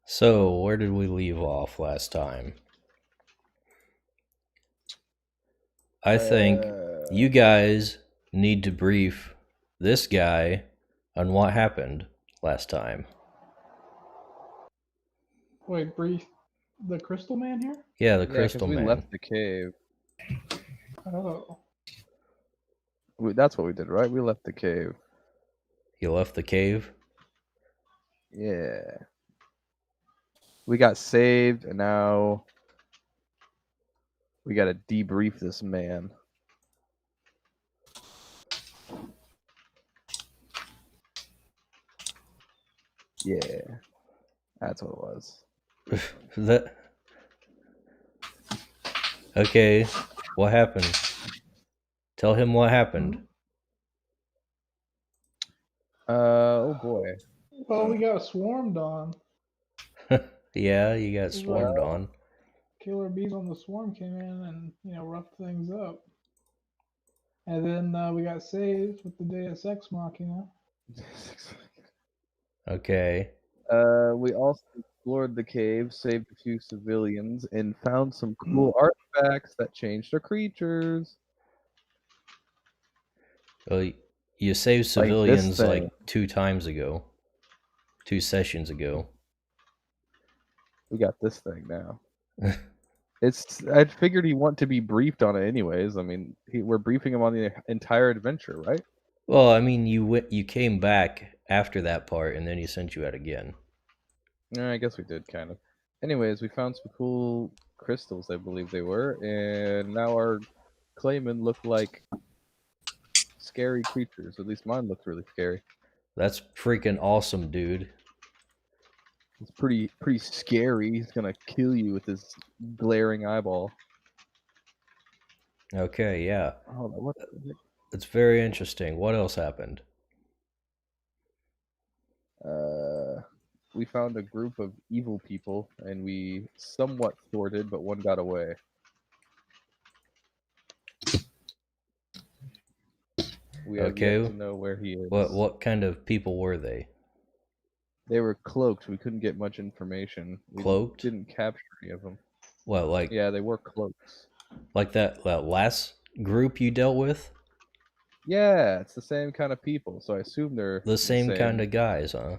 So, where did we leave off last time? I think you guys need to brief this guy on what happened last time. Wait, brief the Crystal Man here? Yeah, the Yeah, Crystal we Man. left the cave. Oh. That's what we did, right? We left the cave. You left the cave? Yeah. We got saved, and now we gotta debrief this man. Yeah. That's what it was. That... Okay, what happened? Tell him what happened. Oh boy. Well, we got swarmed on. Yeah, you got swarmed on. Killer bees on the swarm came in and, roughed things up. And then we got saved with the Deus Ex Machina. Okay. We also explored the cave, saved a few civilians, and found some cool artifacts that changed our creatures. Well, you saved Like this civilians thing. like 2 times ago. 2 sessions ago. We got this thing now. I figured he'd want to be briefed on it anyways. I mean, we're briefing him on the entire adventure, right? Well, I mean, you came back after that part, and then he sent you out again. Yeah, I guess we did, kind of. Anyways, we found some cool crystals, I believe they were, and now our claymen look like scary creatures. At least mine looked really scary. That's freaking awesome, dude. It's pretty scary. He's gonna kill you with his glaring eyeball. Okay, yeah. Hold on, what the heck? It's very interesting. What else happened? We found a group of evil people, and we somewhat sorted, but one got away. We have yet to know where he is. What kind of people were they? They were cloaked. We couldn't get much information. Cloaked? We didn't capture any of them. What, like... Yeah, they were cloaks. Like that last group you dealt with? Yeah, it's the same kind of people, so I assume they're The same kind of guys, huh?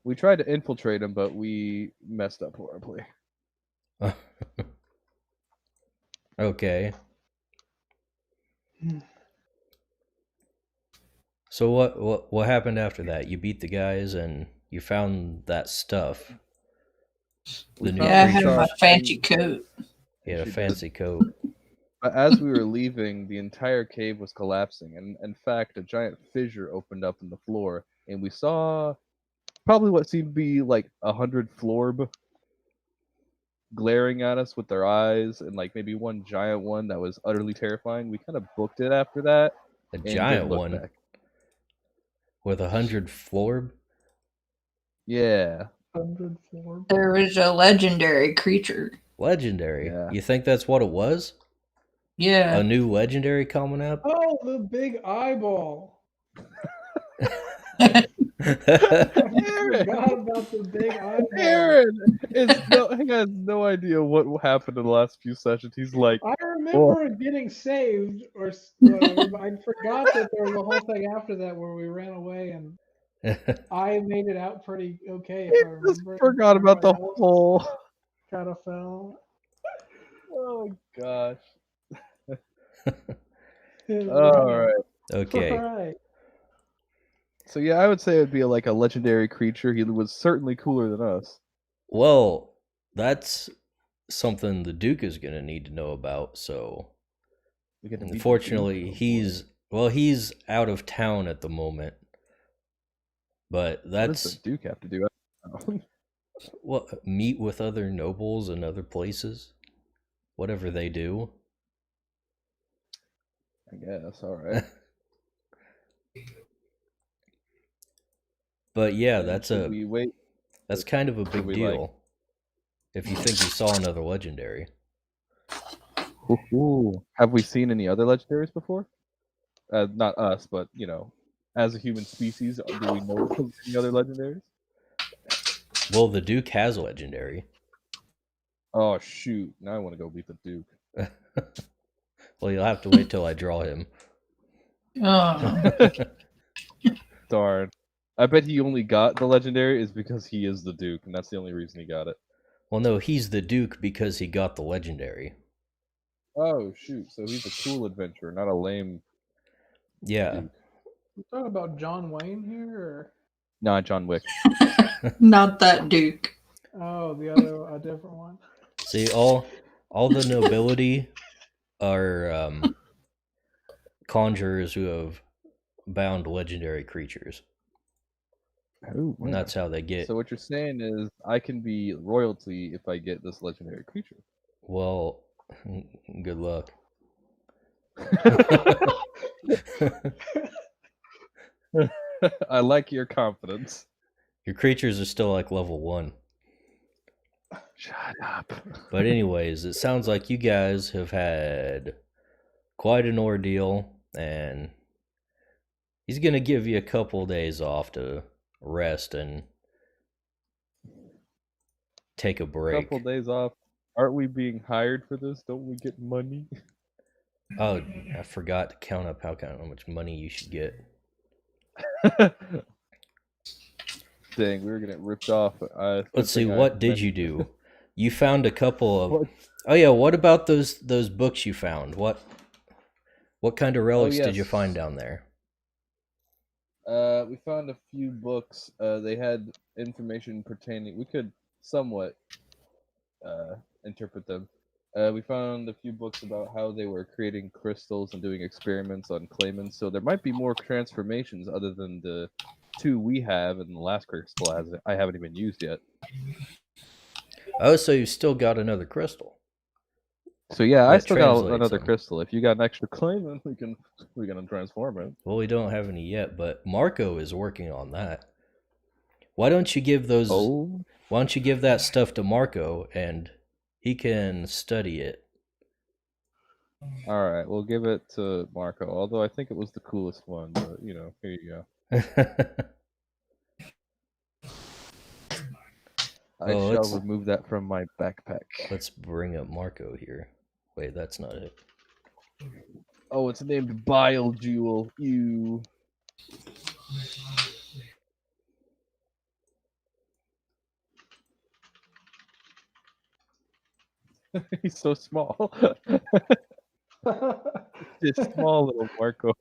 We tried to infiltrate them, but we messed up horribly. Okay. So what happened after that? You beat the guys and you found that stuff. I had my fancy coat. He had a fancy coat. But as we were leaving, the entire cave was collapsing, and in fact, a giant fissure opened up in the floor, and we saw probably what seemed to be like 100 florb glaring at us with their eyes, and like maybe one giant one that was utterly terrifying. We kind of booked it after that. A giant one? Back. With 100 florb? Yeah. 100 florb. There was a legendary creature. Legendary? Yeah. You think that's what it was? Yeah. A new legendary coming up? Oh, the big eyeball. Aaron! Forgot about the big eyeball. Aaron he has no idea what happened in the last few sessions. He's like, I remember getting saved, or I forgot that there was a whole thing after that where we ran away, and I made it out pretty okay. He just forgot about the whole. Kind of fell. Oh gosh. All right. Okay. All right. So yeah, I would say it'd be like a legendary creature. He was certainly cooler than us. Well, that's something the Duke is going to need to know about, so... Unfortunately, he's out of town at the moment. But that's... What does the Duke have to do? What, meet with other nobles in other places? Whatever they do. I guess, alright. But yeah, that's kind of a big deal. If you think you saw another legendary. Ooh. Have we seen any other legendaries before? Not us, but as a human species, do we know any other legendaries? Well, the Duke has a legendary. Oh shoot! Now I want to go beat the Duke. Well, you'll have to wait till I draw him. Oh, Darn. I bet he only got the legendary is because he is the Duke, and that's the only reason he got it. Well, no, he's the Duke because he got the legendary. Oh shoot! So he's a cool adventurer, not a lame Yeah. Duke. You talking about John Wayne here? Or... Nah, John Wick. not that Duke. Oh, the other, a different one. See, all the nobility are conjurers who have bound legendary creatures. Oh, And that's how they get. So what you're saying is I can be royalty if I get this legendary creature. Well, good luck. I like your confidence. Your creatures are still like level 1. Shut up. But anyways, it sounds like you guys have had quite an ordeal, and he's going to give you a couple days off to rest and take a break. Couple days off. Aren't we being hired for this? Don't we get money? Oh, I forgot to count up how much money you should get. Dang, we were getting ripped off. Let's see, what did you do? You found a couple of... What? Oh yeah, what about those books you found? What kind of relics did you yes. find down there? We found a few books. They had information pertaining. We could somewhat interpret them. We found a few books about how they were creating crystals and doing experiments on claimants. So there might be more transformations other than the 2 we have, and the last crystal I haven't even used yet. Oh, so you still got another crystal. So yeah, I That still got translates another them. crystal. If you got an extra claimant, we can transform it. Well, we don't have any yet, but Marco is working on that. Why don't you give those? Oh, Why don't you give that stuff to Marco and he can study it? all right. We'll give it to Marco. Although I think it was the coolest one, but here you go. I shall remove that from my backpack. Let's bring up Marco here. Wait, that's not it. Oh, it's named Bile Jewel. Ew. He's so small. This small little Marco.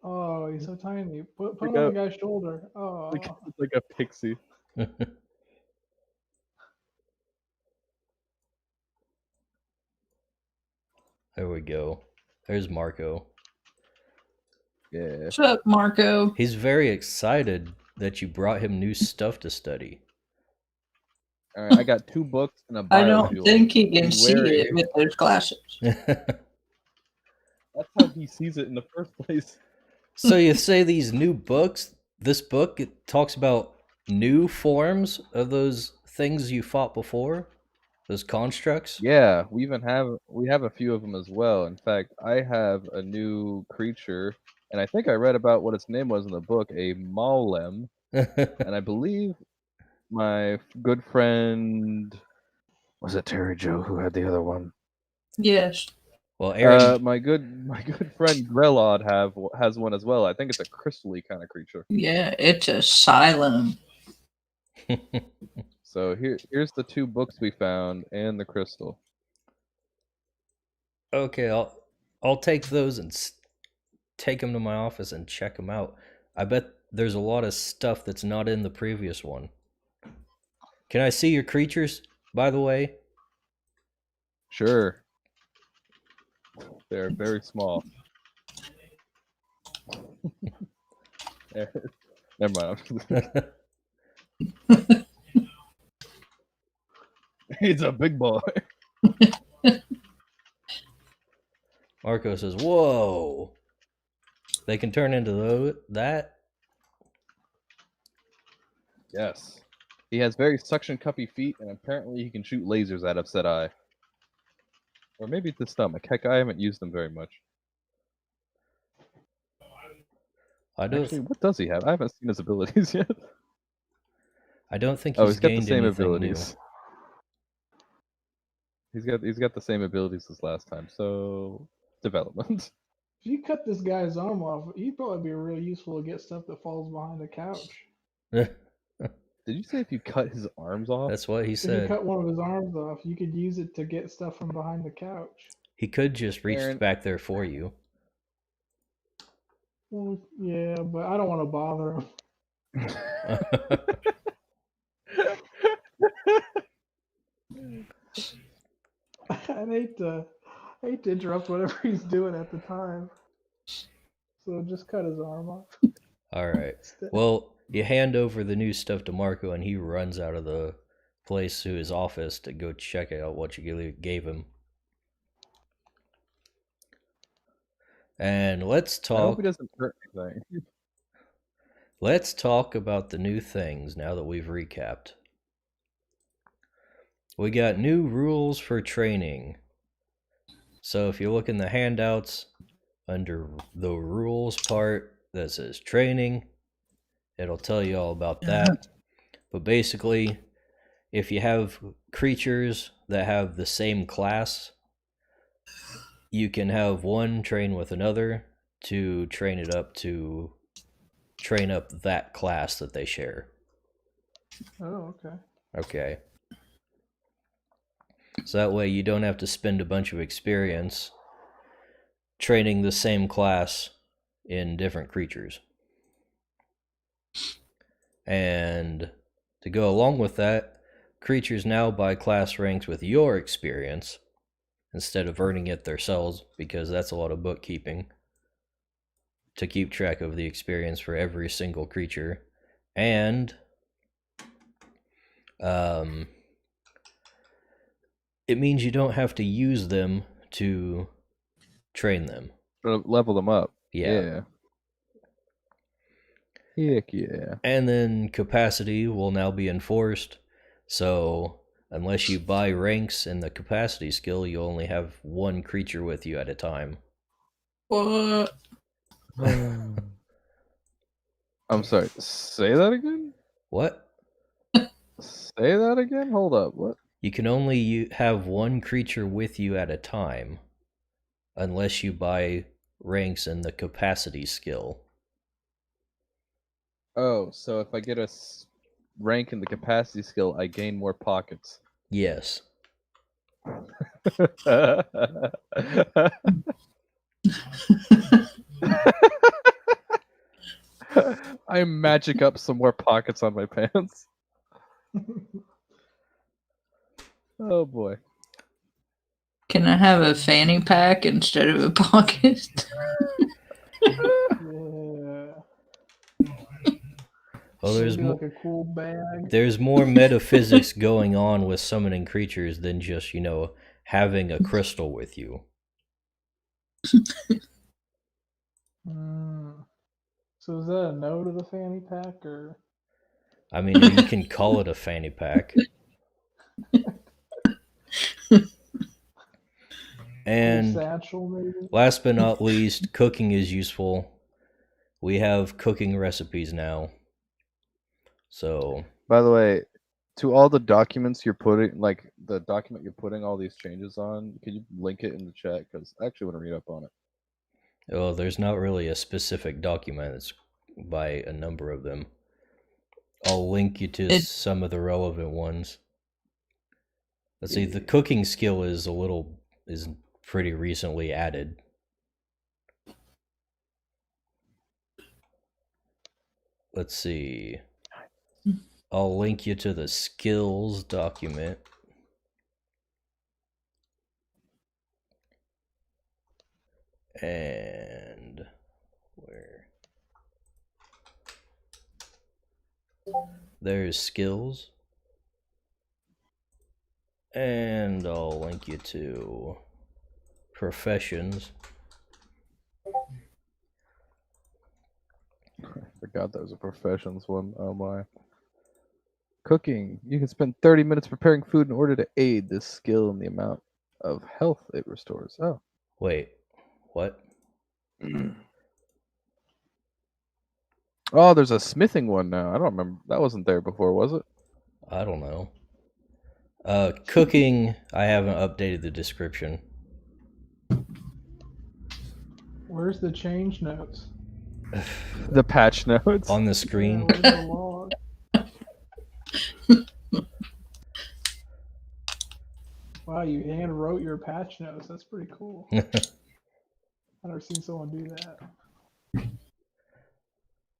Oh, he's so tiny. Put Like him on the guy's shoulder. Oh, It's like a pixie. There we go. There's Marco. Yeah. What's up, Marco? He's very excited that you brought him new stuff to study. All right, I got 2 books and a bio I don't jewel. think he can He's see wearing it with those glasses. That's how he sees it in the first place. So you say these new books, this book, it talks about new forms of those things you fought before? Those constructs? Yeah, we have a few of them as well. In fact, I have a new creature, and I think I read about what its name was in the book, a Maulem, and I believe my good friend was it Terry Joe who had the other one? Yes. Well, Aaron, my good friend Grelod has one as well. I think it's a crystal-y kind of creature. Yeah, it's Asylum. So here's the 2 books we found and the crystal. okay, I'll take those and take them to my office and check them out. I bet there's a lot of stuff that's not in the previous one. Can I see your creatures, by the way? Sure. They're very small. Never mind. He's a big boy. Marco says, "Whoa! They can turn into that." Yes. He has very suction cuppy feet, and apparently he can shoot lasers out of said eye. Or maybe it's the stomach. Heck, I haven't used them very much. I do. Actually, what does he have? I haven't seen his abilities yet. I don't think Oh, he's he's got the gained same anything abilities. He's got the same abilities as last time. So development. If you cut this guy's arm off, he'd probably be real useful to get stuff that falls behind the couch. new. Did you say if you cut his arms off? That's what he If you said. cut one of his arms off, you could use it to get stuff from behind the couch. He could just reach Aaron. back there for you. Well, yeah, but I don't want to bother him. I'd hate to interrupt whatever he's doing at the time. So just cut his arm off. All right. Well, you hand over the new stuff to Marco, and he runs out of the place to his office to go check out what you gave him. And let's I hope talk. he doesn't hurt anything. Let's talk about the new things now that we've recapped. We got new rules for training. So if you look in the handouts, under the rules part that says training, it'll tell you all about that. But basically, if you have creatures that have the same class, you can have one train with another to train it up to train up that class that they share. Oh, okay. Okay. So that way you don't have to spend a bunch of experience training the same class in different creatures. And to go along with that, creatures now buy class ranks with your experience instead of earning it themselves, because that's a lot of bookkeeping to keep track of the experience for every single creature. And it means you don't have to use them to train them. Level them up. Yeah. Heck yeah. And then capacity will now be enforced. So unless you buy ranks in the capacity skill, you only have one creature with you at a time. What? I'm sorry. Say that again? What? Say that again? Hold up. What? You can only have one creature with you at a time unless you buy ranks in the capacity skill. Oh, so if I get a rank in the capacity skill, I gain more pockets. Yes. I magic up some more pockets on my pants. Oh boy. Can I have a fanny pack instead of a pocket? Yeah. Well, there's Maybe like a cool bag. There's more metaphysics going on with summoning creatures than just, having a crystal with you. So is that a no to the fanny pack, or? I mean, you can call it a fanny pack. And satchel, maybe? Last but not least, cooking is useful. We have cooking recipes now. So, by the way, to all the documents you're putting, like the document you're putting all these changes on, can you link it in the chat? Because I actually want to read up on it. Well, there's not really a specific document. It's by a number of them. I'll link you to some of the relevant ones. Let's see, the cooking skill is pretty recently added. Let's see. I'll link you to the skills document. And where? There's skills. And I'll link you to professions. I forgot that was a professions one. Oh my. Cooking. You can spend 30 minutes preparing food in order to aid this skill in the amount of health it restores. Oh. Wait, what? Oh, there's a smithing one now. I don't remember. That wasn't there before, was it? I don't know. Cooking, I haven't updated the description. Where's the change notes? The patch notes. On the Yeah, screen. where's the log? Wow, you hand wrote your patch notes. That's pretty cool. I've never seen someone do that.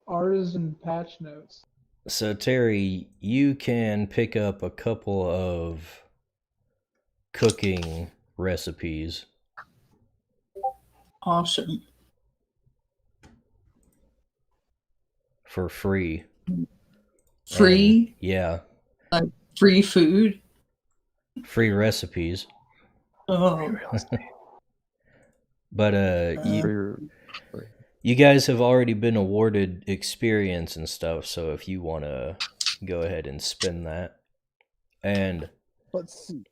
Artisan patch notes. So, Terry, you can pick up a couple of cooking recipes. Awesome. For free. Free? And, yeah. Free food? Free recipes. Oh. But you guys have already been awarded experience and stuff, so if you want to go ahead and spend that. And let's see.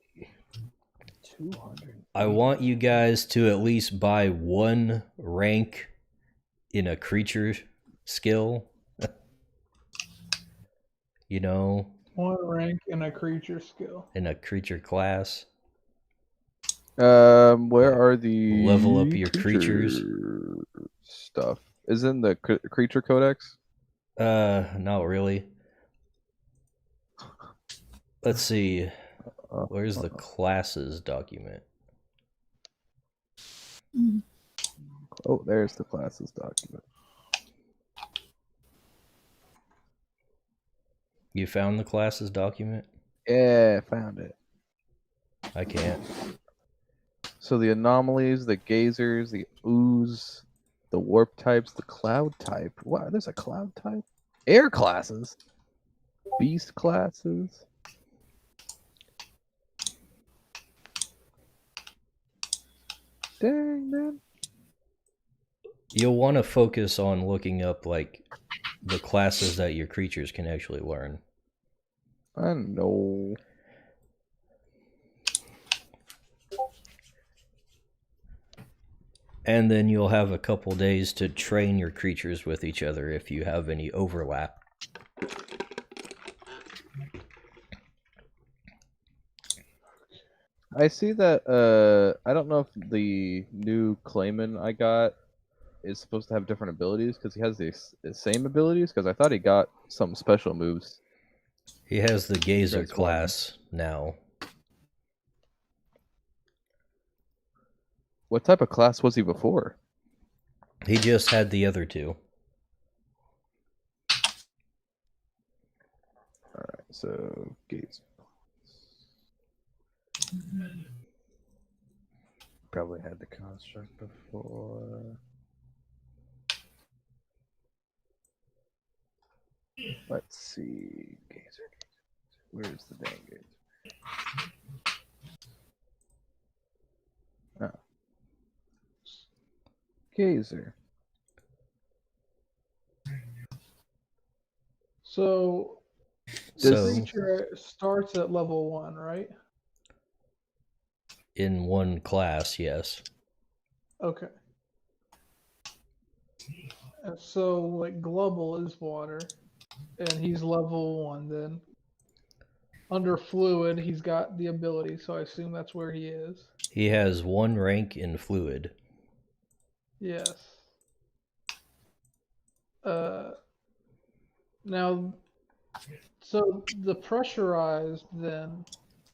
200. I want you guys to at least buy one rank in a creature skill. You know? One rank in a creature skill. In a creature class. Where are the level up your creatures stuff? Is in the creature codex? Not really. Let's see. Where's the classes document? Oh, there's the classes document. You found the classes document? Yeah, found it. I can't. So the anomalies, the gazers, the ooze, the warp types, the cloud type. Wow, there's a cloud type? Air classes. Beast classes. Dang, man. You'll want to focus on looking up, like, the classes that your creatures can actually learn. I know. And then you'll have a couple days to train your creatures with each other if you have any overlap. I see that, I don't know if the new Clayman I got is supposed to have different abilities, because he has the same abilities, because I thought he got some special moves. He has the Gazer class now. What type of class was he before? He just had the other two. Alright, so Gazer. Probably had the construct before. Let's see. Gazer. Where's the dang Gazer? Oh. Gazer. So the creature starts at level 1, right? In one class, yes. Okay. And so, like, Glubble is water, and he's level 1 then. Under fluid, he's got the ability, so I assume that's where he is. He has one rank in fluid. Yes. Now, so the pressurized, then,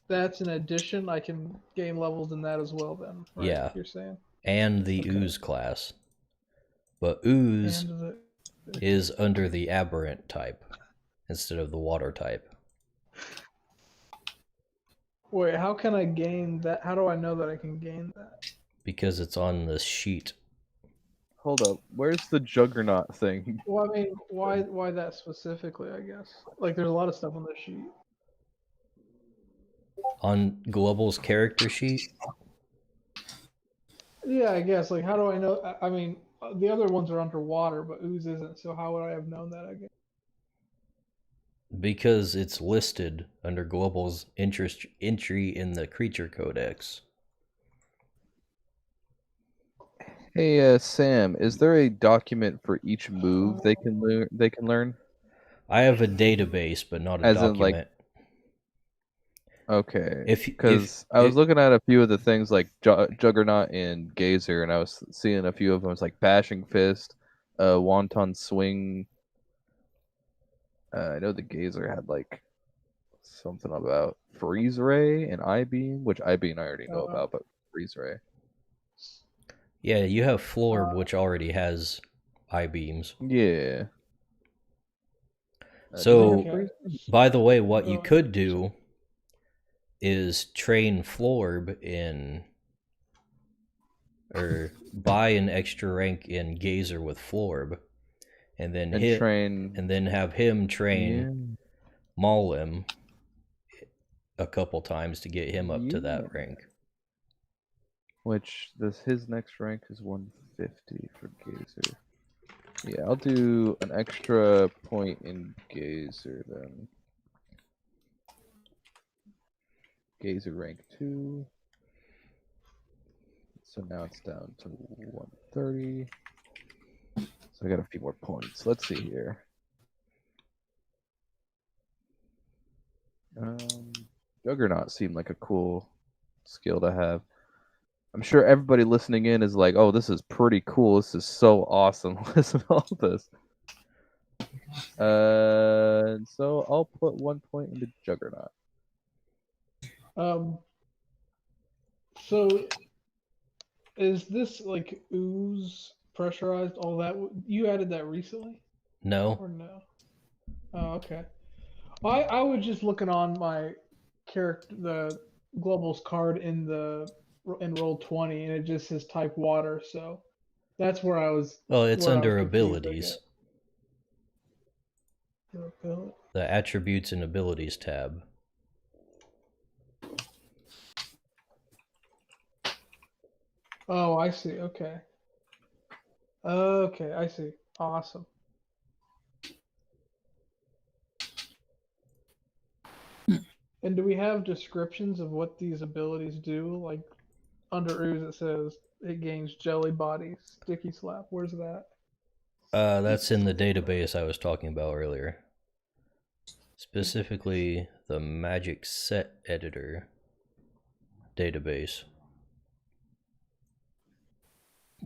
that's an addition. I can gain levels in that as well, then, right? Yeah. You're saying? And the ooze class. But ooze is under the aberrant type instead of the water type. Wait, how can I gain that? How do I know that I can gain that? Because it's on the sheet. Hold up. Where's the Juggernaut thing? Well, I mean, why that specifically, I guess? Like, there's a lot of stuff on the sheet. On Global's character sheet? Yeah, I guess. Like, how do I know? I mean, the other ones are underwater, but ooze isn't, so how would I have known that, I guess? Because it's listed under Global's entry in the creature codex. Hey, Sam, is there a document for each move they can learn? I have a database, but not a document. Okay. If Because I was looking at a few of the things like Juggernaut and Gazer, and I was seeing a few of them. It's like Bashing Fist, Wonton Swing. I know the Gazer had like something about Freeze Ray and Eye Beam, which Eye Beam I already know about, but Freeze Ray. yeah, you have Florb, which already has eye beams. Yeah. So, by the way, what you could do is train Florb in, or buy an extra rank in Gazer with Florb, and then have him train Maulim a couple times to get him up to that rank. Which his next rank is 150 for Gazer. Yeah, I'll do an extra point in Gazer then. Gazer rank 2. So now it's down to 130. So I got a few more points. Let's see here. Juggernaut seemed like a cool skill to have. I'm sure everybody listening in is like, oh, this is pretty cool. This is so awesome. Listen to all this. So I'll put 1 point into Juggernaut. So is this like ooze pressurized? All that you added that recently? No. Or no? Oh, okay. I was just looking on my character, the Global's card in Roll20, and it just says type water. So that's where I was. Well, it's under confused, abilities. The attributes and abilities tab. Oh, I see. Okay. Okay, I see. Awesome. And do we have descriptions of what these abilities do? Like under ooze, it says it gains jelly body, sticky slap. Where's that? That's in the database I was talking about earlier. Specifically, the Magic Set Editor database,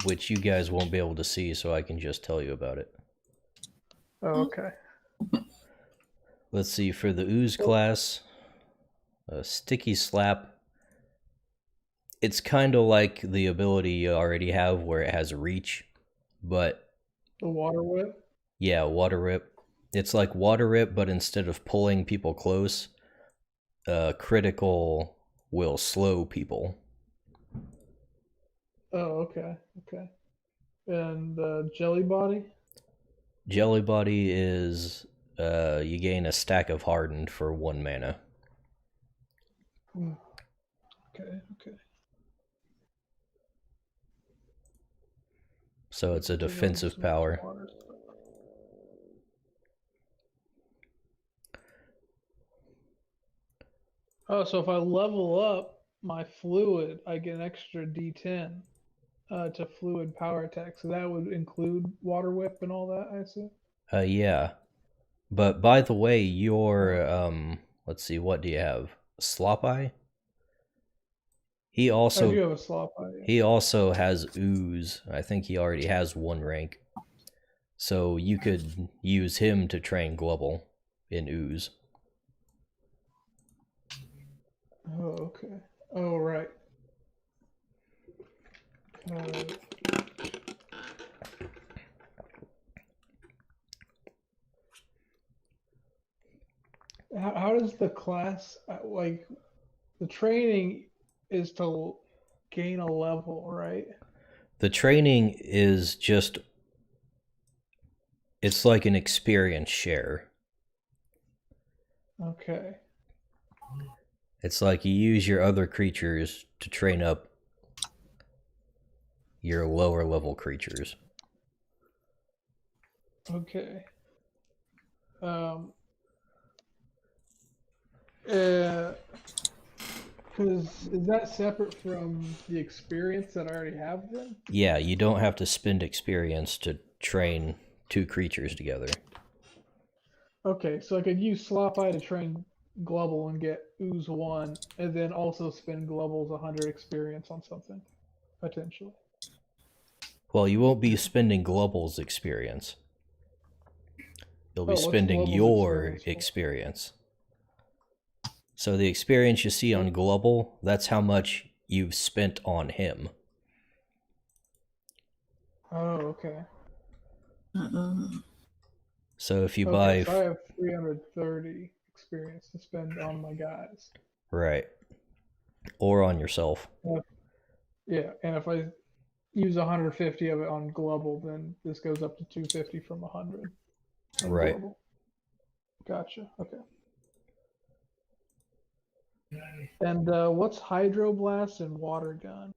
which you guys won't be able to see, so I can just tell you about it. Oh, okay. Let's see, for the ooze class, sticky slap. It's kind of like the ability you already have where it has reach, but... The water whip? Yeah, water rip. It's like water rip, but instead of pulling people close, critical will slow people. Oh, okay. Okay. And jelly body? Jelly body is you gain a stack of hardened for 1 mana. Okay, okay. So it's a defensive power. Oh, so if I level up my fluid, I get an extra D10 to fluid power attack. So that would include water whip and all that, I assume? Yeah. But by the way, your let's see, what do you have? Slop Eye? I do have a slop eye. Yeah. He also has ooze. I think he already has 1 rank. So you could use him to train Glubble in ooze. Oh, okay. Oh, right. How does the class, like, the training is to gain a level, right? The training is just, it's like an experience share. Okay. It's like you use your other creatures to train up your lower level creatures. Okay. Because is that separate from the experience that I already have then? Yeah, you don't have to spend experience to train 2 creatures together. Okay, so I could use Slop Eye to train Global and get ooze 1, and then also spend Global's 100 experience on something, potentially. Well, you won't be spending Global's experience. You'll be Oh, what's spending Global's your experience for? experience. So the experience you see on Global, that's how much you've spent on him. Oh, okay. So if you Okay, buy... so I have 330 experience to spend on my guys. Right. Or on yourself. Yeah, and if I use 150 of it on Global, then this goes up to 250 from 100 on Right. Global. Gotcha, okay. And what's Hydroblast and Water Gun?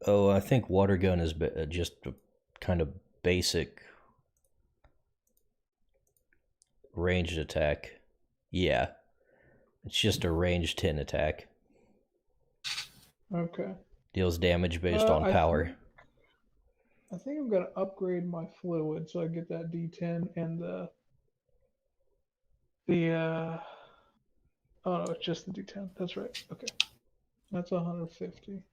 Oh, I think Water Gun is just a kind of basic ranged attack. Yeah. It's just a ranged 10 attack. Okay. Deals damage based on power. I think I'm going to upgrade my fluid so I get that D10 and the oh no, it's just the D10. That's right. Okay. That's 150.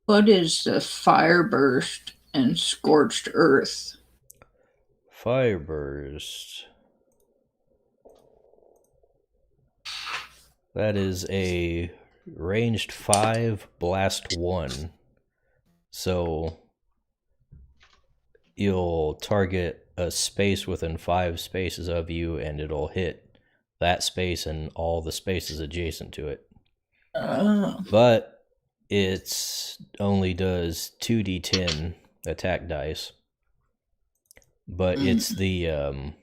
What is the fire burst and scorched earth? Fire burst. That is a ranged 5 blast 1. So you'll target a space within 5 spaces of you and it'll hit that space and all the spaces adjacent to it. But it only does 2d10 attack dice. But it's the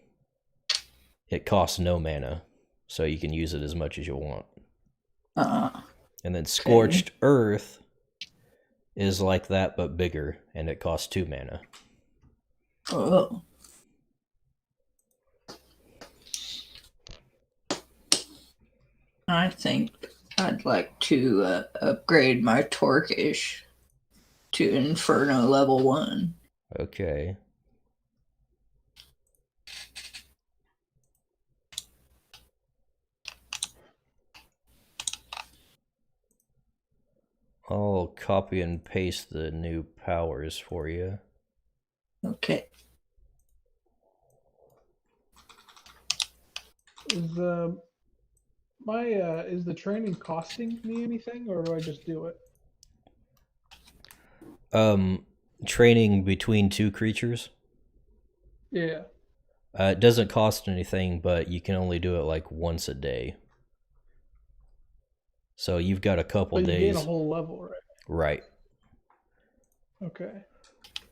it costs no mana, so you can use it as much as you want. And then Scorched Earth is like that but bigger, and it costs 2 mana. Oh. I think I'd like to upgrade my Torquish to Inferno level 1. Okay. I'll copy and paste the new powers for you. Okay. Is is the training costing me anything, or do I just do it? Training between 2 creatures? Yeah. It doesn't cost anything, but you can only do it like once a day. So you've got a couple But you days. gain a whole level, right? Right. Okay.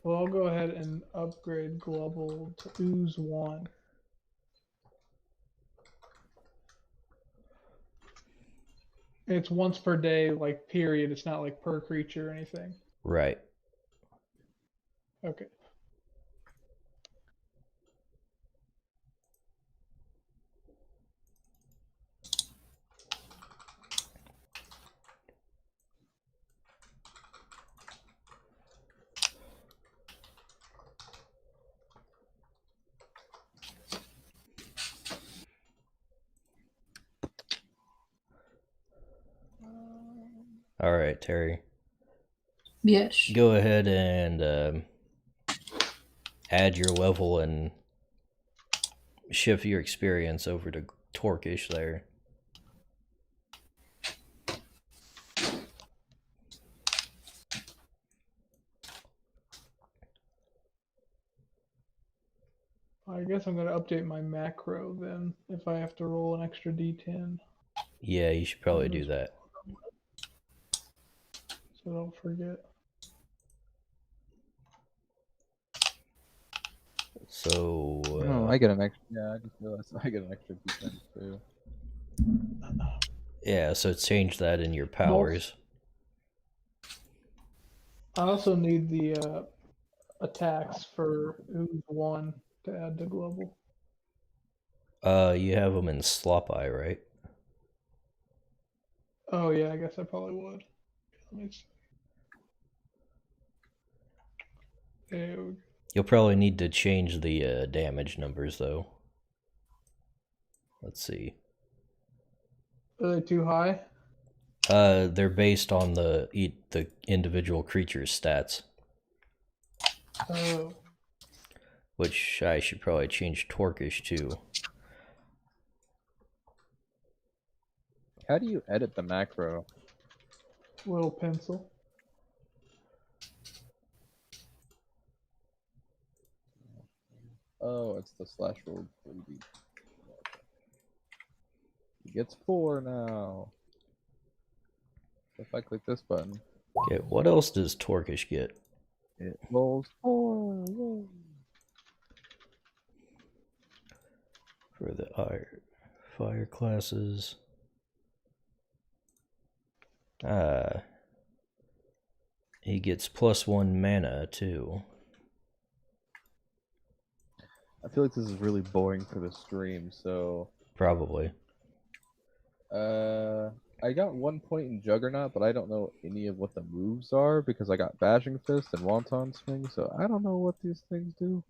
Well, I'll go ahead and upgrade Global to Ooze 1. It's once per day, like, period. It's not like per creature or anything. Right. Okay. All right, Terry. Yes. Go ahead and add your level and shift your experience over to Torquish there. I guess I'm going to update my macro then, if I have to roll an extra D10. Yeah, you should probably do that. So don't forget. So... I get an extra... Yeah, I just realized I get an extra D10 too. Yeah, so change that in your powers. I also need the attacks for Ooze 1 to add to Global. You have them in Slop Eye, right? Oh yeah, I guess I probably would. Let me see. Ew. You'll probably need to change the damage numbers, though. Let's see. Are they too high? They're based on the individual creature's stats, Oh. which I should probably change Torquish to. How do you edit the macro? Little pencil. Oh, it's the slash roll 3D. He gets 4 now. If I click this button, Okay, what else does Torquish get? it rolls 4. Yay. For the fire classes. He gets +1 mana too. I feel like this is really boring for the stream, so Probably. I got 1 point in Juggernaut, but I don't know any of what the moves are because I got Bashing Fist and Wonton Swing, so I don't know what these things do.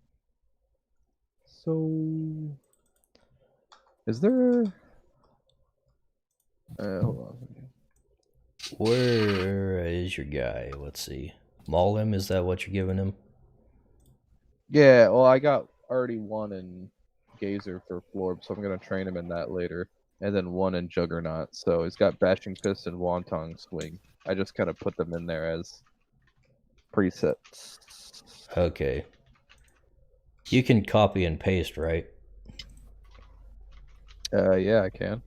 So, is there? Hold on. Where is your guy? Let's see. Maul him? Is that what you're giving him? Yeah, well, I got already 1 in Gazer for Florb, so I'm gonna train him in that later, and then 1 in Juggernaut. So he's got Bashing Fist and Wonton Swing. I just kind of put them in there as presets. Okay. You can copy and paste, right? Yeah, I can.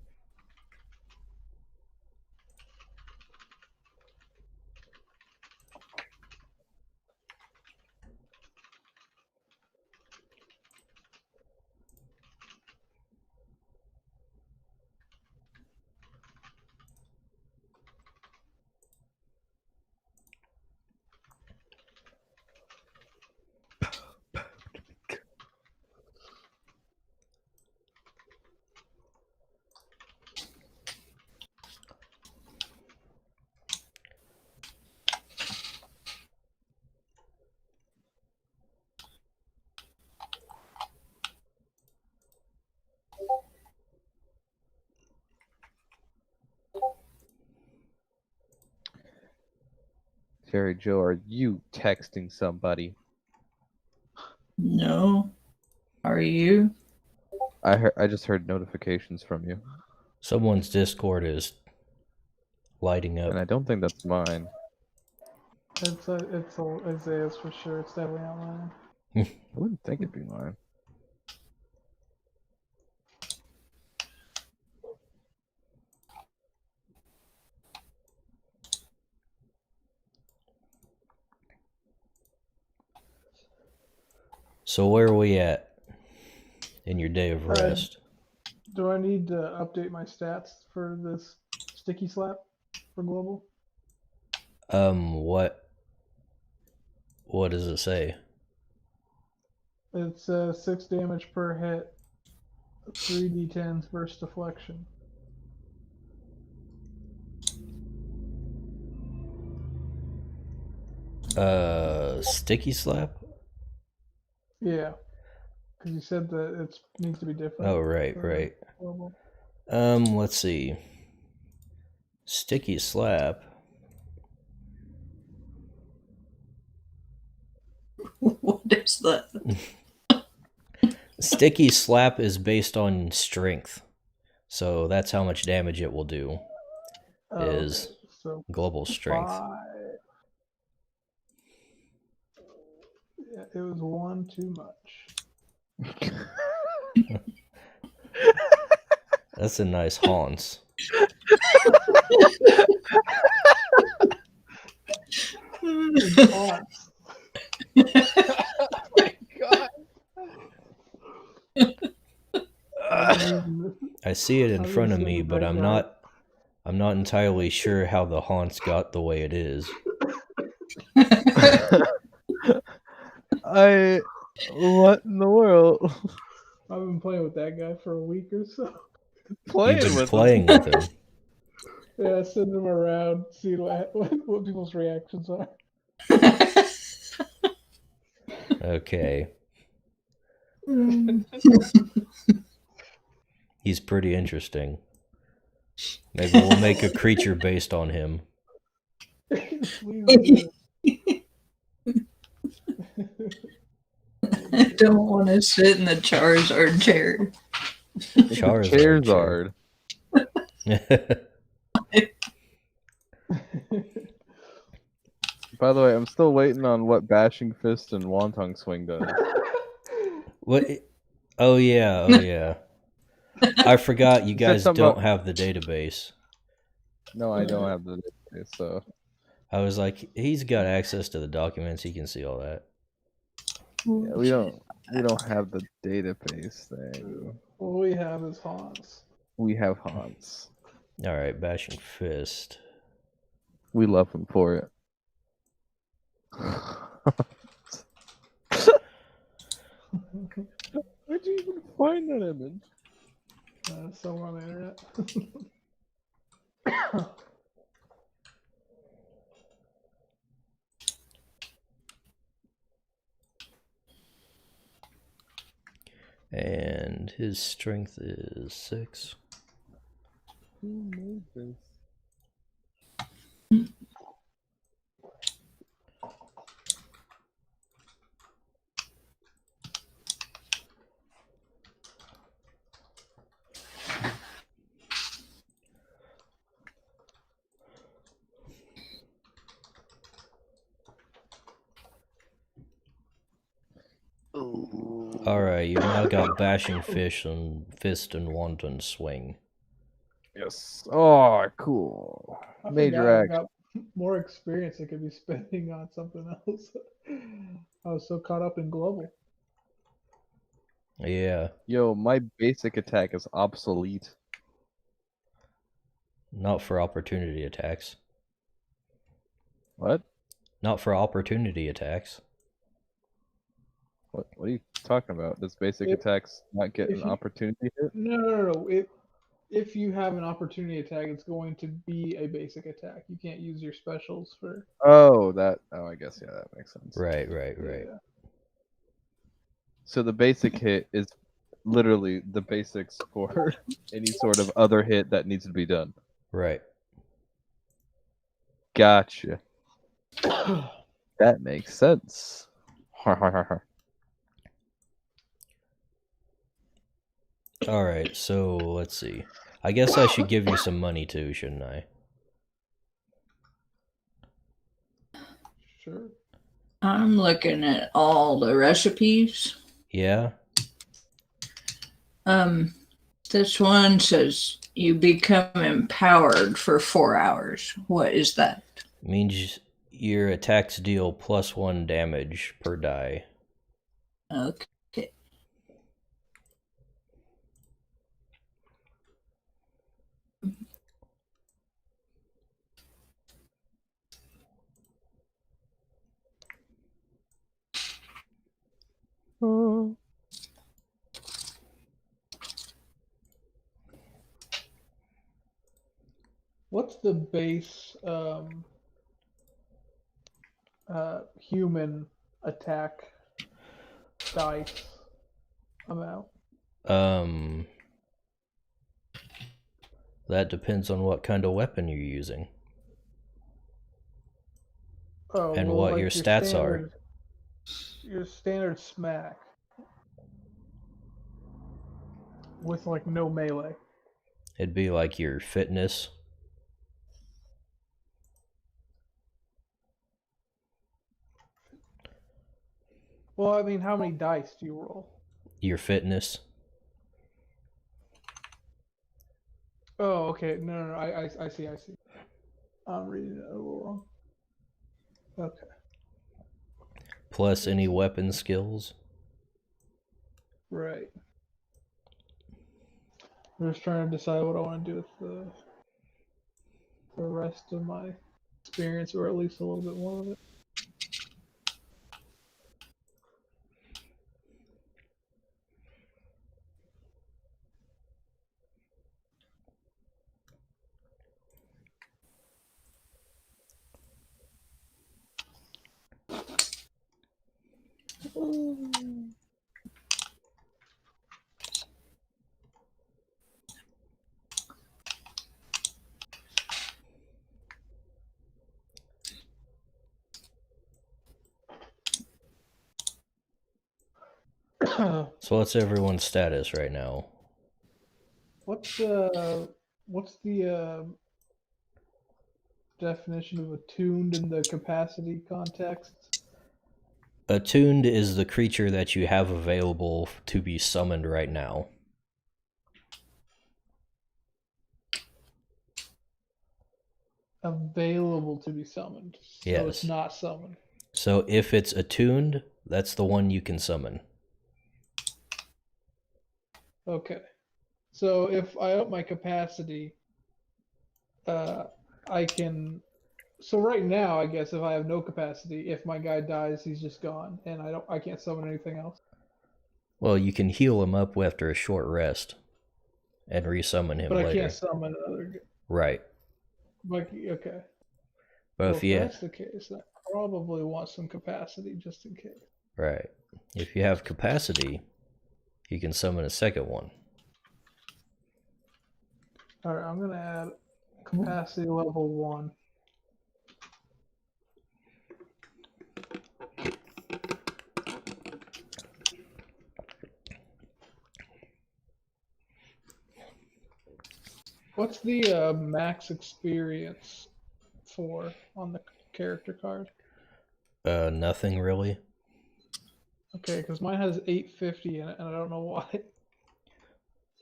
Terry Joe, are you texting somebody? No. Are you? I just heard notifications from you, Someone's Discord is lighting up. and I don't think that's mine. It's Isaiah's for sure. It's definitely not mine. I wouldn't think it'd be mine. So where are we at in your day of rest? Do I need to update my stats for this sticky slap for global? What does it say? It's 6 damage per hit, 3d10s versus deflection. Sticky slap? Yeah, because you said that it needs to be different. Oh, right, for right. global. Let's see. Sticky slap. What is that? Sticky slap is based on strength. So that's how much damage it will do. Is Okay, so global strength. 5. Yeah, it was 1 too much. That's a nice Hans. Haunts. God. I see it in I was front of gonna me, say but the I'm backyard. not entirely sure how the haunts got the way it is. What in the world? I've been playing with that guy for a week or so. Playing You've been with playing with him. Yeah, sending him around, seeing what people's reactions are. Okay. He's pretty interesting. Maybe we'll make a creature based on him. Please do. I don't want to sit in the Charizard chair. Charizard. By the way, I'm still waiting on what Bashing Fist and Wonton Swing does. What? Oh yeah. I forgot you You said guys something don't about- have the database. No, I don't have the database, so I was like, he's got access to the documents. He can see all that. yeah, we don't have the database thing. All we have is Hans. We have Hans. All right, Bashing Fist. We love him for it. Where'd you even find that image? Somewhere on the internet. And his strength is 6. Who made this? All right, you now got Bashing Fist and Wanton Swing. Yes. Oh, cool. I Major forgot I've action. got more experience I could be spending on something else. I was so caught up in global. Yeah, Yo, my basic attack is obsolete. not for opportunity attacks. What? Not for opportunity attacks. What are you talking about? Does basic If- attacks not get if an you- opportunity hit? No. If you have an opportunity attack, it's going to be a basic attack. You can't use your specials for. Oh, I guess yeah, that makes sense. Right. Yeah. So the basic hit is literally the basics for any sort of other hit that needs to be done. Right. Gotcha. That makes sense. Har, har, har, har. All right, so let's see. I guess I should give you some money too, shouldn't I? Sure. I'm looking at all the recipes. Yeah? This one says you become empowered for 4 hours. What is that? Means your attacks deal +1 damage per die. Okay. What's the base human attack dice amount? That depends on what kind of weapon you're using. Oh, And well, what like your stats are. Your standard smack with like no melee. It'd be like your fitness. Well, I mean, how many dice do you roll? Your fitness. Oh, okay. No. I see. I'm reading it a little wrong. Okay. Plus any weapon skills. Right. I'm just trying to decide what I want to do with the rest of my experience, or at least a little bit more of it. So what's everyone's status right now? What's the definition of attuned in the capacity context? Attuned is the creature that you have available to be summoned right now. Available to be summoned. So Yes. it's not summoned. So if it's attuned, that's the one you can summon. Okay. So if I up my capacity, I can. So right now, I guess if I have no capacity, if my guy dies, he's just gone, and I can't summon anything else. Well, you can heal him up after a short rest and resummon him But later. I can't summon another. Right. Like, okay. But Well, if if that's the case, I probably want some capacity just in case. Right. If you have capacity, you can summon a second one. All right, I'm gonna add capacity level 1. What's the max experience for on the character card? Nothing really. Okay, because mine has 850 in it, and I don't know why.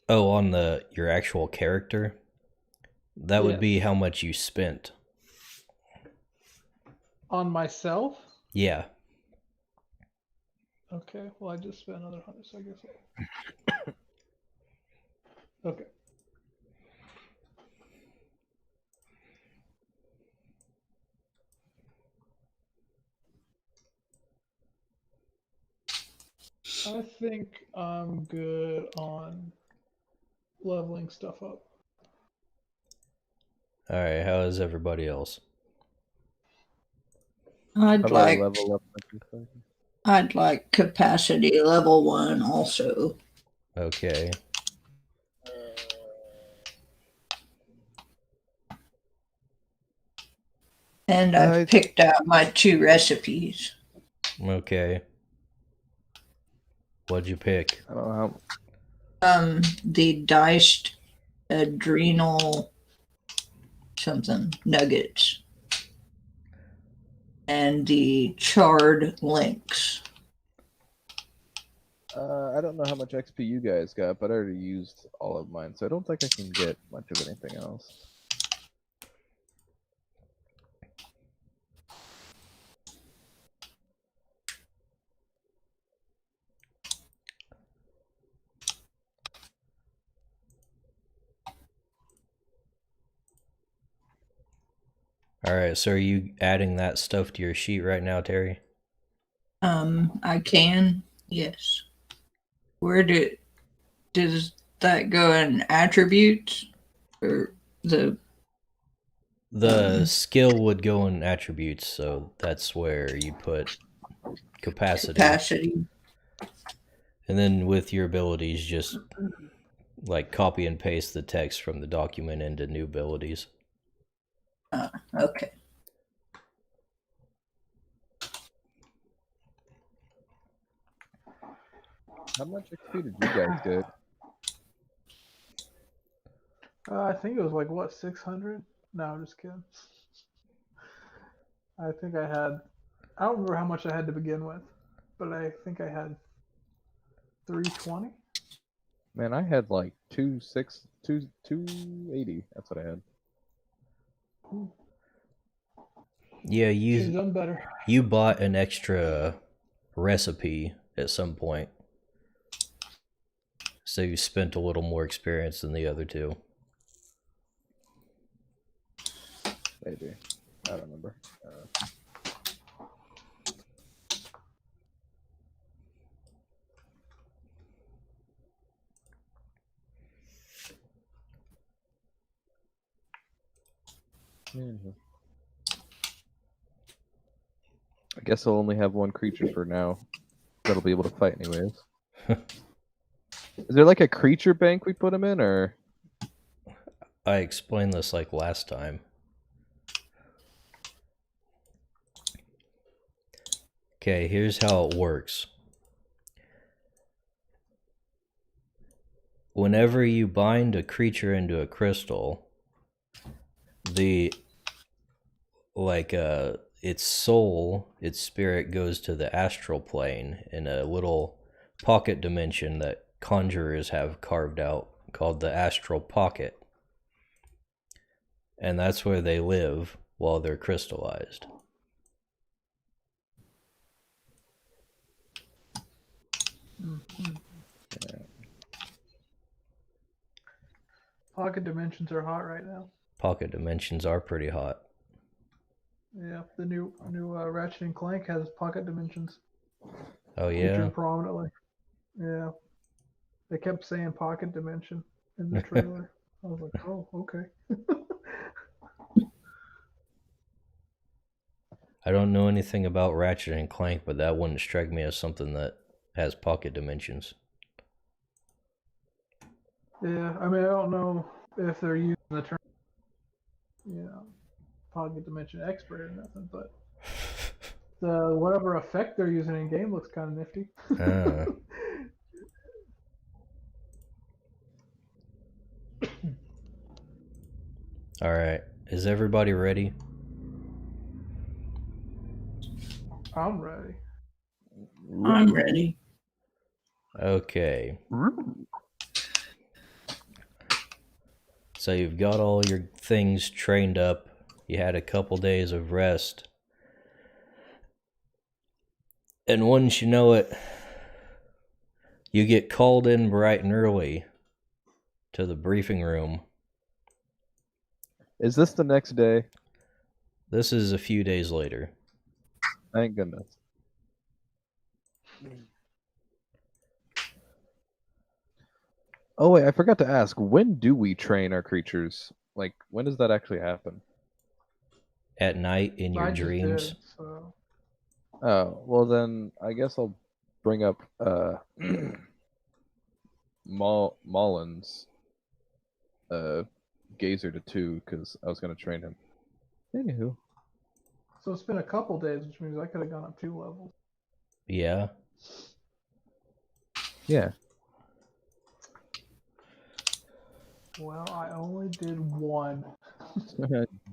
Oh, on your actual character? That would be Yes. how much you spent. On myself? Yeah. Okay, well, I just spent another 100, so I guess. Okay. I think I'm good on leveling stuff up. Alright, how is everybody else? How I'd do I like level up? My second? I'd like capacity level 1 also. Okay. And I've picked out my 2 recipes. Okay. What'd you pick? I don't know how. The diced adrenal something nuggets and the charred links. I don't know how much XP you guys got, but I already used all of mine, so I don't think I can get much of anything else. Alright, so are you adding that stuff to your sheet right now, Terry? I can, yes. Where does that go in attributes or the The skill would go in attributes, so that's where you put capacity. capacity? And then with your abilities, just like copy and paste the text from the document into new abilities. Okay. How much XP did you guys get? I think it was like, what, 600? No, I'm just kidding. I think I don't remember how much I had to begin with, but I think I had 320. Man, I had like 280. That's what I had. Yeah, Should've done better. you bought an extra recipe at some point. So you spent a little more experience than the other two. Maybe. I don't remember. I guess I'll only have one creature for now. that'll be able to fight anyways. Is there like a creature bank we put him in, or? I explained this like last time. Okay, here's how it works. Whenever you bind a creature into a crystal, its soul, its spirit goes to the astral plane in a little pocket dimension that conjurers have carved out called the astral pocket. And that's where they live while they're crystallized. Mm-hmm. Pocket dimensions are hot right now. Pocket dimensions are pretty hot. Yeah, the new Ratchet and Clank has pocket dimensions. Oh yeah. Featured prominently. Yeah, they kept saying pocket dimension in the trailer. I was like, oh, okay. I don't know anything about Ratchet and Clank, but that wouldn't strike me as something that has pocket dimensions. Yeah, I mean, I don't know if they're using the term, pocket dimension expert or nothing, but the whatever effect they're using in game looks kind of nifty. All right, is everybody ready? I'm ready. I'm ready. Okay. So you've got all your things trained up. You had a couple days of rest. And once you know it, you get called in bright and early to the briefing room. Is this the next day? This is a few days later. Thank goodness. Oh wait, I forgot to ask. When do we train our creatures? Like, when does that actually happen? At night in your dreams. Did, so. Oh, well then, I guess I'll bring up Mullen's Gazer to 2, because I was going to train him. Anywho. So it's been a couple days, which means I could have gone up 2 levels. Yeah. Yeah. Well, I only did 1.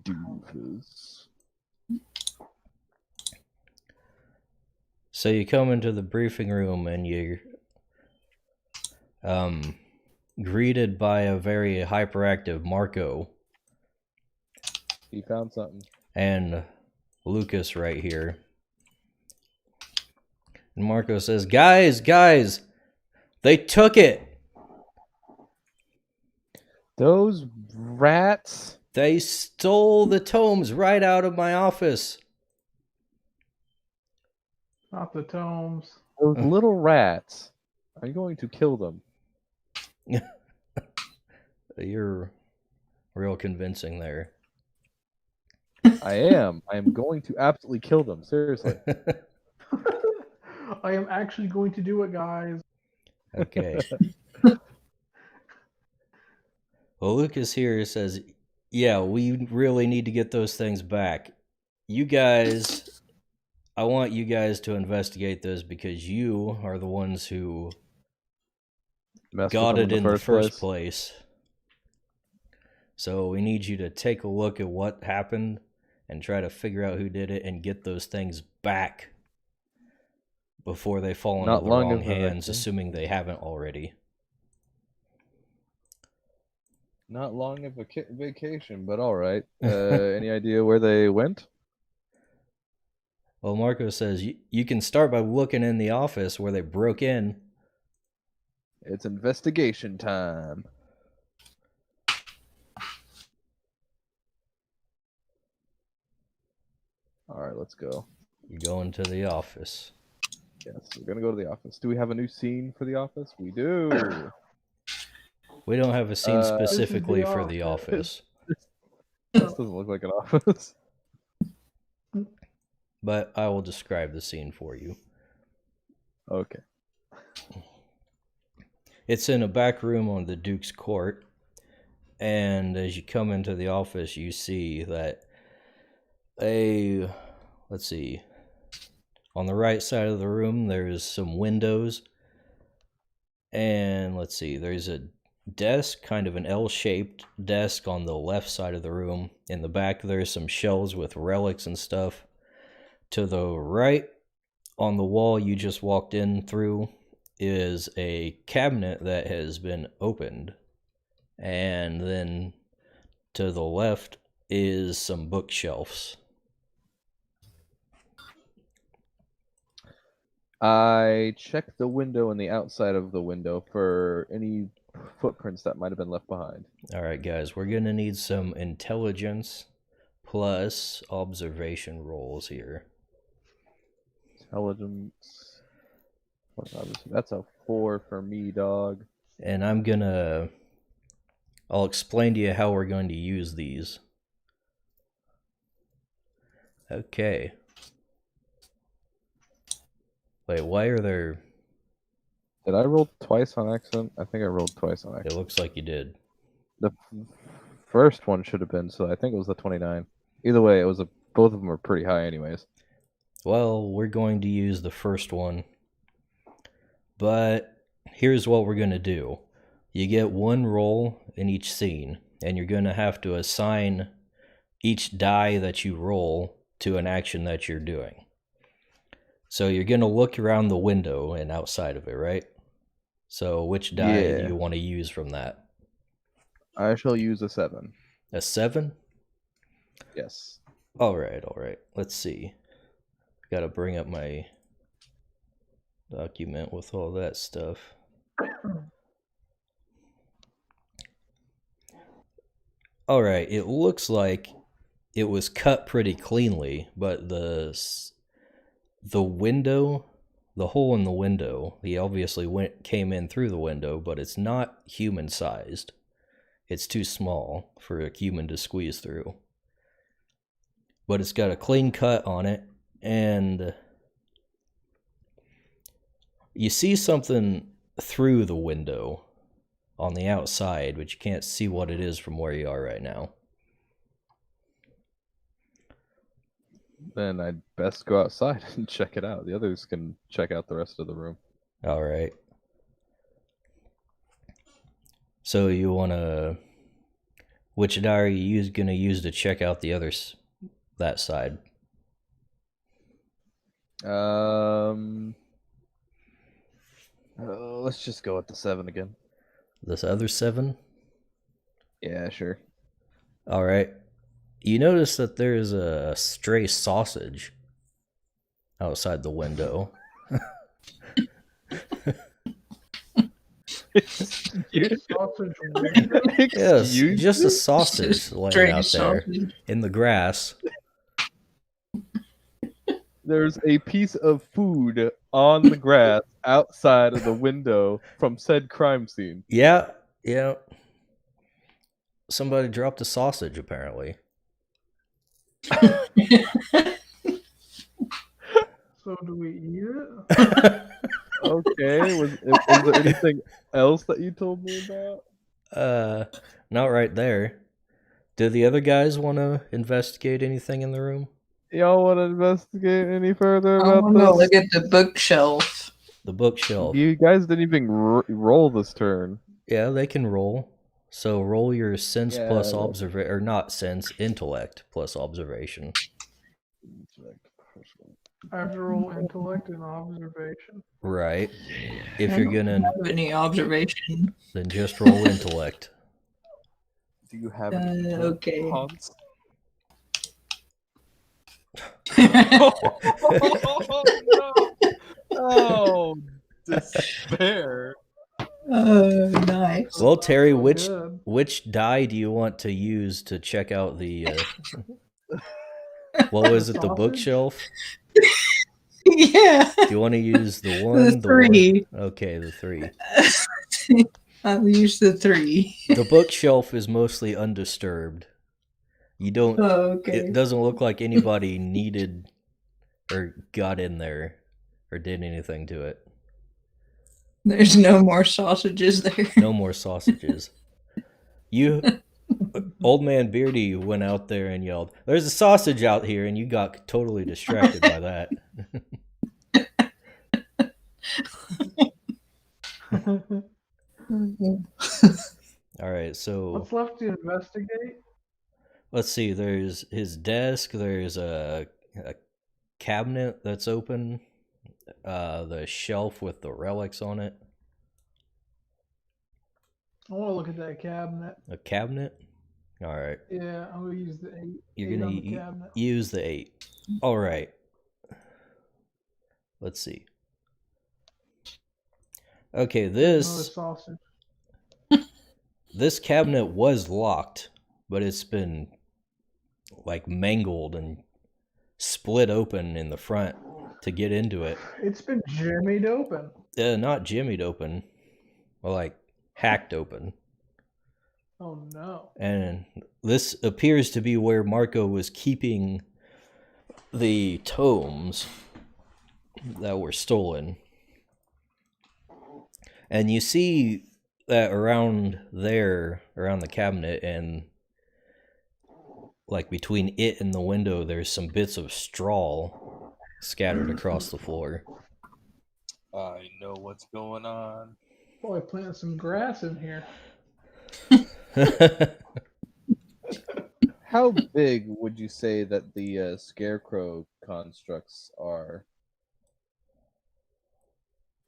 Doofus. So you come into the briefing room and you're greeted by a very hyperactive Marco. He found something. And Lucas right here. And Marco says, guys, they took it. Those rats. They stole the tomes right out of my office. Not the tomes. Those little rats. I'm going to kill them. You're real convincing there. I am. I am going to absolutely kill them. Seriously. I am actually going to do it, guys. Okay. Well, Lucas here says, yeah, we really need to get those things back. You guys, I want you guys to investigate this because you are the ones who got it in the first place. So we need you to take a look at what happened and try to figure out who did it and get those things back before they fall into the wrong hands, assuming they haven't already. Not long of a vacation, but all right. Any idea where they went? Well, Marco says you can start by looking in the office where they broke in. It's investigation time. All right, let's go. You go into the office. Yes, we're going to go to the office. Do we have a new scene for the office? We do. We don't have a scene specifically for the office. This doesn't look like an office. But I will describe the scene for you. Okay. It's in a back room on the Duke's court, and as you come into the office, you see that let's see, on the right side of the room, there's some windows, and let's see, there's a desk, kind of an L-shaped desk on the left side of the room. In the back, there's some shelves with relics and stuff. To the right, on the wall you just walked in through, is a cabinet that has been opened, and then to the left is some bookshelves. I checked the window and the outside of the window for any footprints that might have been left behind. All right, guys, we're gonna need some intelligence plus observation rolls here. Intelligence. That's a 4 for me, dog. And I'll explain to you how we're going to use these. Okay. Wait, why are there... Did I roll twice on accident? I think I rolled twice on It accident. looks like you did. The first one should have been, so I think it was the 29. Either way, both of them were pretty high anyways. Well, we're going to use the first one. But here's what we're going to do. You get one roll in each scene, and you're going to have to assign each die that you roll to an action that you're doing. So you're going to look around the window and outside of it, right? So which die do you want to use from that? I shall use a 7. A 7? Yes. All right. Let's see. Got to bring up my document with all that stuff. All right, it looks like it was cut pretty cleanly, but the window, the hole in the window, he obviously came in through the window, but it's not human sized. It's too small for a human to squeeze through. But it's got a clean cut on it, and you see something through the window on the outside, but you can't see what it is from where you are right now. Then I'd best go outside and check it out. The others can check out the rest of the room. All right. So you want to... Which die are you going to use to check out the others, that side? Let's just go with the 7 again. This other 7? Yeah, sure. All right. You notice that there's a stray sausage outside the window. Sausage Yes, Excuse just a me? sausage laying Straight out there sausage. in the grass. There's a piece of food on the grass outside of the window from said crime scene. Yeah. Somebody dropped a sausage, apparently. So do we eat it? Okay, was there anything else that you told me about? Not right there. Do the other guys want to investigate anything in the room? Y'all want to investigate any further I about want to this? look at the bookshelf. The bookshelf. You guys didn't even roll this turn. Yeah, they can roll. So roll your sense Yeah, plus well- observation, or not sense, intellect plus observation. I have to roll intellect and observation. Right. If I you're don't gonna, have any observation. then just roll intellect. Do you have Okay. Hans? Oh, despair. Oh, nice. Well, Terry, So which good. which die do you want to use to check out the? What was it? The Sausage? bookshelf. Yeah. Do you want to use the one? The 3. One? Okay, the 3. I'll use the 3. The bookshelf is mostly undisturbed. You don't. Oh, okay. It doesn't look like anybody needed or got in there or did anything to it. There's no more sausages there. No more sausages. Old man Beardy went out there and yelled, "There's a sausage out here," and you got totally distracted by that. All right, so What's left to investigate? let's see. There's his desk. There's a cabinet that's open. The shelf with the relics on it. I want to look at that cabinet. A cabinet. All right. Yeah, I'm gonna use the 8. You're 8 gonna on the cabinet. use the 8. All right. Let's see. Okay, Another sausage. this cabinet was locked, but it's been like mangled and split open in the front to get into it. It's been jimmied open. Not jimmied open, but like hacked open. Oh no. And this appears to be where Marco was keeping the tomes that were stolen. And you see that around the cabinet, and like between it and the window, there's some bits of straw scattered across the floor. I know what's going on. Boy, planting some grass in here. How big would you say that the scarecrow constructs are?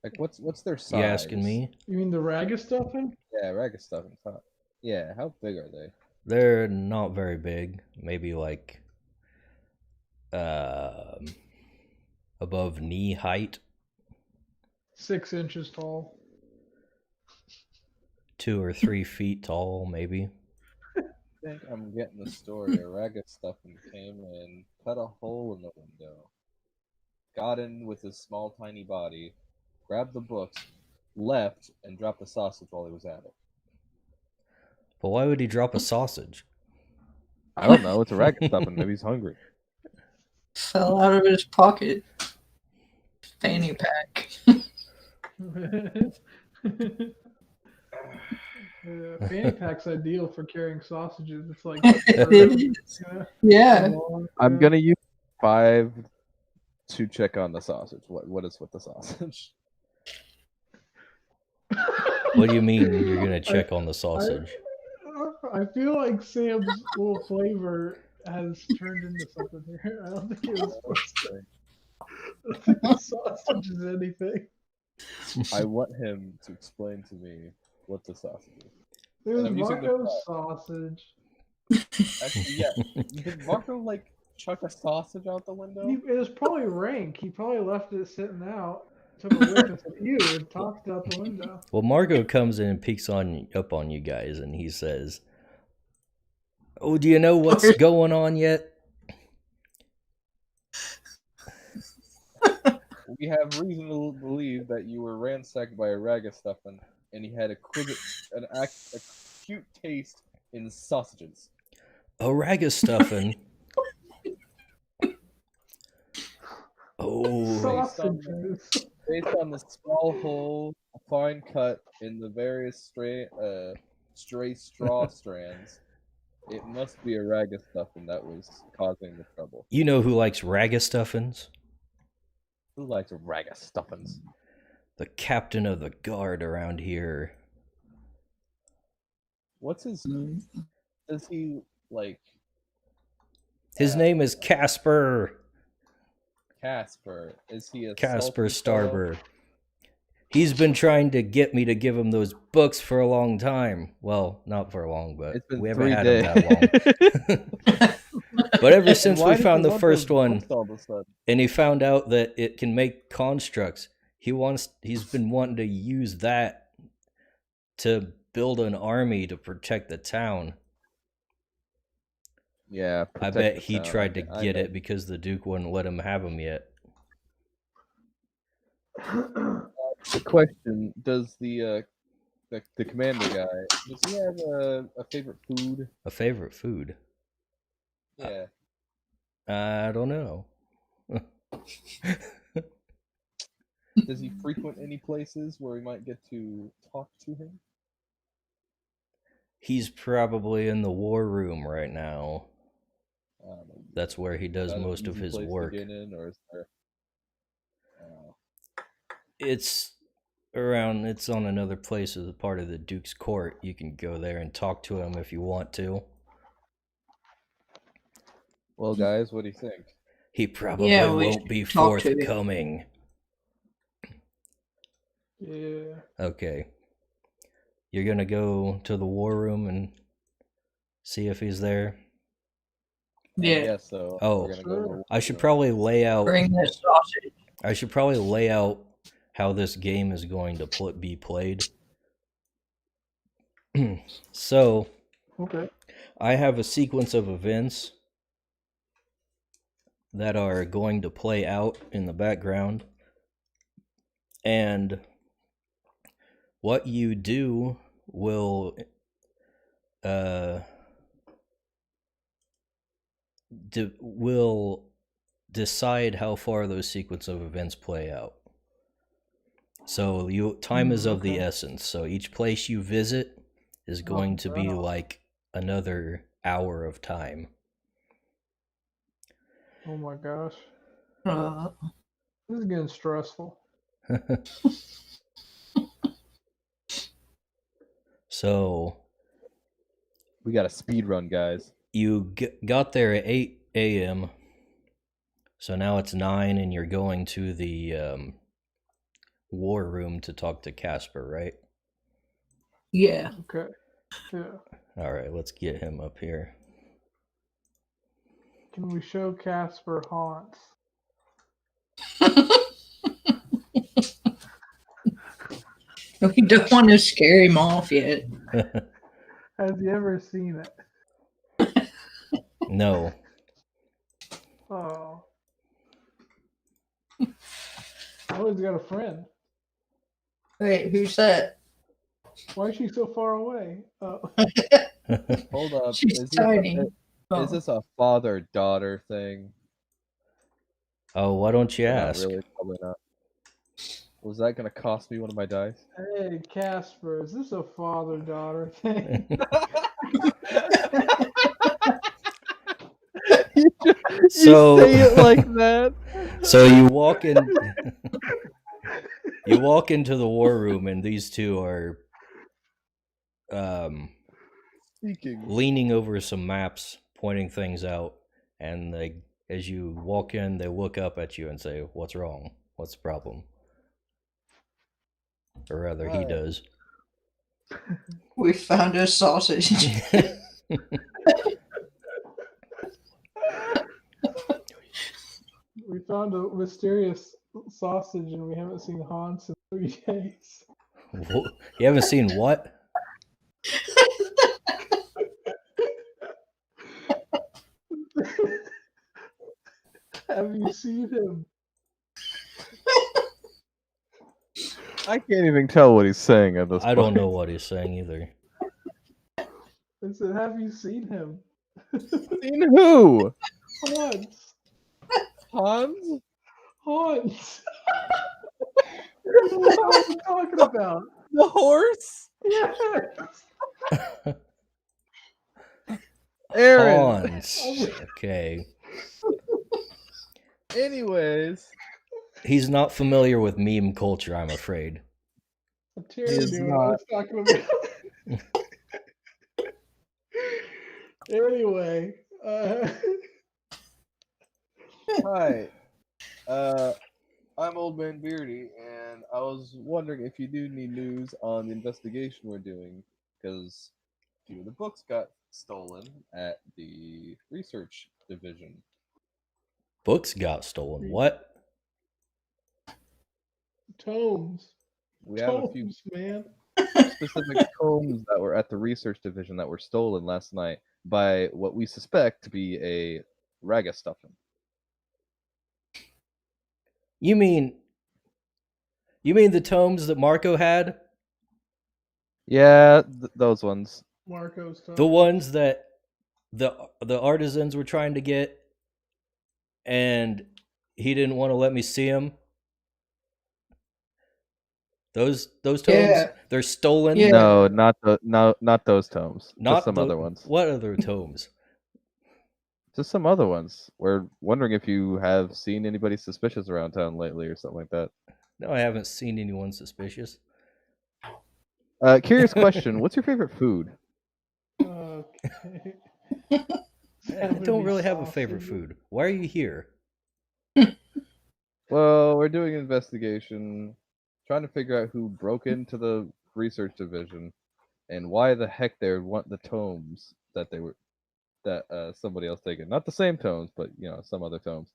Like, what's their size? You asking me? You mean the Ragastuffin? Yeah, ragged stuff and top. Yeah, how big are they? They're not very big. Maybe like above knee height. 6 inches tall. 2 or 3 feet tall, maybe. I think I'm getting the story. A ragged stuffing came in, cut a hole in the window, got in with his small, tiny body, grabbed the books, left, and dropped the sausage while he was at it. But why would he drop a sausage? I don't know. It's a ragged stuffing. Maybe he's hungry. Fell out of his pocket. Fanny pack. Fanny pack's ideal for carrying sausages. It's like Yeah. I'm gonna use 5 to check on the sausage. What is with the sausage? What do you mean you're going to check on the sausage? I feel like Sam's little flavor has turned into something here. I don't think it was supposed to. I don't think the sausage is anything. I want him to explain to me what the sausage is. It was I'm using the Marco's sausage. Actually, yeah. Did Marco like chuck a sausage out the window? It was probably rank. He probably left it sitting out, took a whiff and said, "Ew," and tossed it out the window. Well, Marco comes in and peeks up on you guys, and he says, "Oh, do you know what's going on yet?" We have reason to believe that you were ransacked by a ragastuffin, and he had an acute taste in sausages. A ragastuffin. Oh, Sausages. Based on the small hole, a fine cut in the various stray straw strands, it must be a ragastuffin that was causing the trouble. you know who likes ragastuffins? Who likes ragastuffins? The captain of the guard around here. What's his? Does he like? His name is Casper. Casper. Is he a Casper salty fellow? Starber. He's been trying to get me to give him those books for a long time. Well, not for long, but It's been we haven't 3 had days. him that long. But ever since Why we does he found the want first those one, books all of a sudden? and he found out that it can make constructs, he's been wanting to use that to build an army to protect the town. Yeah, I protect bet the he town. tried to I get bet. it because the Duke wouldn't let him have them yet. The question: does the commander guy, does he have a favorite food? A favorite food? Yeah. I don't know. Does he frequent any places where we might get to talk to him? He's probably in the war room right now. Um, That's where he does is that an most of easy his place work. to get in, or is there? It's around. It's on another place as a part of the Duke's court. You can go there and talk to him if you want to. Well, guys, what do you think? He probably Yeah, we won't be should talk to him. forthcoming. Yeah. Okay. You're gonna go to the war room and see if he's there? Yeah. Yeah, so Oh, we're gonna go to the I should probably lay out. Bring the sausage. I should probably lay out how this game is going to be played. So, Okay. I have a sequence of events that are going to play out in the background, and what you do will will decide how far those sequence of events play out. So time is of the Okay. essence. So each place you visit is going to be wow. like another hour of time. Oh my gosh. Uh, This is getting stressful. So we got a speed run, guys. you got there at 8 a.m. So now it's 9 and you're going to the war room to talk to Casper, right? yeah. Okay. Yeah. All right, let's get him up here. Can we show Casper haunts? We don't want to scare him off yet. Has he ever seen it? No. Oh. Oh, he's got a friend. Wait, who's that? Why is she so far away? Oh. Hold up. She's tiny. Is this a father-daughter thing? Oh, why don't you Or not ask? really, probably not. Was that gonna cost me one of my dice? Hey, Casper, is this a father-daughter thing? So you say it like that. So you walk in. You walk into the war room, and these two are Speaking. leaning over some maps, pointing things out, and as you walk in, they look up at you and say, "What's wrong? What's the problem?" Or rather, he does. We found a sausage. We found a mysterious sausage and we haven't seen Hans in 3 days. You haven't seen what? Have you seen him? I can't even tell what he's saying at this point. I don't know what he's saying either. I said, have you seen him? Seen who? Hans. Hans? Hans. What are you talking about? The horse? Yes. Aaron. Hans. Okay. Anyways. He's not familiar with meme culture, I'm afraid. Terry He is knew what I was talking about. Anyway, Hi. I'm Old Man Beardy, and I was wondering if you do need news on the investigation we're doing, because a few of the books got stolen at the research division. Books got stolen. What? tomes. We have a few Tomes, man. specific tomes that were at the research division that were stolen last night by what we suspect to be a ragastuffin. You mean the tomes that Marco had? Yeah, those ones. Marco's tomes. The ones that the artisans were trying to get, and he didn't want to let me see them. Those tomes, Yeah. they're stolen. Yeah. No, not those tomes. Not Just some the, other ones. What other tomes? Just some other ones. We're wondering if you have seen anybody suspicious around town lately or something like that. No, I haven't seen anyone suspicious. Curious question. What's your favorite food? Okay. I don't really have a favorite food. Why are you here? Well, we're doing an investigation, trying to figure out who broke into the research division, and why the heck they want the tomes that somebody else taken. Not the same tomes, but some other tomes.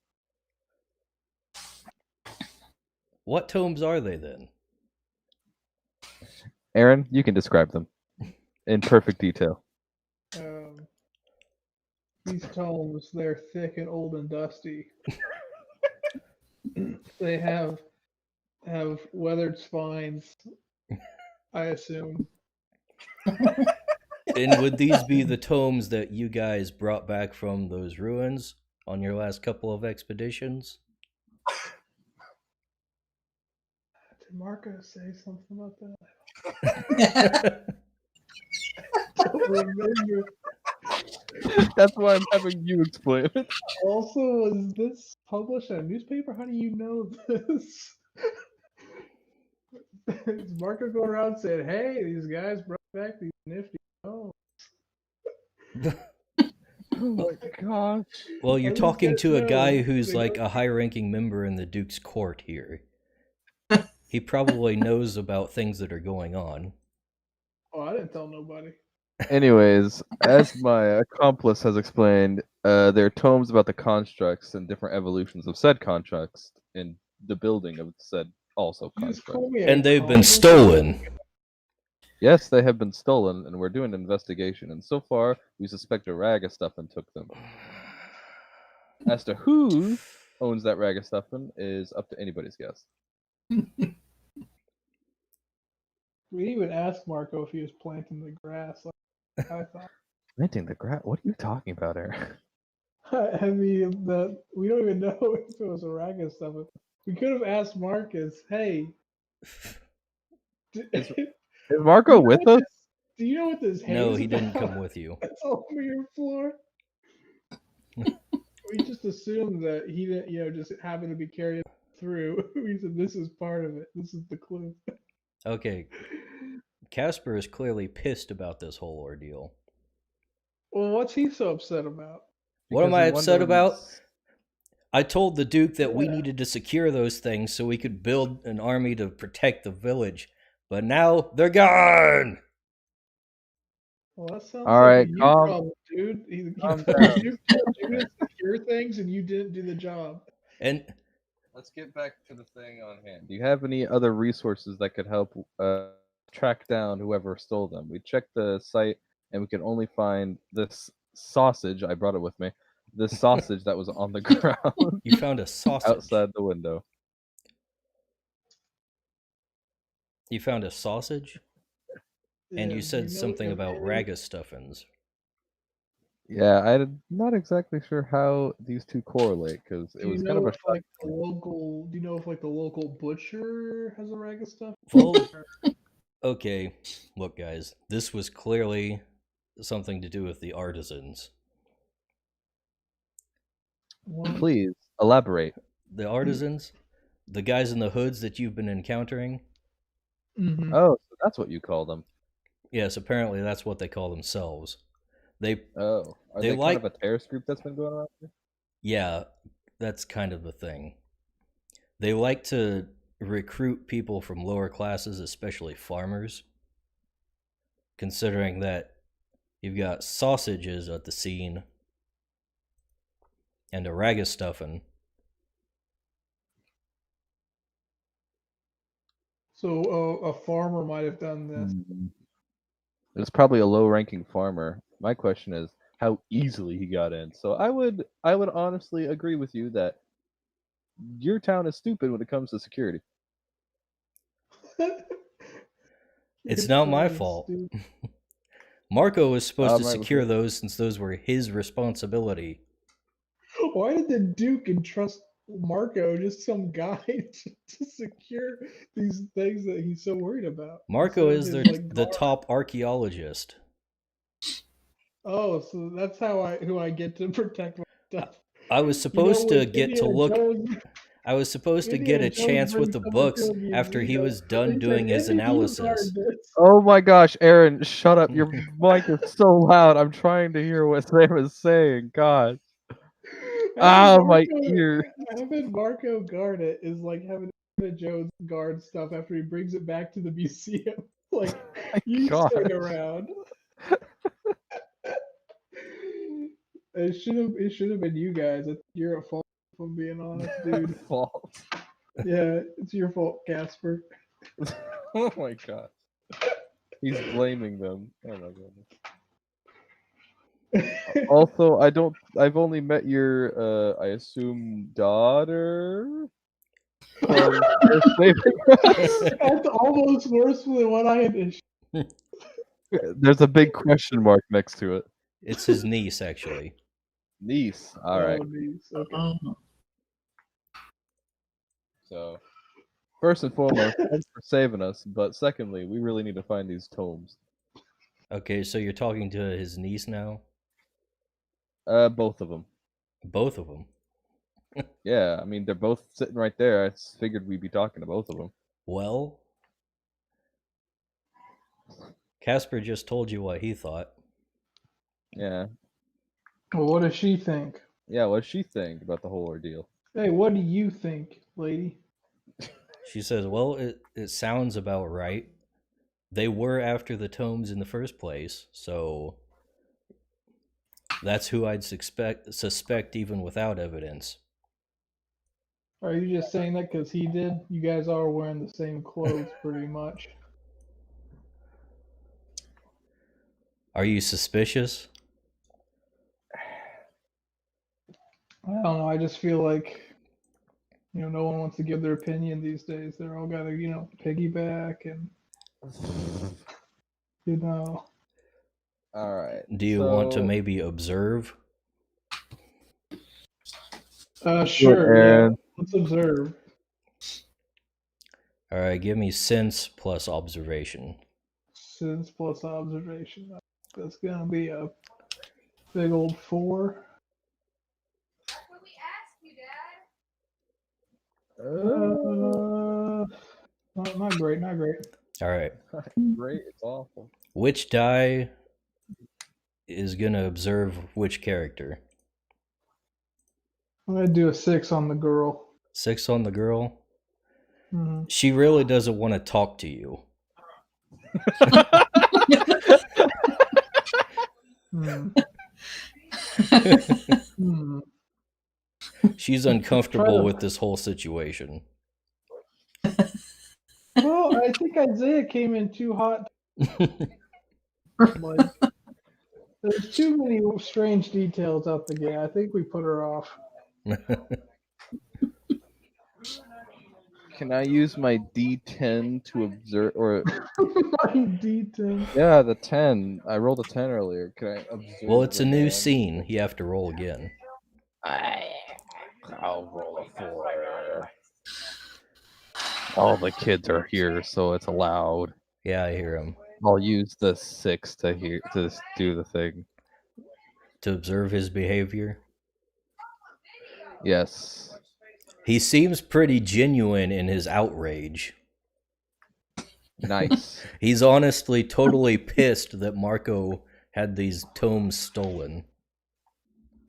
What tomes are they then? Aaron, you can describe them in perfect detail. These tomes, they're thick and old and dusty. They have weathered spines, I assume. And would these be the tomes that you guys brought back from those ruins on your last couple of expeditions? Did Marco say something about that? I don't remember. That's why I'm having you explain it. Also, was this published in a newspaper? How do you know this? Is Marco going around saying, "Hey, these guys brought back these nifty tomes"? Oh my gosh. Well, you're At least talking get to a guy know. who's They like go- a high-ranking member in the Duke's court here. He probably knows about things that are going on. Oh, I didn't tell nobody. Anyways, as my accomplice has explained, there are tomes about the constructs and different evolutions of said constructs in the building of said also You just construct. call me And they've been accomplice? stolen. Yes, they have been stolen, and we're doing an investigation. And so far, we suspect a Ragastuffin took them. As to who owns that Ragastuffin is up to anybody's guess. We even asked Marco if he was planting the grass. Like I thought. Planting the grass? What are you talking about, Eric? I mean, we don't even know if it was a raga stuff. We could have asked Marcus, "Hey, Is Marco with us? Do you know what this hay No, is he didn't about? come with you. It's all over your floor." We just assumed that he didn't, just happened to be carried through. We said, "This is part of it. This is the clue." Okay, Casper is clearly pissed about this whole ordeal. Well, what's he so upset about? What am Because I he upset about? wonders- I told the Duke that we Yeah. needed to secure those things so we could build an army to protect the village. But now they're gone! Well, that sounds All like right, a you calm- problem, dude. calm You down. told you to secure things and you didn't do the job. And Let's get back to the thing on hand. Do you have any other resources that could help track down whoever stole them? We checked the site and we could only find this sausage. I brought it with me. This sausage that was on the ground you found a sausage. outside the window. You found a sausage? And Yeah, you said know something about every- ragastuffins. Yeah, I'm not exactly sure how these two correlate because it Do you was know kind of a if like the local? Do you know if like the local butcher has a raga stuff? Well, okay, look, guys, this was clearly something to do with the artisans. Please elaborate. The artisans? The guys in the hoods that you've been encountering? Mm-hmm. Oh, so that's what you call them. Yes, apparently that's what they call themselves. Oh, are They they like- kind of a terrorist group that's been going around here? Yeah, that's kind of the thing. They like to recruit people from lower classes, especially farmers. Considering that you've got sausages at the scene and a ragastuffin. So a farmer might have done this. It was probably a low-ranking farmer. My question is how easily he got in. So I would honestly agree with you that your town is stupid when it comes to security. It's not my fault. Marco was supposed to right, secure okay. those since those were his responsibility. Why did the Duke entrust Marco, just some guy to secure these things that he's so worried about. Marco Instead of is his, the guard. top archaeologist. Oh, so that's who I get to protect my stuff. I was supposed to get to Indiana look. Jones, I was supposed to get Indiana a Jones chance with brings the someone to books a after he museum, was done and he doing said, his "Indy, you analysis. guard this." Oh my gosh, Aaron, shut up. Your mic is so loud. I'm trying to hear what Sam is saying. God. Ah, my ear. Having Marco guard it is like having Indiana Jones guard stuff after he brings it back to the museum. Like, My you gosh. stick around. It should have been you guys. You're at fault, if I'm being honest, dude. Fault. Yeah, it's your fault, Casper. Oh my god. He's blaming them. Oh my goodness. Also, I've only met your I assume daughter. From saving us. That's almost worse than what I had issued. There's a big question mark next to it. It's his niece, actually. Niece. All right. Oh, geez. Okay. Oh. So, first and foremost, thanks for saving us. But secondly, we really need to find these tomes. Okay, so you're talking to his niece now? Both of them. Both of them. Yeah, I mean they're both sitting right there. I figured we'd be talking to both of them. Well, Casper just told you what he thought. Yeah. Well, what does she think? Yeah. What does she think about the whole ordeal? Hey, what do you think, lady? She says, well, it sounds about right. They were after the tomes in the first place, so that's who I'd suspect even without evidence. Are you just saying that because he did? You guys are wearing the same clothes, pretty much. Are you suspicious? I don't know. I just feel like, no one wants to give their opinion these days. They're all got to, piggyback and, All right. Do you want to so- maybe observe? Sure, yeah. Aaron. Let's observe. All right, give me sense plus observation. Sense plus observation. That's going to be a big old 4. Not great, not great. All right. Great. It's awful. Which die is going to observe which character? I'm going to do a 6 on the girl. 6 on the girl? Mm-hmm. She really doesn't want to talk to you. She's uncomfortable with this whole situation. Well, I think Isaiah came in too hot. Like, there's too many strange details out the gate. I think we put her off. Can I use my D10 to observe or My D10. Yeah, the 10. I rolled a 10 earlier. Can I observe? Well, it's the a new man? scene. You have to roll again. I'll roll a 4. All the kids are here, so it's allowed. Yeah, I hear him. I'll use the 6 to do the thing. To observe his behavior. Yes. He seems pretty genuine in his outrage. Nice. He's honestly totally pissed that Marco had these tomes stolen.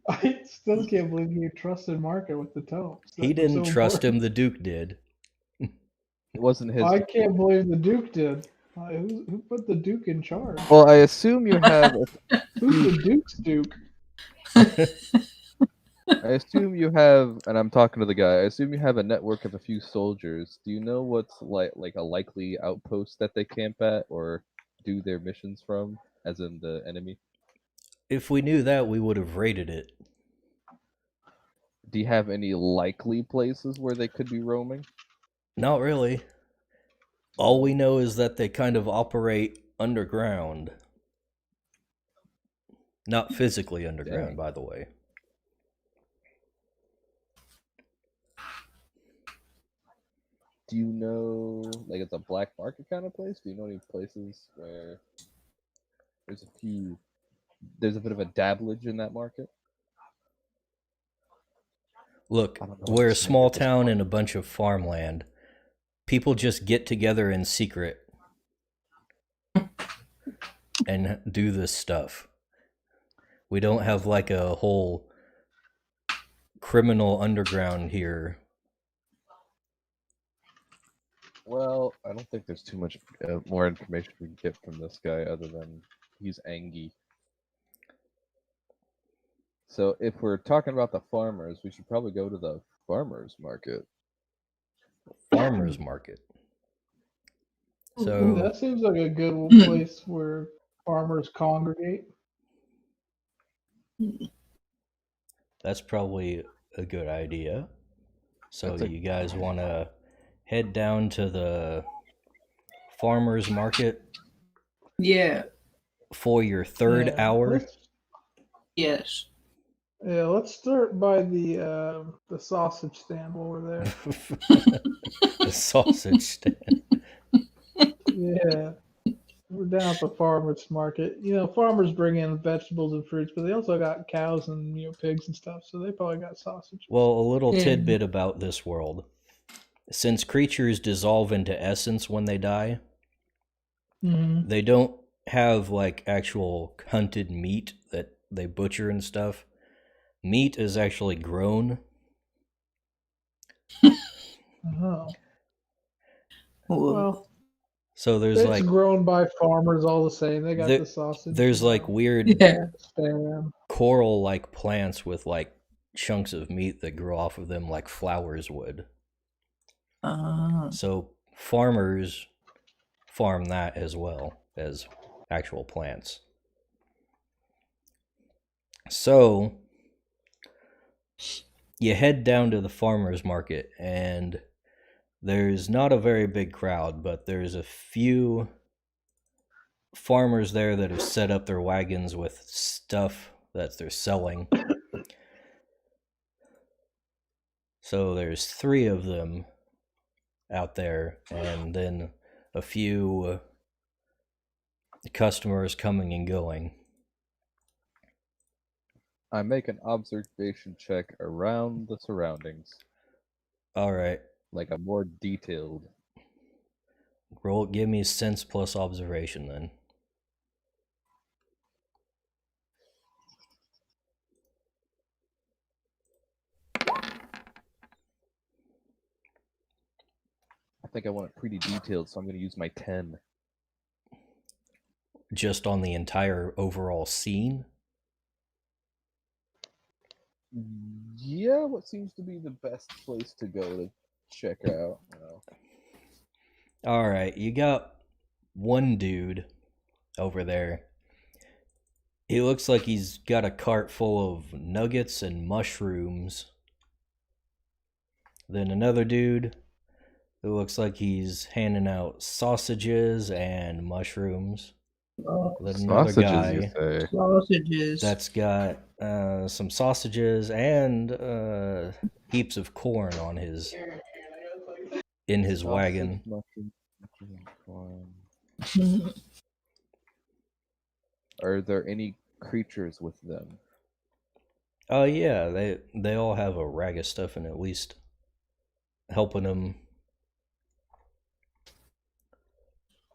I still can't believe you trusted Marco with the tomes. He didn't trust him, the Duke did. It wasn't his. I can't believe the Duke did. Who put the Duke in charge? Well, I assume you have. Who's the Duke's Duke? I assume you have, and I'm talking to the guy. I assume you have a network of a few soldiers. Do you know what's like a likely outpost that they camp at or do their missions from, as in the enemy? If we knew that, we would have raided it. Do you have any likely places where they could be roaming? Not really. All we know is that they kind of operate underground. Not physically underground, by the way. Do you know, like, it's a black market kind of place? Do you know any places where there's a bit of a dabblage in that market? Look, I don't know what we're to a say small at this town point. in a bunch of farmland. People just get together in secret and do this stuff. We don't have like a whole criminal underground here. Well, I don't think there's too much more information we can get from this guy other than he's angry. So if we're talking about the farmers, we should probably go to the farmers market. Farmers market. That So seems like a good place where farmers congregate. that's probably a good idea. So That's a- you guys want to head down to the farmers market Yeah. for your third Yeah, hour? Yes. Yeah, let's start by the sausage stand while we're there. The sausage stand. Yeah, we're down at the farmers market. Farmers bring in vegetables and fruits, but they also got cows and pigs and stuff, so they probably got sausages. Well, a little Yeah. tidbit about this world. Since creatures dissolve into essence when they die, Mhm. they don't have like actual hunted meat that they butcher and stuff. Meat is actually grown. Oh. Well, Well, So there's it's like grown by farmers all the same. They got there- the sausage. there's like weird yeah. spam. coral like plants with like chunks of meat that grow off of them like flowers would. So farmers farm that as well as actual plants. So you head down to the farmers market, and there's not a very big crowd, but there's a few farmers there that have set up their wagons with stuff that they're selling. So there's 3 of them out there, and then a few customers coming and going. I make an observation check around the surroundings, All right, like a more detailed. give me sense plus observation then. I think I want it pretty detailed, so I'm going to use my 10. Just on the entire overall scene. Yeah, what seems to be the best place to go to check out. All right, you got one dude over there. He looks like he's got a cart full of nuggets and mushrooms. Then another dude who looks like he's handing out sausages and mushrooms. Then another Sausages, you guy say? Sausages. that's got some sausages and heaps of corn on in his wagon. Sausage, mushroom, corn. Are there any creatures with them? Oh yeah, they all have a rag of stuff and at least helping them.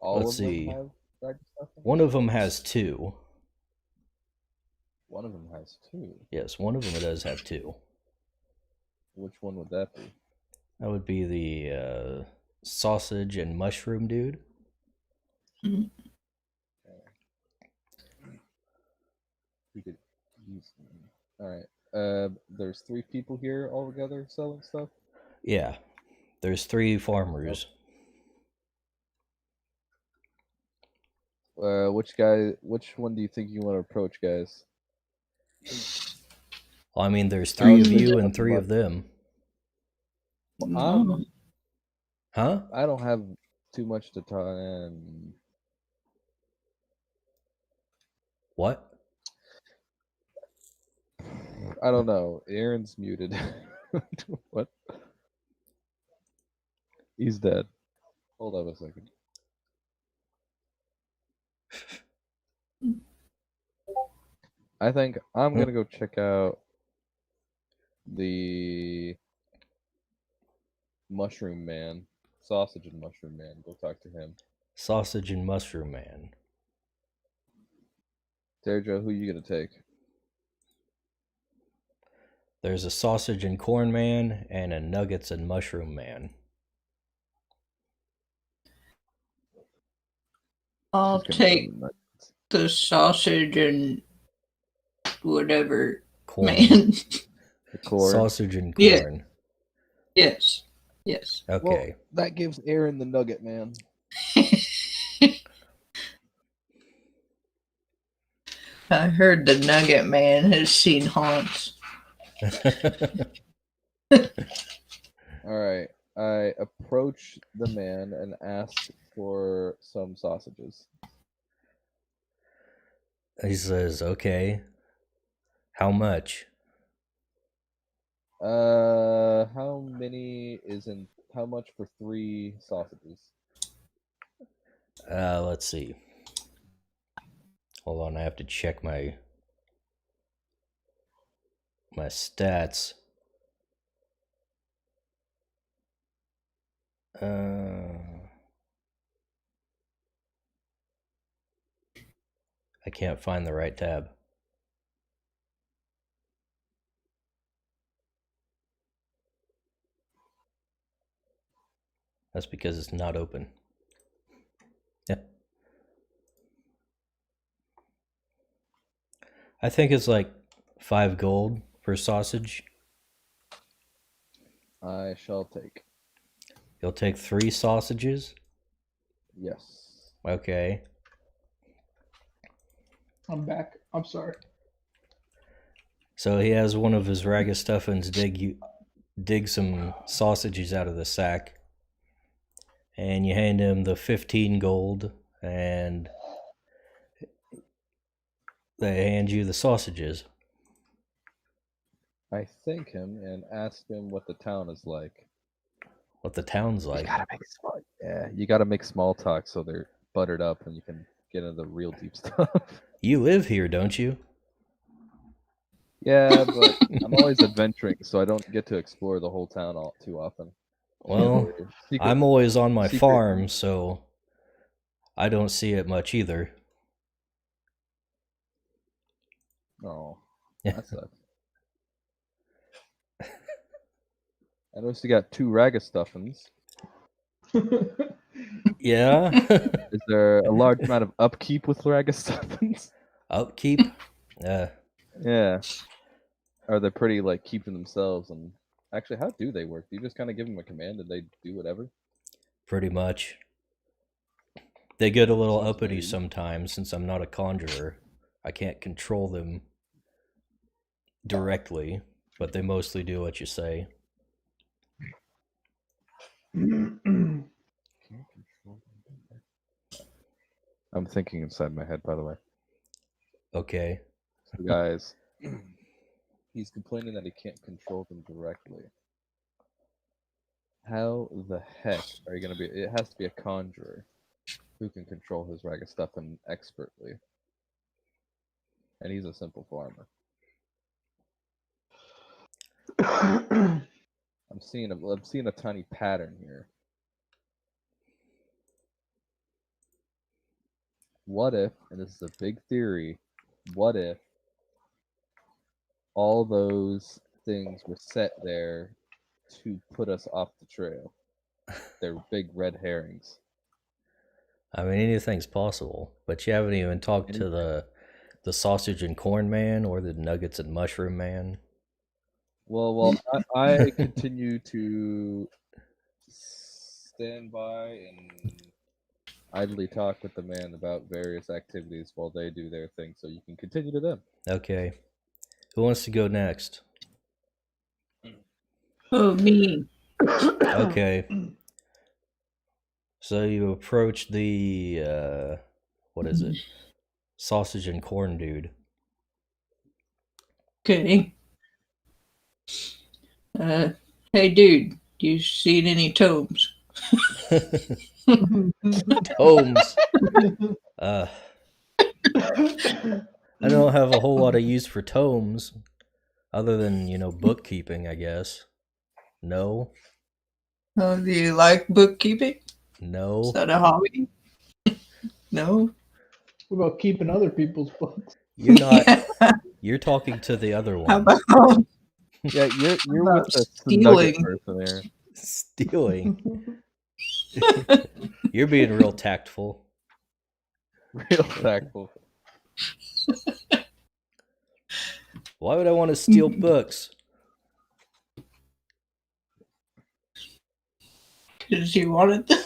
All Let's of them see. have rag stuff in One them? of them has 2. One of them has 2. Yes, one of them does have 2. Which one would that be? That would be the sausage and mushroom dude. We could use them. Alright. There's 3 people here all together selling stuff? Yeah, there's 3 farmers. Which one do you think you want to approach, guys? Well, I mean, there's 3 of you and 3 of them. Well, Huh? I don't have too much to talk. And What? I don't know. Aaron's muted. What? He's dead. Hold on a second. I think I'm gonna go check out the Mushroom Man, Sausage and Mushroom Man. Go talk to him. Sausage and Mushroom Man. Sergio, who you gonna take? There's a Sausage and Corn Man and a Nuggets and Mushroom Man. I'll She's gonna take go the sausage and whatever Corn. man. the corn. Sausage and Yeah. corn. Yes. Yes. Okay. Well, that gives Aaron the Nugget Man. I heard the Nugget Man has seen haunts. All right. I approach the man and ask for some sausages. He says, okay. How much? How many is in? How much for 3 sausages? Let's see. Hold on, I have to check my stats. I can't find the right tab. That's because it's not open. Yeah. I think it's like 5 gold per sausage. I shall take. You'll take 3 sausages? Yes. Okay. I'm back. I'm sorry. So he has one of his ragastuffins dig some sausages out of the sack. And you hand him the 15 gold, and they hand you the sausages. I thank him and ask him what the town is like. What the town's like. You gotta make small talk so they're buttered up and you can get into the real deep stuff. You live here, don't you? Yeah, but I'm always adventuring, so I don't get to explore the whole town all too often. Well, Secret- I'm always on my secret- farm, so I don't see it much either. Oh, Yeah. that sucks. I noticed you got 2 ragastuffins. Yeah. Is there a large amount of upkeep with ragastuffins? Upkeep? Yeah. Are they pretty like keeping themselves? And actually, how do they work? Do you just kind of give them a command and they do whatever? Pretty much. They get a little Sounds uppity very- sometimes since I'm not a conjurer. I can't control them directly, but they mostly do what you say. I'm thinking inside my head, by the way. Okay. So guys, he's complaining that he can't control them directly. How the heck are you gonna be? It has to be a conjurer who can control his ragastuffin expertly, and he's a simple farmer. I'm seeing a tiny pattern here. What if, and this is a big theory, what if all those things were set there to put us off the trail? They're big red herrings. I mean, anything's possible, but you haven't even talked to the sausage and corn man or the nuggets and mushroom man. Well, I continue to stand by and idly talk with the man about various activities while they do their thing, so you can continue to them. Okay. Who wants to go next? Oh, me. Okay. So you approach the, what is it? Sausage and corn dude. Okay. Hey, dude, you seen any tomes? Tomes. I don't have a whole lot of use for tomes, other than bookkeeping, I guess. No, Oh, do you like bookkeeping? Is no. that a hobby? No. What about keeping other people's books? You're not. Yeah. You're talking to the other How one. about Yeah, you're about with the nugget stealing? person there. Stealing. You're being real tactful. Real tactful. Why would I want to steal books? Because you wanted them?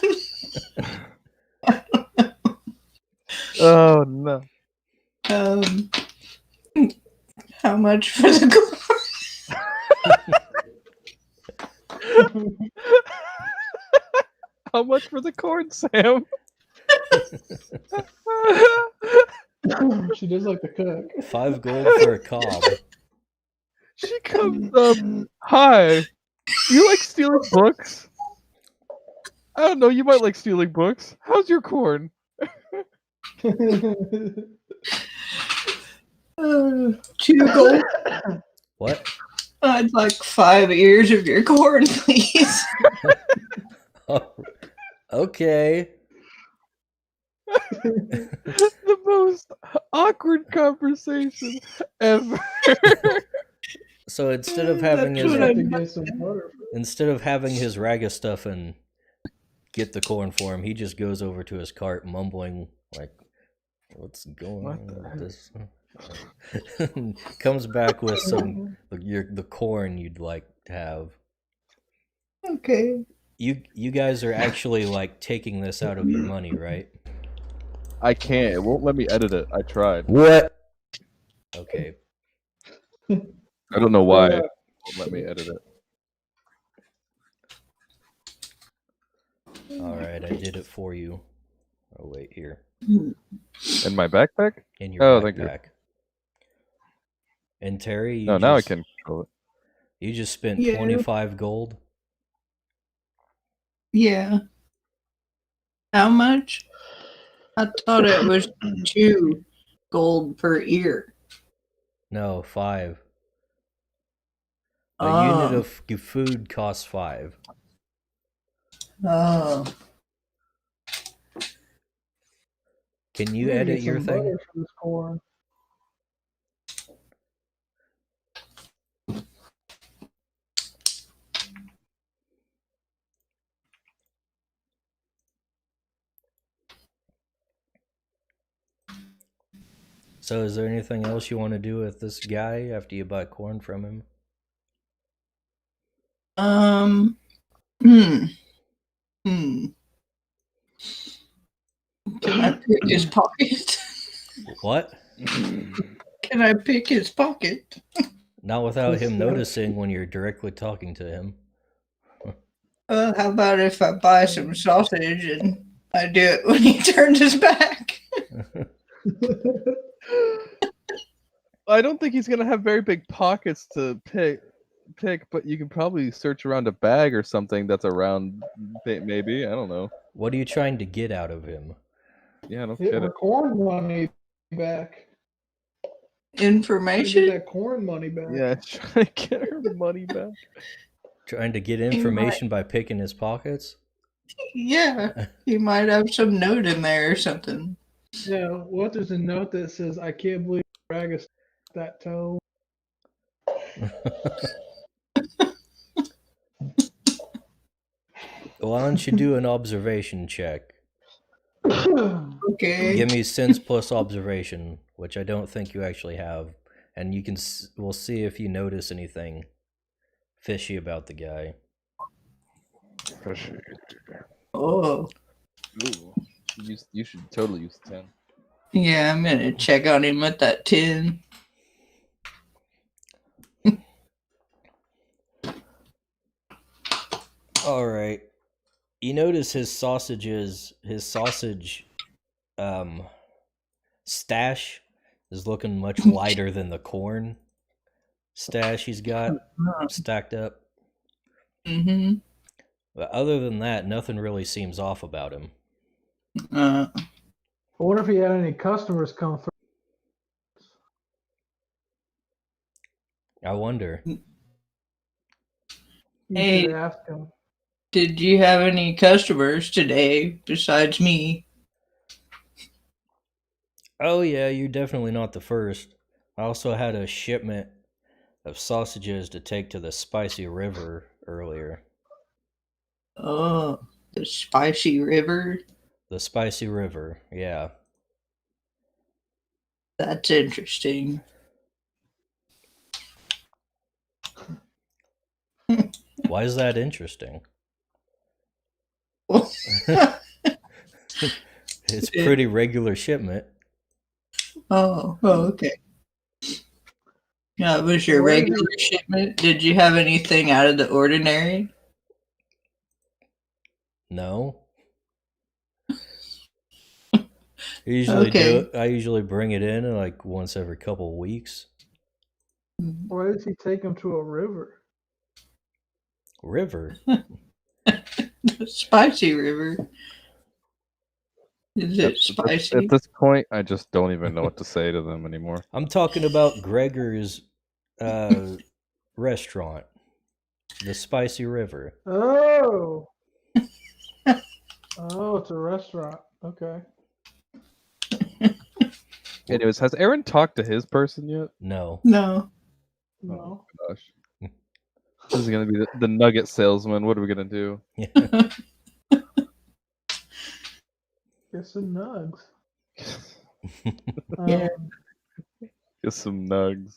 Oh no. How much for the corn? How much for the corn, Sam? She does like to cook. 5 gold for a cob. She comes up. Hi. You like stealing books? I don't know. You might like stealing books. How's your corn? 2 gold. What? I'd like 5 ears of your corn, please. Okay. The most awkward conversation ever. So instead of having That's his what I To get some butter. instead of having his raga stuff and get the corn for him, he just goes over to his cart mumbling like, "What's going What on the with this?" Comes back with the corn you'd like to have. Okay. You guys are actually like taking this out of your money, right? I can't. It won't let me edit it. I tried. What? Okay. I don't know why. It won't let me edit it. All right, I did it for you. Oh wait, here In my backpack? in your Oh, thank you. backpack. And Terry, No, now I can control it. You just spent Yeah. 25 gold. Yeah. How much? I thought it was 2 gold per ear. No, 5. A Oh. unit of food costs 5. Oh. Can you I'm gonna edit get your some thing? butter from this corn. So is there anything else you want to do with this guy after you buy corn from him? Hmm. Can I pick his pocket? What? Can I pick his pocket? Not without This him guy- noticing when you're directly talking to him. Well, how about if I buy some sausage and I do it when he turns his back? I don't think he's gonna have very big pockets to pick, but you can probably search around a bag or something that's around. Maybe, I don't know. What are you trying to get out of him? Yeah, I don't Get get her it. corn money back. Gotta get Information? that corn money back. Yeah, trying to get her money back. Trying to get information by picking his pockets? Yeah. He might have some note in there or something. Yeah, what there's a note that says, "I can't believe Ragus that toe." Why don't you do an observation check? Okay. Give me sense plus observation, which I don't think you actually have, and you can. We'll see if you notice anything fishy about the guy. Oh. Ooh, you should totally use 10. Yeah, I'm gonna check on him with that 10. All right. You notice his sausage stash is looking much lighter than the corn stash he's got stacked up. Mm-hmm. But other than that, nothing really seems off about him. I wonder if he had any customers come through. I wonder. You Hey. should ask him. Did you have any customers today besides me? Oh yeah, you're definitely not the first. I also had a shipment of sausages to take to the Spicy River earlier. Oh, the spicy river? The Spicy River, yeah. That's interesting. Why is that interesting? It's pretty regular shipment. Oh, okay. Yeah, it was your Where is regular shipment. Did you have anything out of the ordinary? No. I usually do it. I usually bring it in like once every couple of weeks. Why does he take him to a river? River? The spicy river. Is it spicy? At this point, I just don't even know what to say to them anymore. I'm talking about Gregor's restaurant, the Spicy River. Oh. Oh, it's a restaurant. Okay. Anyways, has Aaron talked to his person yet? No. No. No. Oh, gosh. This is going to be the nugget salesman. What are we going to do? Get some nugs. Yeah. Get some nugs.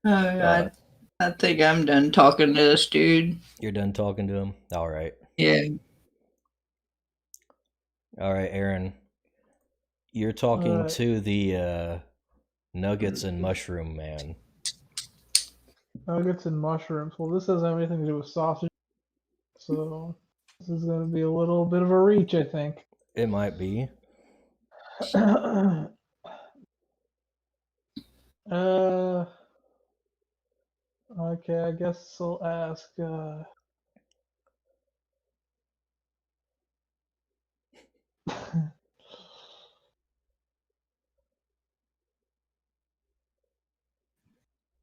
I think I'm done talking to this dude. You're done talking to him? All right. Yeah. All right, Aaron. You're talking Alright. to the nuggets and mushroom man. Nuggets and mushrooms. Well, this doesn't have anything to do with sausage, so this is going to be a little bit of a reach, I think. It might be. Okay, I guess I'll ask.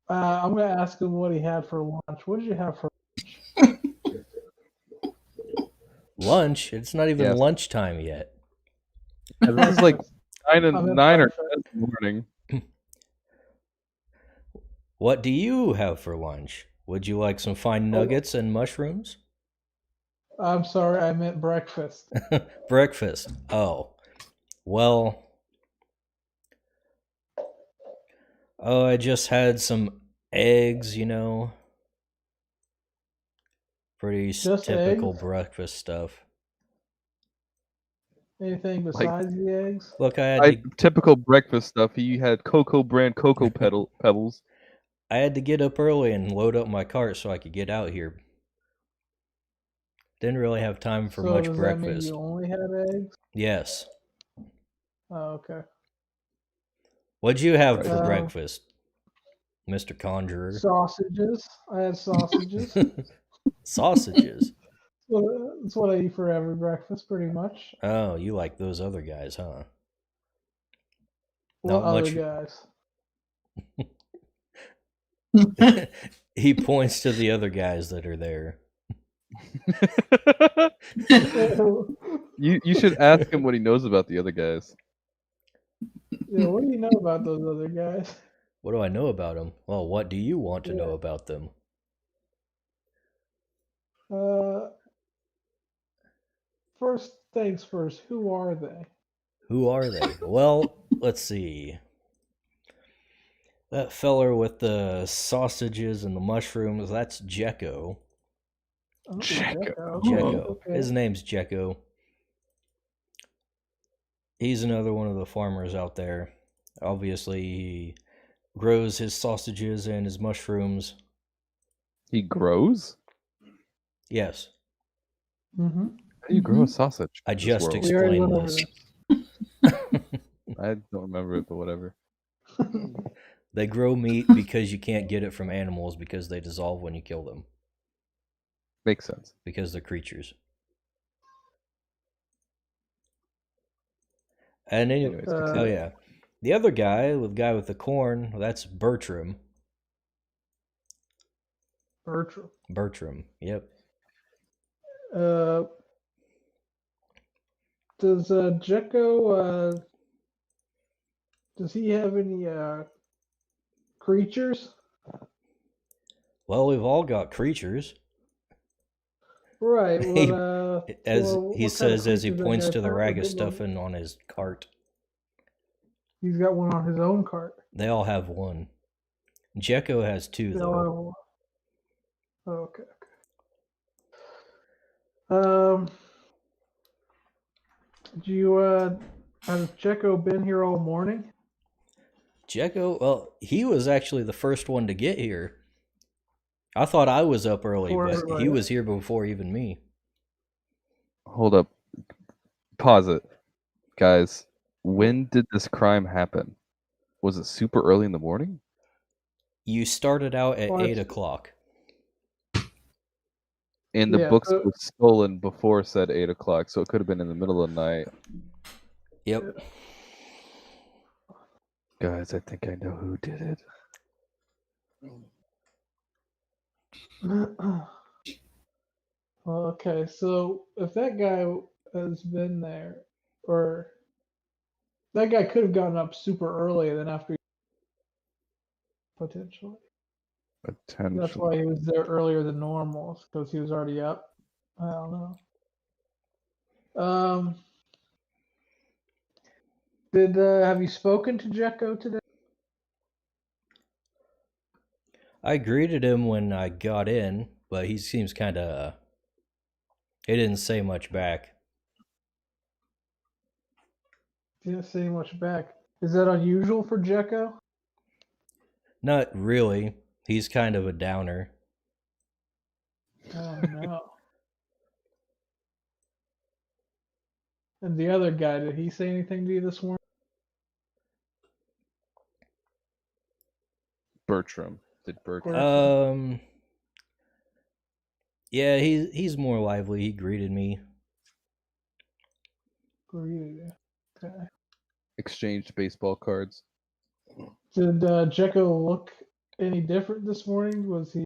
I'm going to ask him what he had for lunch. What did you have for Lunch? It's not even Yes. lunchtime yet. And this is like 9 I'm in 9 or 10 breakfast. in the morning. What do you have for lunch? Would you like some fine nuggets and mushrooms? I'm sorry, I meant breakfast. Breakfast. Oh. Well. Oh, I just had some eggs, you know. Pretty Just typical eggs? breakfast stuff. Anything besides the eggs? Look, I had to Typical breakfast stuff. He had Cocoa brand Cocoa Pebbles. I had to get up early and load up my cart so I could get out here. Didn't really have time for So much does that mean breakfast. you only had eggs? Yes. Oh, okay. What'd you have Right. for breakfast, Mr. Conjurer? Sausages. I had sausages. Sausages. That's what I eat for every breakfast, pretty much. Oh, you like those other guys, huh? What Not other much- guys? He points to the other guys that are there. You should ask him what he knows about the other guys. Yeah, what do you know about those other guys? What do I know about them? Well, what do you want to know Yeah. about them? First things first, who are they? Who are they? Well, let's see. That feller with the sausages and the mushrooms, that's Jekko. Oh, Jekko. Jekko. Okay. His name's Jekko. He's another one of the farmers out there. Obviously, he grows his sausages and his mushrooms. He grows? Yes, Mm-hmm. How do you grow a sausage? I in this just world? We already explained went over this. I don't remember it, but whatever. They grow meat because you can't get it from animals because they dissolve when you kill them. Makes sense. because they're creatures. And Anyways, oh yeah, the other guy, the guy with the corn, that's Bertram. Bertram. Bertram. Yep. Does Jekko does he have any creatures? Well, we've all got creatures. Right. He, What, as well, he what kind of says, as he creatures that points guy to the found? ragamuffin on his cart. He's got one on his own cart. They all have one. Jekko has two, They though. all have one. Oh, okay. Do you has Jekko been here all morning? Jekko, well, he was actually the first one to get here. I thought I was up early, Before but everybody he else. was here before even me. hold up. Pause it. Guys, when did this crime happen? Was it super early in the morning? You started out at Well, 8 it's- o'clock. And the Yeah, books so- were stolen before said 8 o'clock, so it could have been in the middle of the night. Yep. Guys, I think I know who did it. Well, okay, so if that guy has been there, or that guy could have gotten up super early, and then after potentially. That's Attention. why he was there earlier than normal, because he was already up. I don't know. Did have you spoken to Jekko today? I greeted him when I got in, but he seems kind of... he didn't say much back. Didn't say much back. Is that unusual for Jekko? Not really. He's kind of a downer. Oh no. And the other guy, did he say anything to you this morning? Bertram. Did Bertram? Bertram. Yeah, he's more lively. He greeted me. Greeted you. Okay. Exchanged baseball cards. Did Jekko look any different this morning? Was he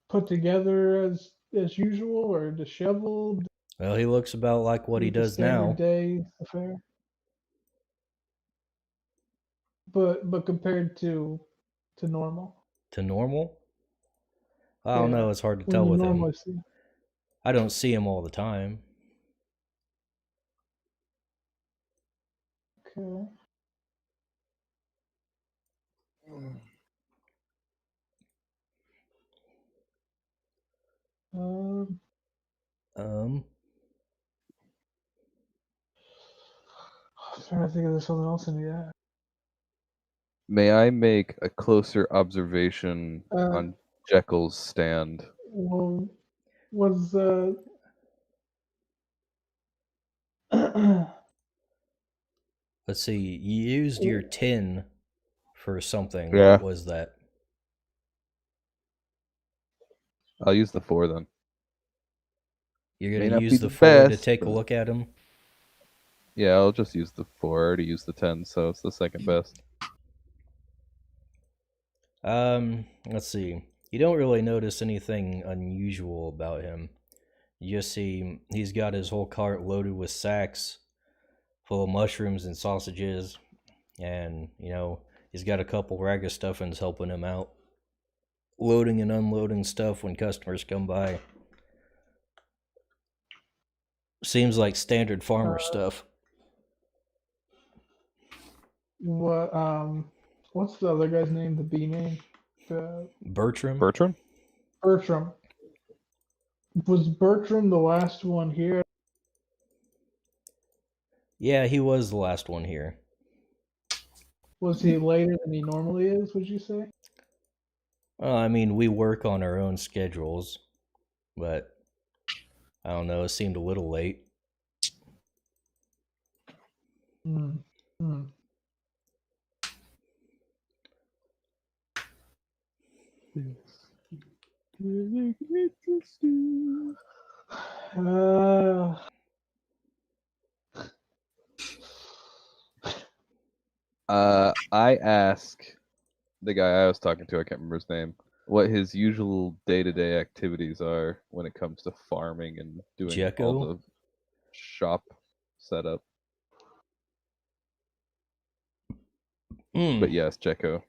put together as usual, or disheveled? Well, he looks about like what he Was it a does standard now. day affair? But compared to normal. To normal? I don't Yeah, know. It's hard to when tell you with him. normally see. I don't see him all the time. Okay. Um, Um, I'm trying to think if there's something else in the May I make a closer observation Uh, on Jekyll's stand? Well, was let's see. You used your 10 for something. Yeah. What was that? I'll use the 4 then. You're May going to not use be the the 4 to best, take a but- look at him? Yeah, I'll just use the 4. I already used the 10, so it's the second best. Let's see. You don't really notice anything unusual about him. You just see he's got his whole cart loaded with sacks full of mushrooms and sausages, and, he's got a couple ragamuffins helping him out, loading and unloading stuff when customers come by. Seems like standard farmer stuff. What's the other guy's name? The B name? Bertram? Bertram? Bertram. Was Bertram the last one here? Yeah, he was the last one here. Was he later than he normally is, would you say? Well, I mean, we work on our own schedules, but I don't know, it seemed a little late. Hmm. Hmm. Getting interesting. I ask the guy I was talking to, I can't remember his name, what his usual day-to-day activities are when it comes to farming and doing all Jekko? the shop setup. But yes, Jekko.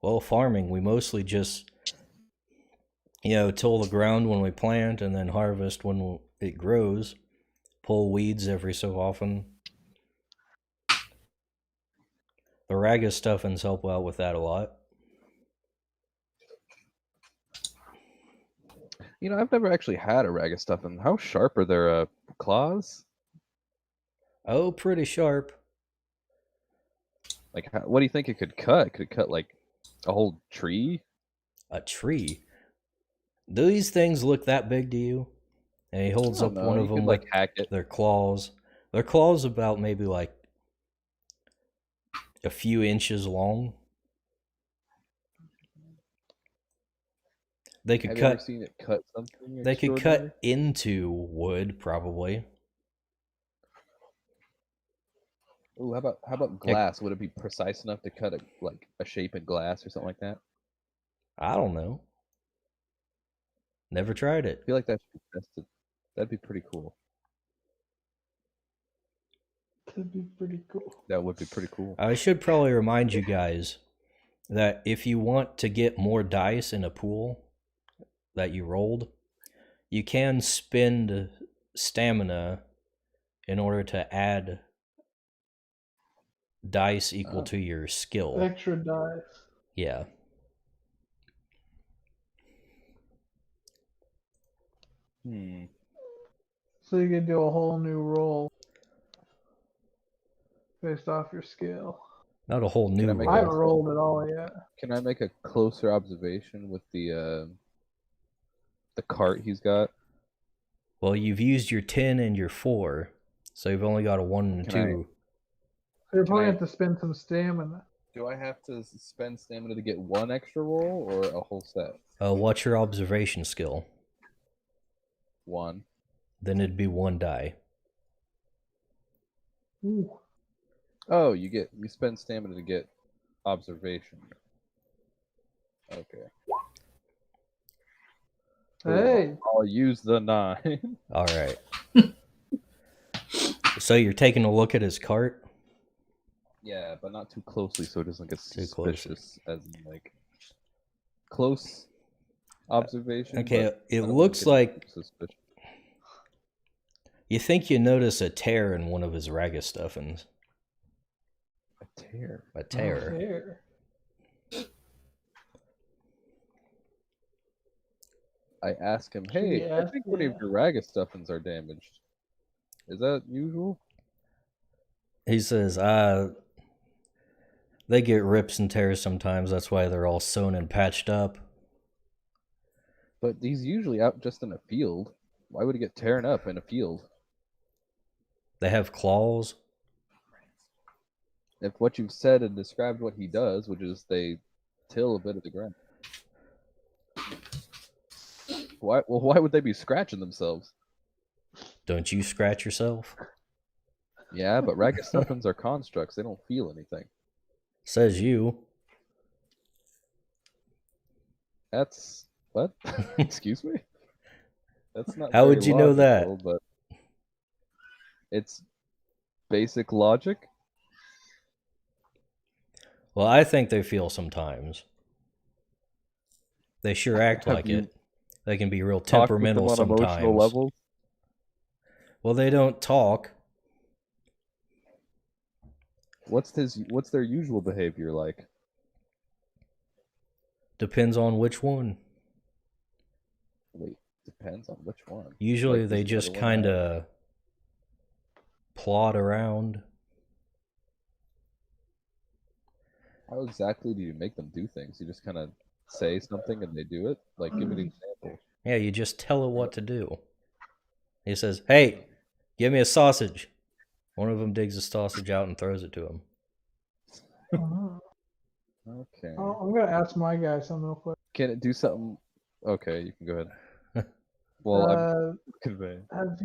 Well, farming, we mostly just, till the ground when we plant and then harvest when it grows. Pull weeds every so often. The ragus stuffins help out with that a lot. I've never actually had a ragastuffin. How sharp are their claws? Oh, pretty sharp. Like, what do you think it could cut? Could it cut like a whole tree? A tree? Do these things look that big to you? And he holds I up don't one know. of You them could, with hack it. their claws. Their claws about maybe like a few inches long. They could Have you ever cut. seen it cut something? They could extraordinary? cut into wood, probably. Ooh, how about glass? Would it be precise enough to cut a shape in glass or something like that? I don't know. Never tried it. I feel like that should be tested. That'd be pretty cool. That'd be pretty cool. That would be pretty cool. I should probably remind you guys that if you want to get more dice in a pool that you rolled, you can spend stamina in order to add dice equal to your skill. Extra dice. Yeah. So you can do a whole new roll based off your skill. Not a whole new make I haven't roll. rolled at all yet. Can I make a closer observation with the cart he's got? Well, you've used your 10 and your 4, so you've only got a 1 and a Can I- 2. So you probably I- have to spend some stamina. Do I have to spend stamina to get one extra roll or a whole set? What's your observation skill? 1. Then it'd be 1 die. Ooh. Oh, you spend stamina to get observation. Okay. Hey. I'll use the 9. All right. So you're taking a look at his cart? Yeah, but not too closely so it doesn't get Too closely. suspicious. As in, like, close observation. Okay, but it I don't want looks to get like suspicious. you think you notice a tear in one of his ragus stuffins. A tear. A tear. Fair. I ask him, Should hey, we I ask think one of him? your ragus stuffins are damaged. Is that usual? He says, they get rips and tears sometimes. That's why they're all sewn and patched up. But he's usually out just in a field. Why would he get torn up in a field? They have claws. If what you've said and described what he does, which is they till a bit of the ground. Why would they be scratching themselves? Don't you scratch yourself? Yeah, but ragus stuffins are constructs. They don't feel anything. Says you. That's what? Excuse me? That's not How very would you know that? logical, but it's basic logic. Well, I think they feel sometimes. They sure act Have like you it. They can be real Talk with them temperamental on sometimes. emotional levels. Well, they don't talk. What's their usual behavior like? Depends on which one. Wait, depends on which one. Usually Like, they does just everyone kind have- of plod around. How exactly do you make them do things? You just kind of say something and they do it? Like, give me an example. Yeah, you just tell it what to do. He says, hey, give me a sausage. One of them digs a sausage out and throws it to him. Uh-huh. Okay. I'm gonna ask my guy something real quick. Can it do something Okay, you can go ahead. Well, I'm Uh, conveying. have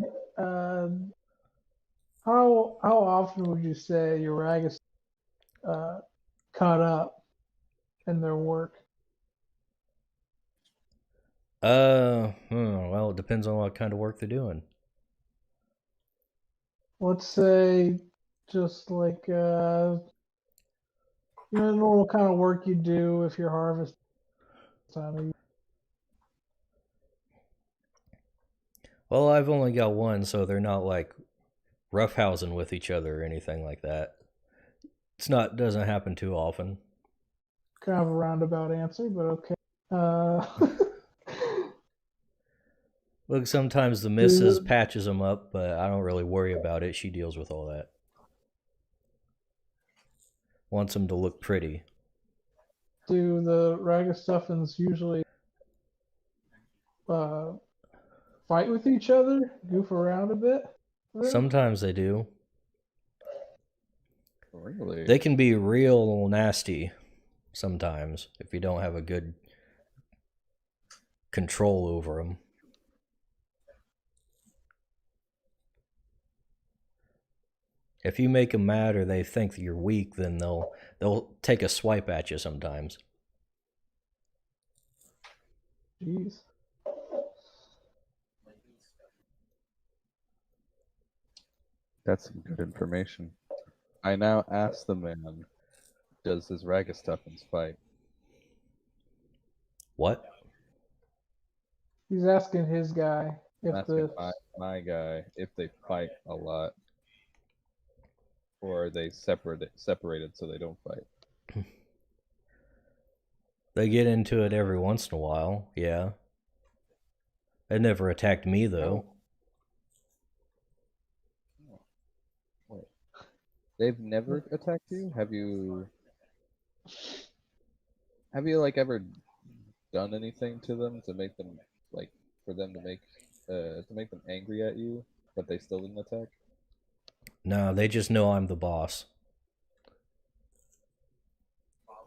how often would you say your Ragus caught up in their work? Well, it depends on what kind of work they're doing. Let's say just like normal kind of work you do if you're harvest time of year. Well, I've only got one, so they're not like roughhousing with each other or anything like that. Doesn't happen too often. Kind of a roundabout answer, but okay. Look, sometimes the missus patches them up, but I don't really worry about it. She deals with all that. Wants them to look pretty. Do the Ragastuffins usually fight with each other, goof around a bit? Sometimes they do. Really? They can be real nasty sometimes if you don't have a good control over them. If you make them mad or they think that you're weak, then they'll take a swipe at you sometimes. Jeez. That's some good information. I now ask the man, does his Ragastuffins fight? What? He's asking his guy I'm if asking the my guy if they fight a lot. Or are they separated so they don't fight? They get into it every once in a while, yeah. They never attacked me, though. Wait. They've never attacked you? Have you like ever done anything to them to make them like for them to make them angry at you, but they still didn't attack? No, they just know I'm the boss.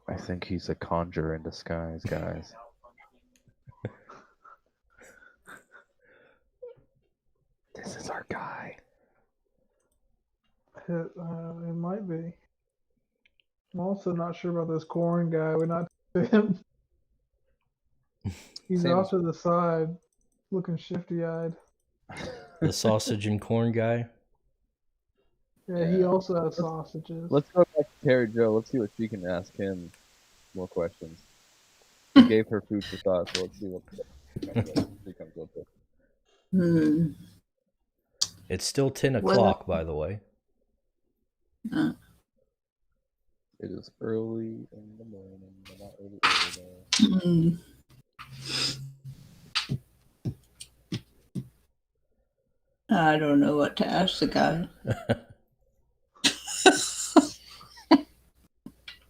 I think he's a conjurer in disguise, guys. This is our guy. it might be. I'm also not sure about this corn guy. We're not him. He's Same off as- to the side, looking shifty-eyed. The sausage and corn guy. Yeah, he Yeah. also has sausages. Let's go back to Terry Joe. Let's see what she can ask him more questions. He gave her food for thought, so let's see what she comes up with. Hmm. It's still 10 o'clock, by the way. Uh, It is early in the morning, but not early though. hmm. I don't know what to ask the guy.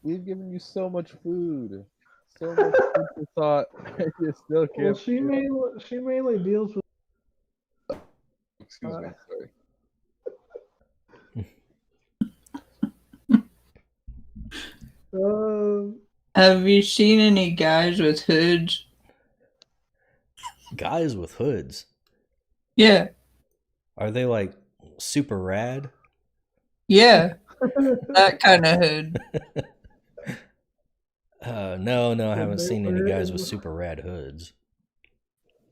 We've given you so much food. So much food for thought. You still can't. Well, she mainly deals with. Excuse me, sorry. Have you seen any guys with hoods? Guys with hoods. Yeah. Are they like super rad? Yeah. That kind of hood. No, I haven't they seen any wear guys in with the- super rad hoods.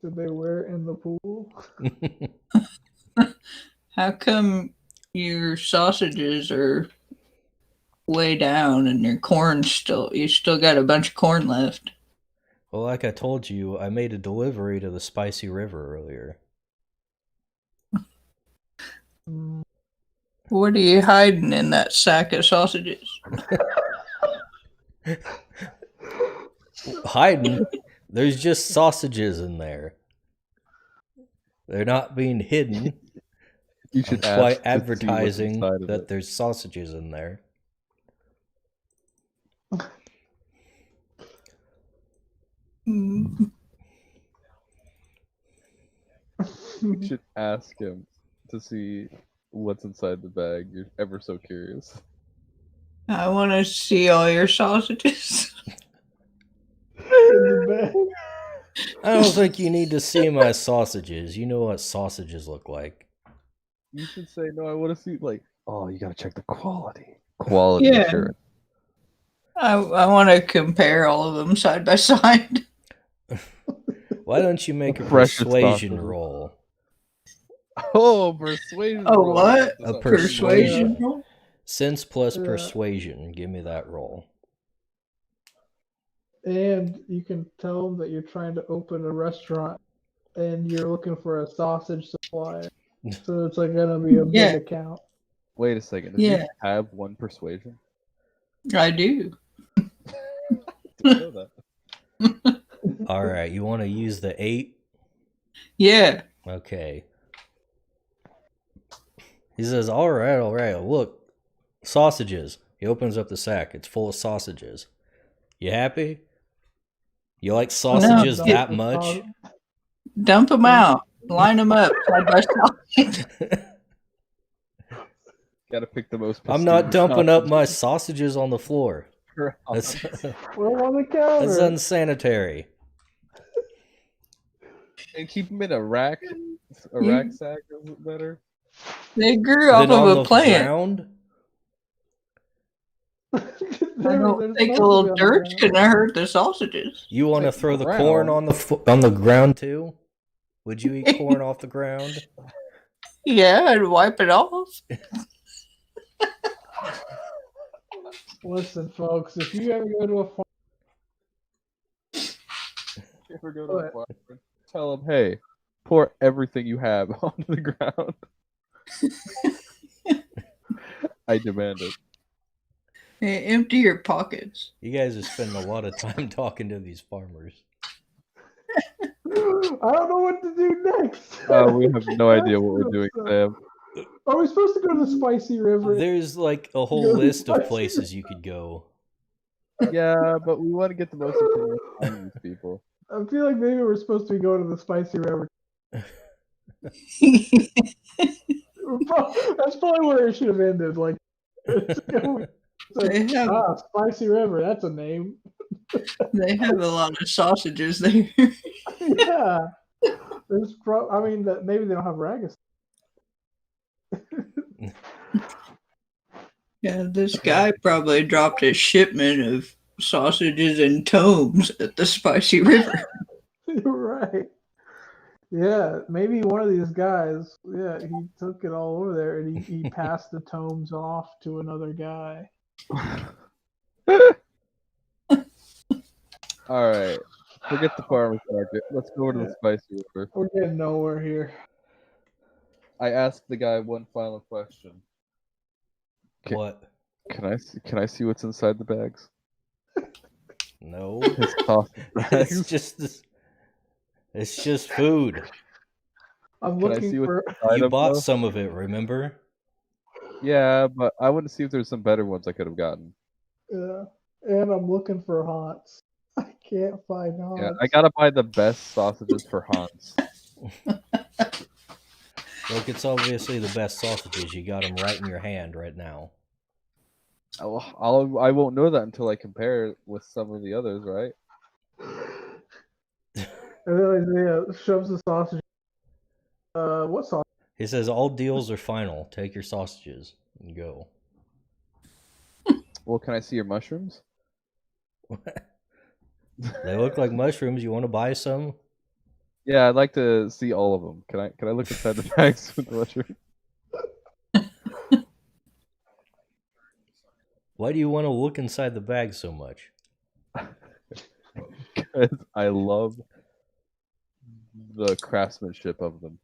Did they wear it in the pool? How come your sausages are way down and your corn you still got a bunch of corn left? Well, like I told you, I made a delivery to the Spicy River earlier. What are you hiding in that sack of sausages? Hiding? There's just sausages in there. They're not being hidden. You should I'm quite ask to see what's advertising inside of that it. there's sausages in there. Mm. You should ask him to see what's inside the bag. You're ever so curious. I want to see all your sausages. In the bag. I don't think you need to see my sausages. You know what sausages look like. You should say no. I want to see like. Oh, you gotta check the quality. Quality Yeah. assurance. I want to compare all of them side by side. Why don't you make a Freshest persuasion sausages. roll? Oh, persuasion. Oh, roll. what? A Persuasion roll? Sense plus Yeah. persuasion. Give me that roll. And you can tell them that you're trying to open a restaurant and you're looking for a sausage supplier. So it's like gonna be a Yeah. big account. Wait a second. Does Yeah. he have one persuasion? I do. Didn't know that. All right, you want to use the 8? Yeah. Okay. He says, all right, look, sausages. He opens up the sack. It's full of sausages. You happy? You like sausages No, that much? Dump them out. Line them up side by side. Gotta pick the most. I'm not pristine dumping up sausages my sausages on the floor. for That's, Well, on the that's counter. unsanitary. and keep them in a rack. A Yeah. rack sack is better. They grew off Then on of the a plant. ground? I don't think a little dirt's gonna hurt the sausages. You want to Like throw the ground. corn on the ground too? Would you eat corn off the ground? Yeah, I'd wipe it off. Listen, folks, if you ever go to a farm, If you ever go to a farm, tell them, hey, pour everything you have onto the ground. I demand it. Hey, empty your pockets. You guys are spending a lot of time talking to these farmers. I don't know what to do next. We have no idea what we're doing, Sam. Are we supposed to go to the Spicy River? There's like a whole list of places you could go. Yeah, but we want to get the most information on these people. I feel like maybe we're supposed to be going to the Spicy River. That's probably where it should have ended. Like, it's They like, have- Spicy River, that's a name. They have a lot of sausages there. Yeah. There's maybe they don't have ragus. Yeah, this guy probably dropped a shipment of sausages and tomes at the Spicy River. Right. Yeah, maybe one of these guys, he took it all over there and he passed the tomes off to another guy. All right. Forget the farmer's market. Let's go to the Spicy River. We're getting nowhere here. I asked the guy one final question. Okay. What? Can I see what's inside the bags? No. His sausage It's bags. it's just food. I'm Can I looking see what's for. inside You them, bought though? some of it, remember? Yeah, but I want to see if there's some better ones I could have gotten. And I'm looking for Haunts. I can't find Haunts. Yeah, I gotta buy the best sausages for Hans. Look, it's obviously the best sausages. You got them right in your hand right now. I won't know that until I compare it with some of the others, right? And then Isaiah shoves the sausage. What sausage? He says all deals are final. Take your sausages and go. Well, can I see your mushrooms? They look like mushrooms. You want to buy some? Yeah, I'd like to see all of them. Can I look inside the bags with the mushroom? Why do you want to look inside the bag so much? Because I love the craftsmanship of them.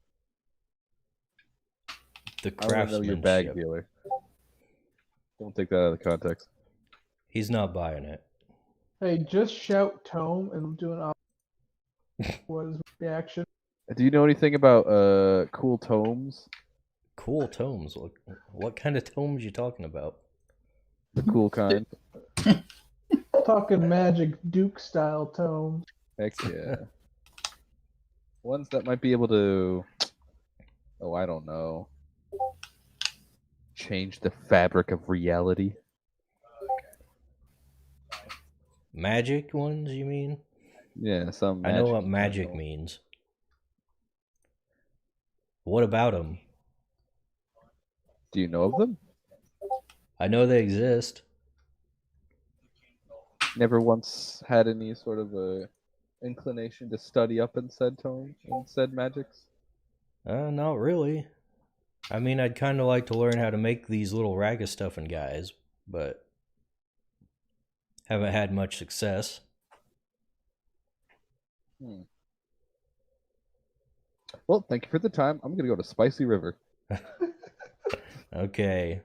The I want to know your bag craftsmanship. dealer. Don't take that out of context. He's not buying it. Hey, just shout tome and do an what is the reaction? Do you know anything about cool tomes? Cool tomes. What kind of tomes you talking about? The cool kind. Talking magic Duke style tome. Heck yeah. Ones that might be able to, oh, I don't know, change the fabric of reality. Magic ones, you mean? Yeah, some I know magic. what magic tentacle. means. What about them? Do you know of them? I know they exist. Never once had any sort of a inclination to study up in said magics. Not really. I mean, I'd kind of like to learn how to make these little ragastuffin guys, but haven't had much success. Well, thank you for the time. I'm gonna go to Spicy River. Okay.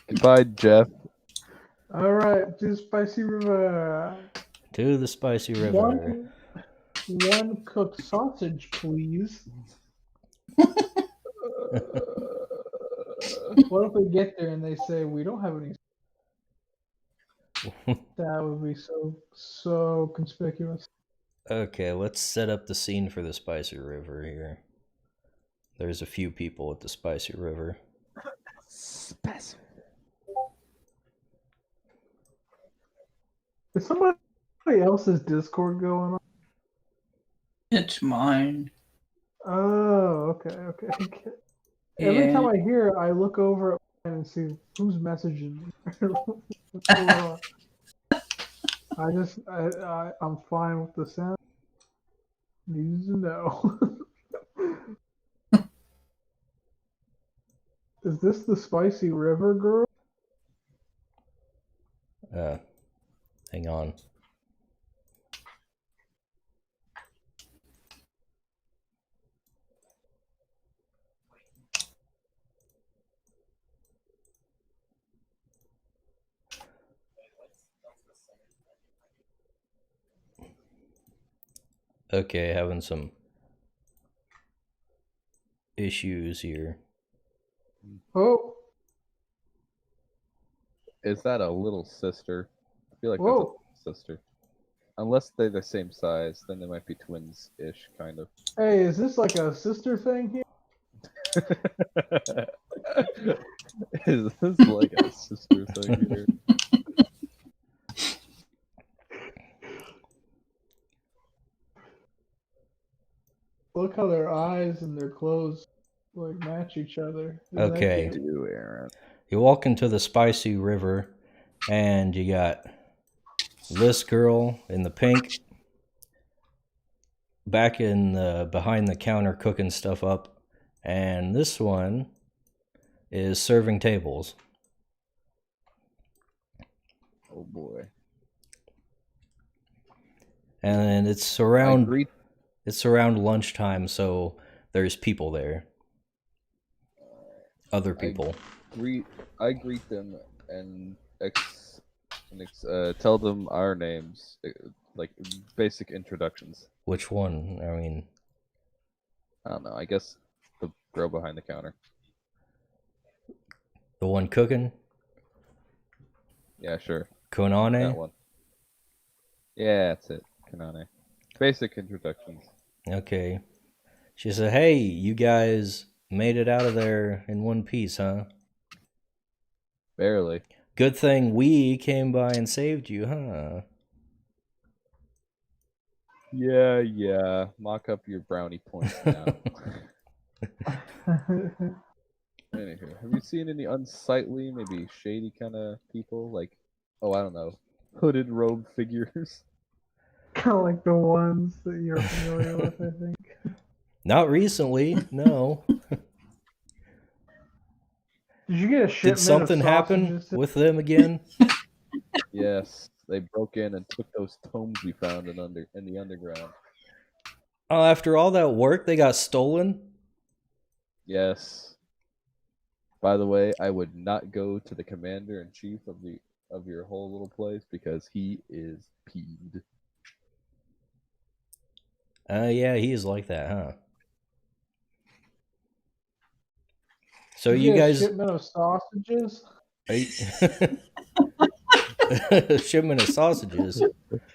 Goodbye, Jeff. All right, to Spicy River. To the spicy river. One cooked sausage, please. What if we get there and they say we don't have any? That would be so conspicuous. Okay, let's set up the scene for the spicy river here. There's a few people at the spicy river. Spicy. Is somebody else's Discord going on? It's mine. Oh, okay. Every Yeah. time I hear it, I look over at mine and see who's messaging me. What's going on? I'm fine with the sound. Need to know. Is this the Spicy River girl? Hang on. Okay, having some issues here. Oh, Is that a little sister? I feel like that's a whoa. little sister. Unless they're the same size, then they might be twins-ish, kind of. Hey, is this like a sister thing here? Is this like a sister thing here? Look how their eyes and their clothes like match each other. Is that Okay. cute? Do, Aaron. You walk into the spicy river, and you got this girl in the pink back in the behind the counter cooking stuff up, and this one is serving tables. Oh boy. And it's I around greet lunchtime, so there's people there. Other people. I greet them and tell them our names, like basic introductions. Which one? I mean, I don't know. I guess the girl behind the counter. the one cooking? Yeah, sure. Konane? That one. Yeah, that's it. Kanane. Basic introductions. Okay. She said, "Hey, you guys made it out of there in one piece, huh? Barely. Good thing we came by and saved you, huh?" Yeah. Mock up your brownie points now. Anywho, have you seen any unsightly, maybe shady kind of people? Like, oh, I don't know, hooded robe figures? Kind of like the ones that you're familiar with, I think. Not recently, no. Did you get a Did shipment something of happen sausages? with them again? Yes, they broke in and took those tomes we found in the underground. Oh, after all that work, they got stolen? Yes. By the way, I would not go to the commander-in-chief of your whole little place because he is peeved. Yeah, he is like that, huh? So Did you get a guys... shipment of sausages? A shipment of sausages.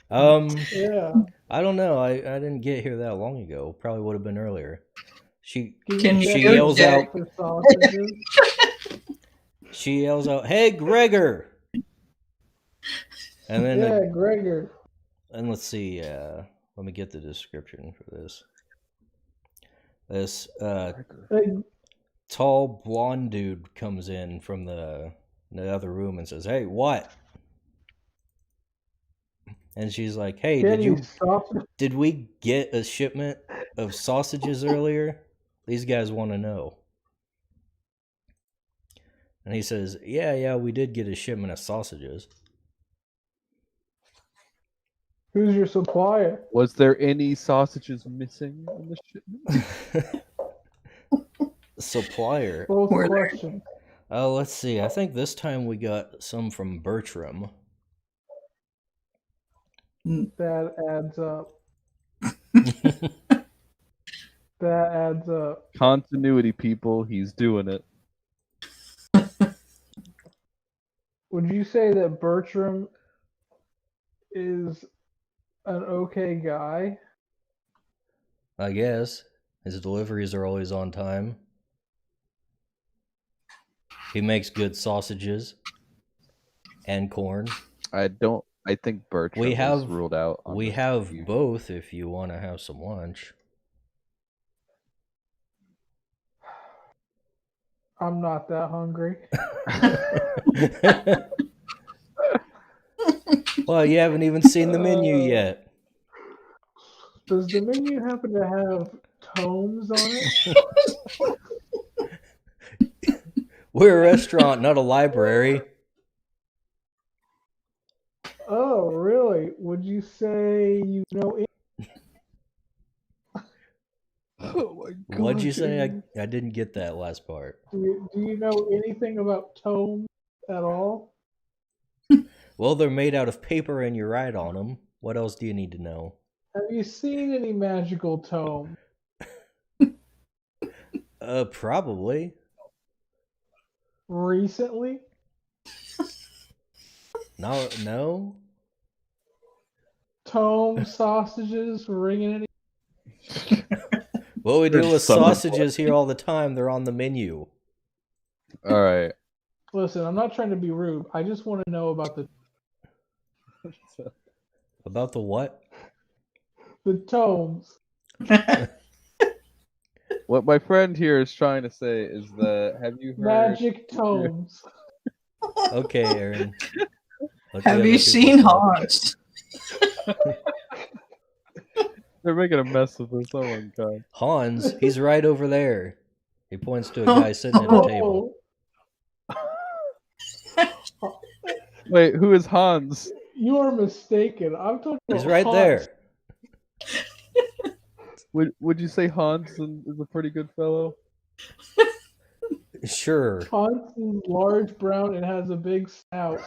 Yeah. I don't know. I didn't get here that long ago. Probably would have been earlier. She Can you yells check? out. For sausages? She yells out, "Hey, Gregor!" And then Yeah, Gregor. And let's see. Let me get the description for this. This Hey, tall blonde dude comes in from the other room and says, "Hey, what?" And she's like, "Hey, Kenny, stop. did we get a shipment of sausages earlier? These guys want to know." And he says, "Yeah, we did get a shipment of sausages." Who's your supplier? Was there any sausages missing in the shipment? Supplier. What was the Were there- question? Oh, let's see. I think this time we got some from Bertram. That adds up. That adds up. Continuity, people. He's doing it. Would you say that Bertram is an okay guy? I guess. His deliveries are always on time. He makes good sausages and corn. I think Bertram We have is ruled out. On We this have review. both if you want to have some lunch. I'm not that hungry. Well, you haven't even seen the menu yet. Does the menu happen to have tomes on it? We're a restaurant, not a library. Oh, really? Would you say you know Oh my god. What'd you say? James. I didn't get that last part. Do you know anything about tomes at all? Well, they're made out of paper and you write on them. What else do you need to know? Have you seen any magical tomes? Probably. Recently? No? Tome sausages ringing any? Well, we deal with Son of a- sausages here all the time. They're on the menu. All right. Listen, I'm not trying to be rude. I just want to know about About the what? the tomes. What my friend here is trying to say is that have you heard Magic tomes. Okay, Aaron. Let the Have other you people seen talk. Hans? They're making a mess of this. Oh my god. Hans, he's right over there. He points to a guy sitting at a table. Oh, Wait, who is Hans? you are mistaken. I'm talking He's about right Hans. there. Would you say Hans is a pretty good fellow? Sure. Hans is large, brown, and has a big snout.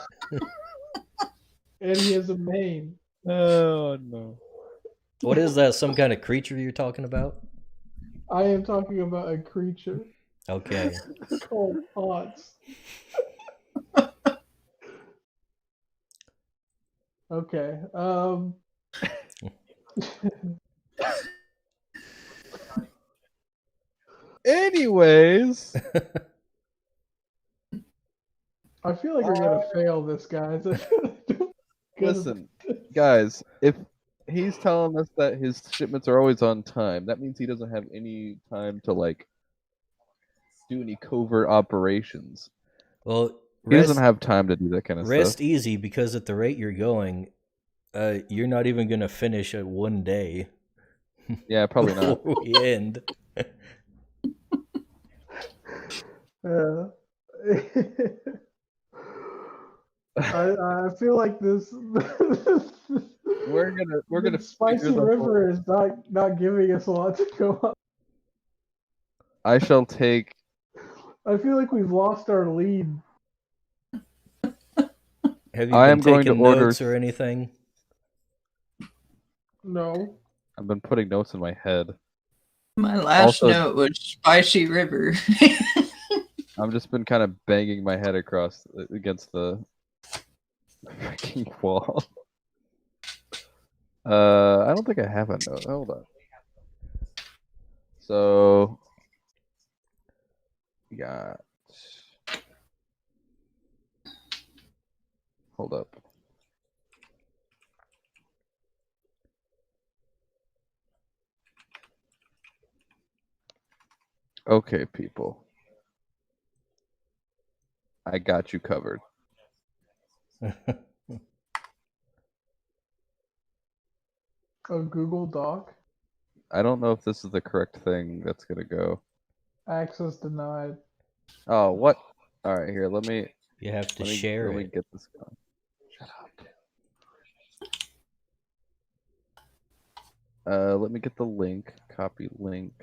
And he has a mane. Oh no. What is that? Some kind of creature you're talking about? I am talking about a creature Okay. called Hans. Okay. Anyways, I feel like we're gonna fail this, guys. listen, guys, if he's telling us that his shipments are always on time, that means he doesn't have any time to like do any covert operations. Well, He doesn't have time to do that kind of rest stuff. easy because at the rate you're going, you're not even gonna finish at one day. Yeah, probably not. Before we end. I feel like this. We're gonna Spicy figure the whole- River is not giving us a lot to go on. I shall take. I feel like we've lost our lead. Have you I been am going to taking order- notes or anything? No. I've been putting notes in my head. My last Also- note was Spicy River. I've just been kind of banging my head across against the freaking wall. I don't think I have a note. Hold on. So, we got. Hold up. Okay, people. I got you covered. A Google Doc. I don't know if this is the correct thing that's gonna go. Access denied. Oh, what? All right, here. Let me You have to share let me it. get this going. Shut up. Let me get the link. Copy link.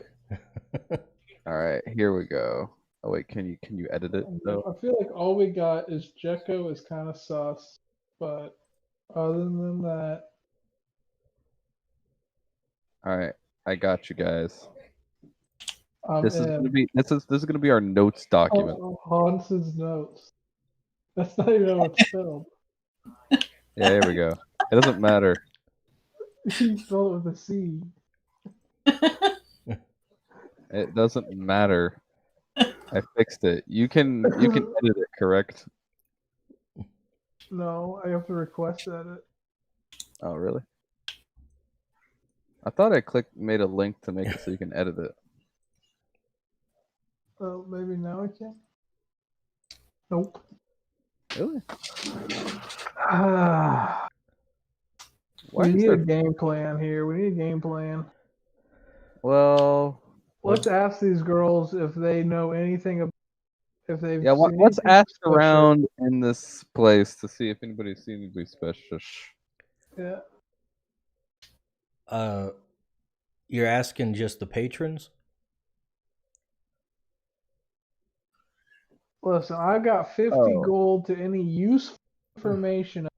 All right, here we go. Oh wait, can you edit it? No. I feel like all we got is Jekko is kind of sus, but other than that, All right, I got you guys. I'm This is in. gonna be this is gonna be our notes document. Hans's notes. That's not even how it's spelled. Yeah, here we go. It doesn't matter. He spelled it with a C. It doesn't matter. I fixed it. You can edit it, correct? No, I have to request edit. Oh, really? I thought I made a link to make it so you can edit it. Oh, maybe now I can. Nope. Really? Why Why we is need there? a game plan here. We need a game plan. Well, Let's ask these girls if they know anything about if they've yeah. seen Let's anything ask special. around in this place to see if anybody's seen anybody special. Yeah. You're asking just the patrons? Listen, I've got 50 Oh. gold to any useful information on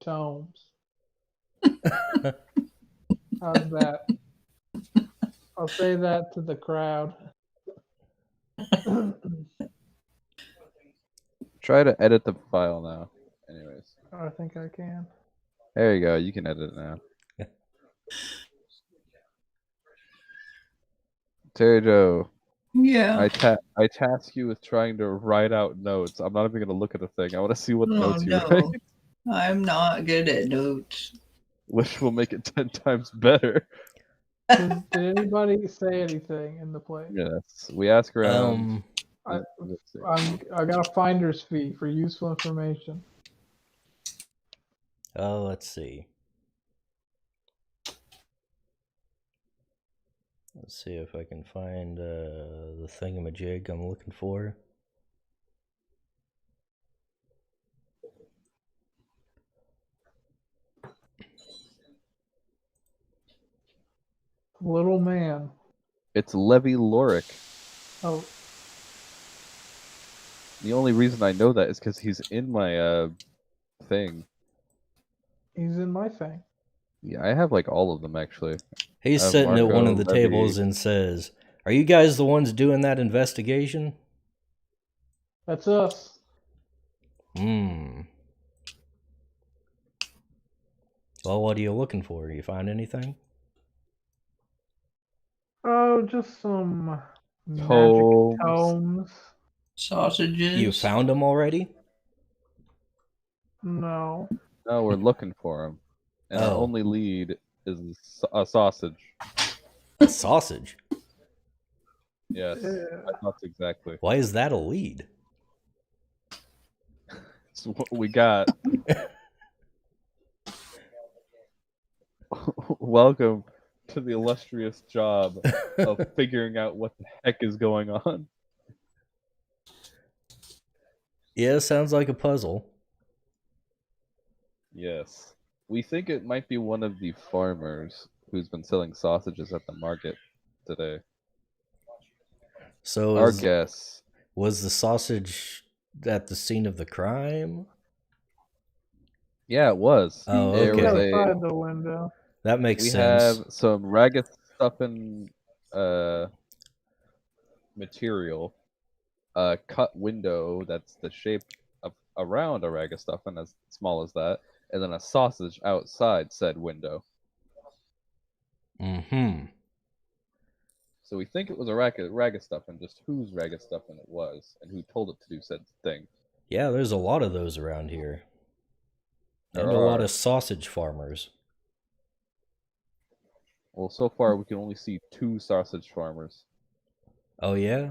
tomes. How's that? I'll say that to the crowd. Try to edit the file now. Anyways, I think I can. there you go. You can edit it now. Terry Joe, Yeah. I task you with trying to write out notes. I'm not even gonna look at the thing. I want to see what Oh, notes you no. write, I'm not good at notes. which will make it 10 times better. Did anybody say anything in the play? Yes, we ask around. I Let's see. I got a finder's fee for useful information. Oh, let's see. Let's see if I can find the thingamajig I'm looking for. Little man. It's Levi Lorik. Oh, The only reason I know that is because he's in my thing. he's in my thing. Yeah, I have like all of them actually. He's I have sitting at one Marco, of the Levi. tables and says, "Are you guys the ones doing that investigation?" That's us. Well, what are you looking for? You find anything? Oh, just some magic Tomes. tomes. Sausages. You found them already? No. No, we're looking for him, and our Oh. only lead is a sausage. A sausage? Yes, that's exactly. Why is that a lead? It's what we got. Welcome to the illustrious job of figuring out what the heck is going on. Yeah, sounds like a puzzle. Yes. We think it might be one of the farmers who's been selling sausages at the market today. So Our guess. was the sausage at the scene of the crime? Yeah, it was. Oh, There okay. was Outside the window. That makes we sense. have some ragastuffin material, a cut window that's the shape of around a ragastuffin, as small as that, and then a sausage outside said window. So we think it was a ragastuffin, just whose ragastuffin it was, and who told it to do said thing. Yeah, there's a lot of those around here. There And a lot are. of sausage farmers. Well, so far we can only see 2 sausage farmers. Oh yeah.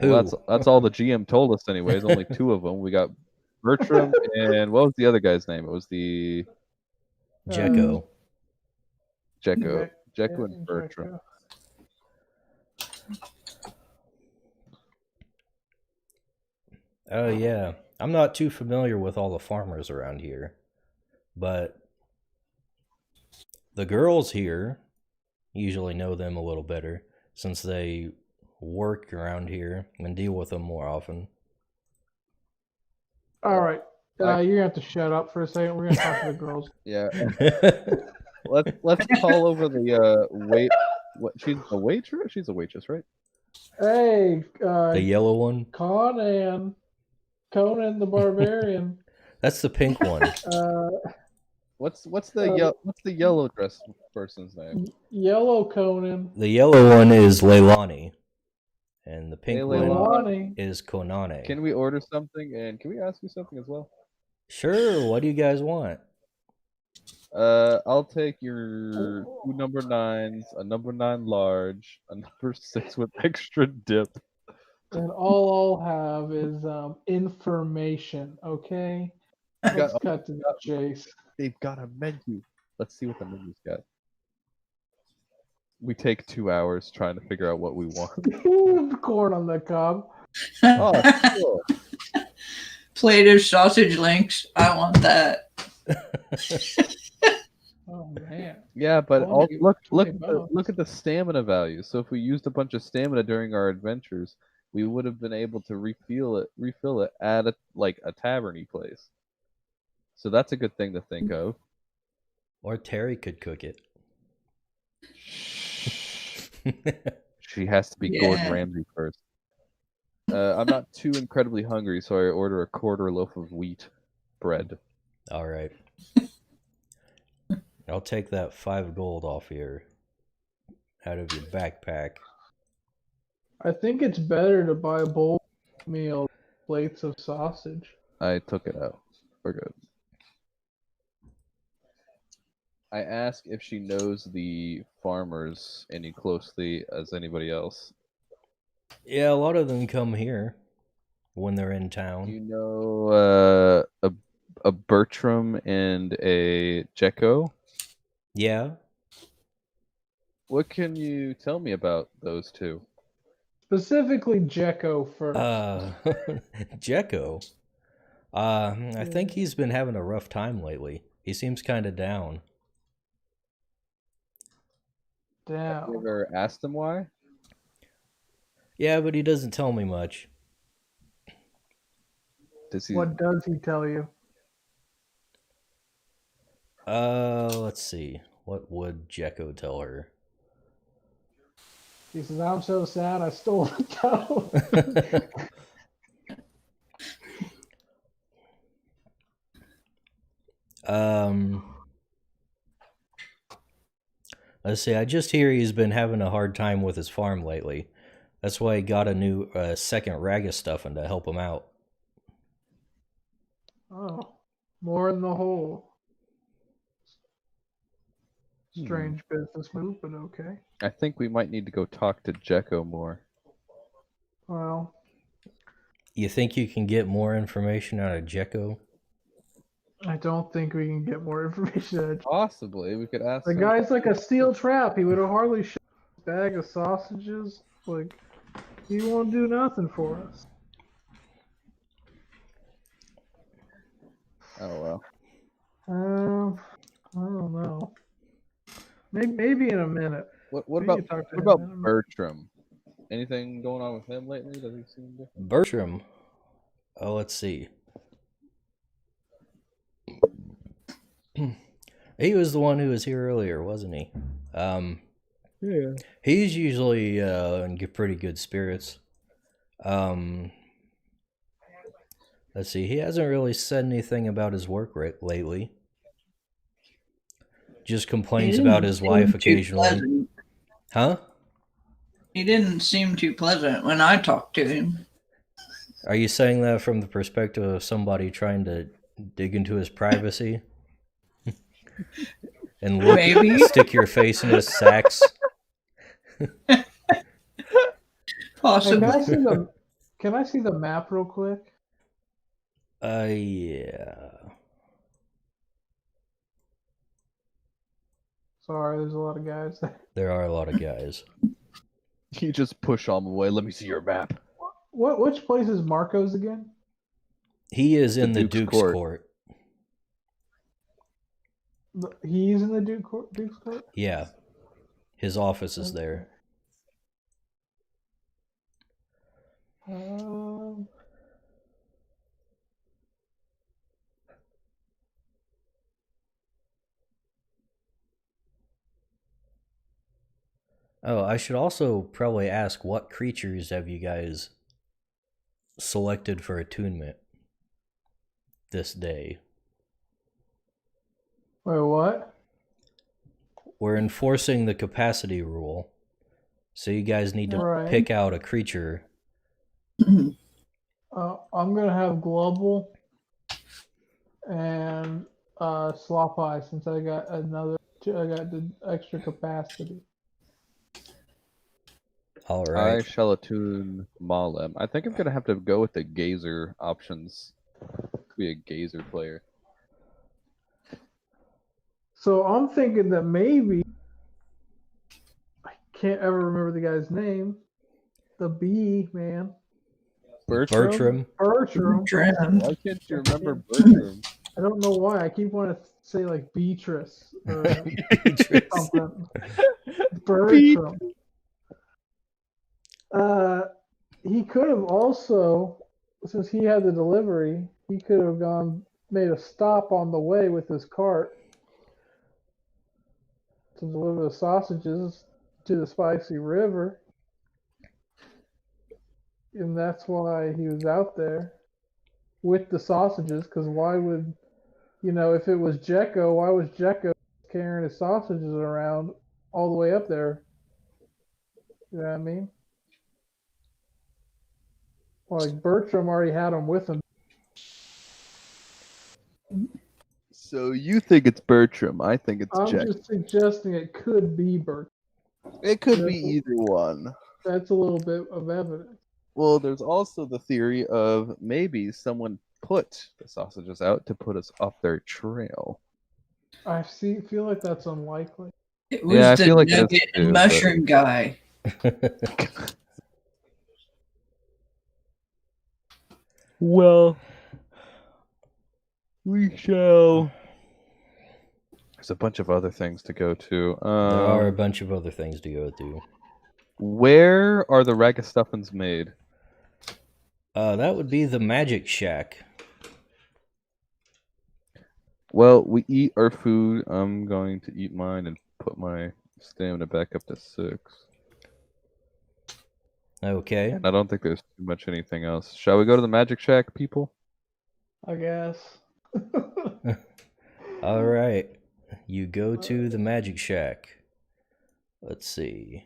Well, Who? that's all the GM told us, anyways. Only two of them. We got Bertram and what was the other guy's name? It was the Jekko. Jekko. Jekko Yeah, and Bertram. Jekko. Oh yeah. I'm not too familiar with all the farmers around here, but the girls here usually know them a little better since they work around here and deal with them more often. All right. You're gonna have to shut up for a second. We're gonna talk to the girls. Yeah. Let's call over the wait. What? She's a waitress. She's a waitress, right? Hey, The yellow one? Conan the Barbarian. That's the pink one. What's the yellow dress person's name? Yellow Conan. The yellow one is Leilani, and the pink Hey, one Leilani. is Konane. Can we order something? And can we ask you something as well? Sure. What do you guys want? I'll take your 2 number 9s, a number 9 large, a number 6 with extra dip. And all I'll have is information. Okay. Let's cut to the chase. They've got a menu. Let's see what the menu's got. We take 2 hours trying to figure out what we want. Corn on the cob. Oh, cool. Plate of sausage links. I want that. Oh man. Yeah, but Only look $20. at the stamina value. So if we used a bunch of stamina during our adventures, we would have been able to refill it at a taverny place. So that's a good thing to think of. Or Terry could cook it. She has to be Yeah. Gordon Ramsay first. I'm not too incredibly hungry, so I order a quarter loaf of wheat bread. All right. I'll take that 5 gold off here out of your backpack. I think it's better to buy a bowl meal, plates of sausage. I took it out. We're good. I ask if she knows the farmers any closely as anybody else. Yeah, a lot of them come here when they're in Do town. you know a Bertram and a Jekko? Yeah. What can you tell me about those two? Specifically Jekko first. Jekko. I think he's been having a rough time lately. He seems kind of down. Have you Damn. ever asked him why? Yeah, but he doesn't tell me much. Does he? What does he tell you? Let's see. What would Jekko tell her? He says, I'm so sad I stole the dough. Let's see. I just hear he's been having a hard time with his farm lately. That's why he got a new second rag of stuffing to help him out. Oh, more in the hole. Strange business move, but okay. I think we might need to go talk to Jekko more. Well, You think you can get more information out of Jekko? I don't think we can get more information. Possibly, we could ask. The him. guy's like a steel trap. He would have hardly shot a bag of sausages. Like, he won't do nothing for us. Oh well. I don't know. Maybe in a minute. What We about can talk to what him about in a minute. Bertram? Anything going on with him lately? Does he seem different? Bertram. Oh, let's see. He was the one who was here earlier, wasn't he? Yeah. He's usually in pretty good spirits. Let's see. He hasn't really said anything about his work lately. Just complains about his wife occasionally. Huh? He didn't seem too pleasant when I talked to him. Are you saying that from the perspective of somebody trying to dig into his privacy? And Maybe. stick your face in his sacks Hey, Possibly. can I see the map real quick? Yeah. Sorry, there's a lot of guys there. There are a lot of guys. You just push them away. Let me see your map. Which place is Marco's again? He is in the Duke's Duke's Court. Court. He's in the Duke's Court? Yeah. His office is there. Oh, I should also probably ask, what creatures have you guys selected for attunement this day? Wait, what? We're enforcing the capacity rule, so you guys need to pick out a creature. I'm gonna have global and slop eye since I got the extra capacity. All right. I shall attune Malem. I think I'm gonna have to go with the gazer options. Be a gazer player. So I'm thinking that maybe I can't ever remember the guy's name. The bee man. Bertram. Bertram. Why can't you remember Bertram? I don't know why. I keep wanting to say like Beatrice or Beatrice. something. Bertram. He could have also, since he had the delivery, he could have made a stop on the way with his cart to deliver the sausages to the spicy river. And that's why he was out there with the sausages, because why would, if it was Jekko, why was Jekko carrying his sausages around all the way up there? You know what I mean? Like Bertram already had him with him. So you think it's Bertram? I think it's I'm Jack. just suggesting it could be Bertram. It could be either one. That's a little bit of evidence. Well, there's also the theory of maybe someone put the sausages out to put us off their trail. I feel like that's unlikely. It was I the feel like it is nugget and too, mushroom guy. Well, we shall. There's a bunch of other things to go to. There are a bunch of other things to go to. Where are the ragamuffins made? That would be the Magic Shack. Well, we eat our food. I'm going to eat mine and put my stamina back up to 6. Okay. And I don't think there's too much anything else. Shall we go to the Magic Shack, people? I guess. All right. You go to the Magic Shack. Let's see.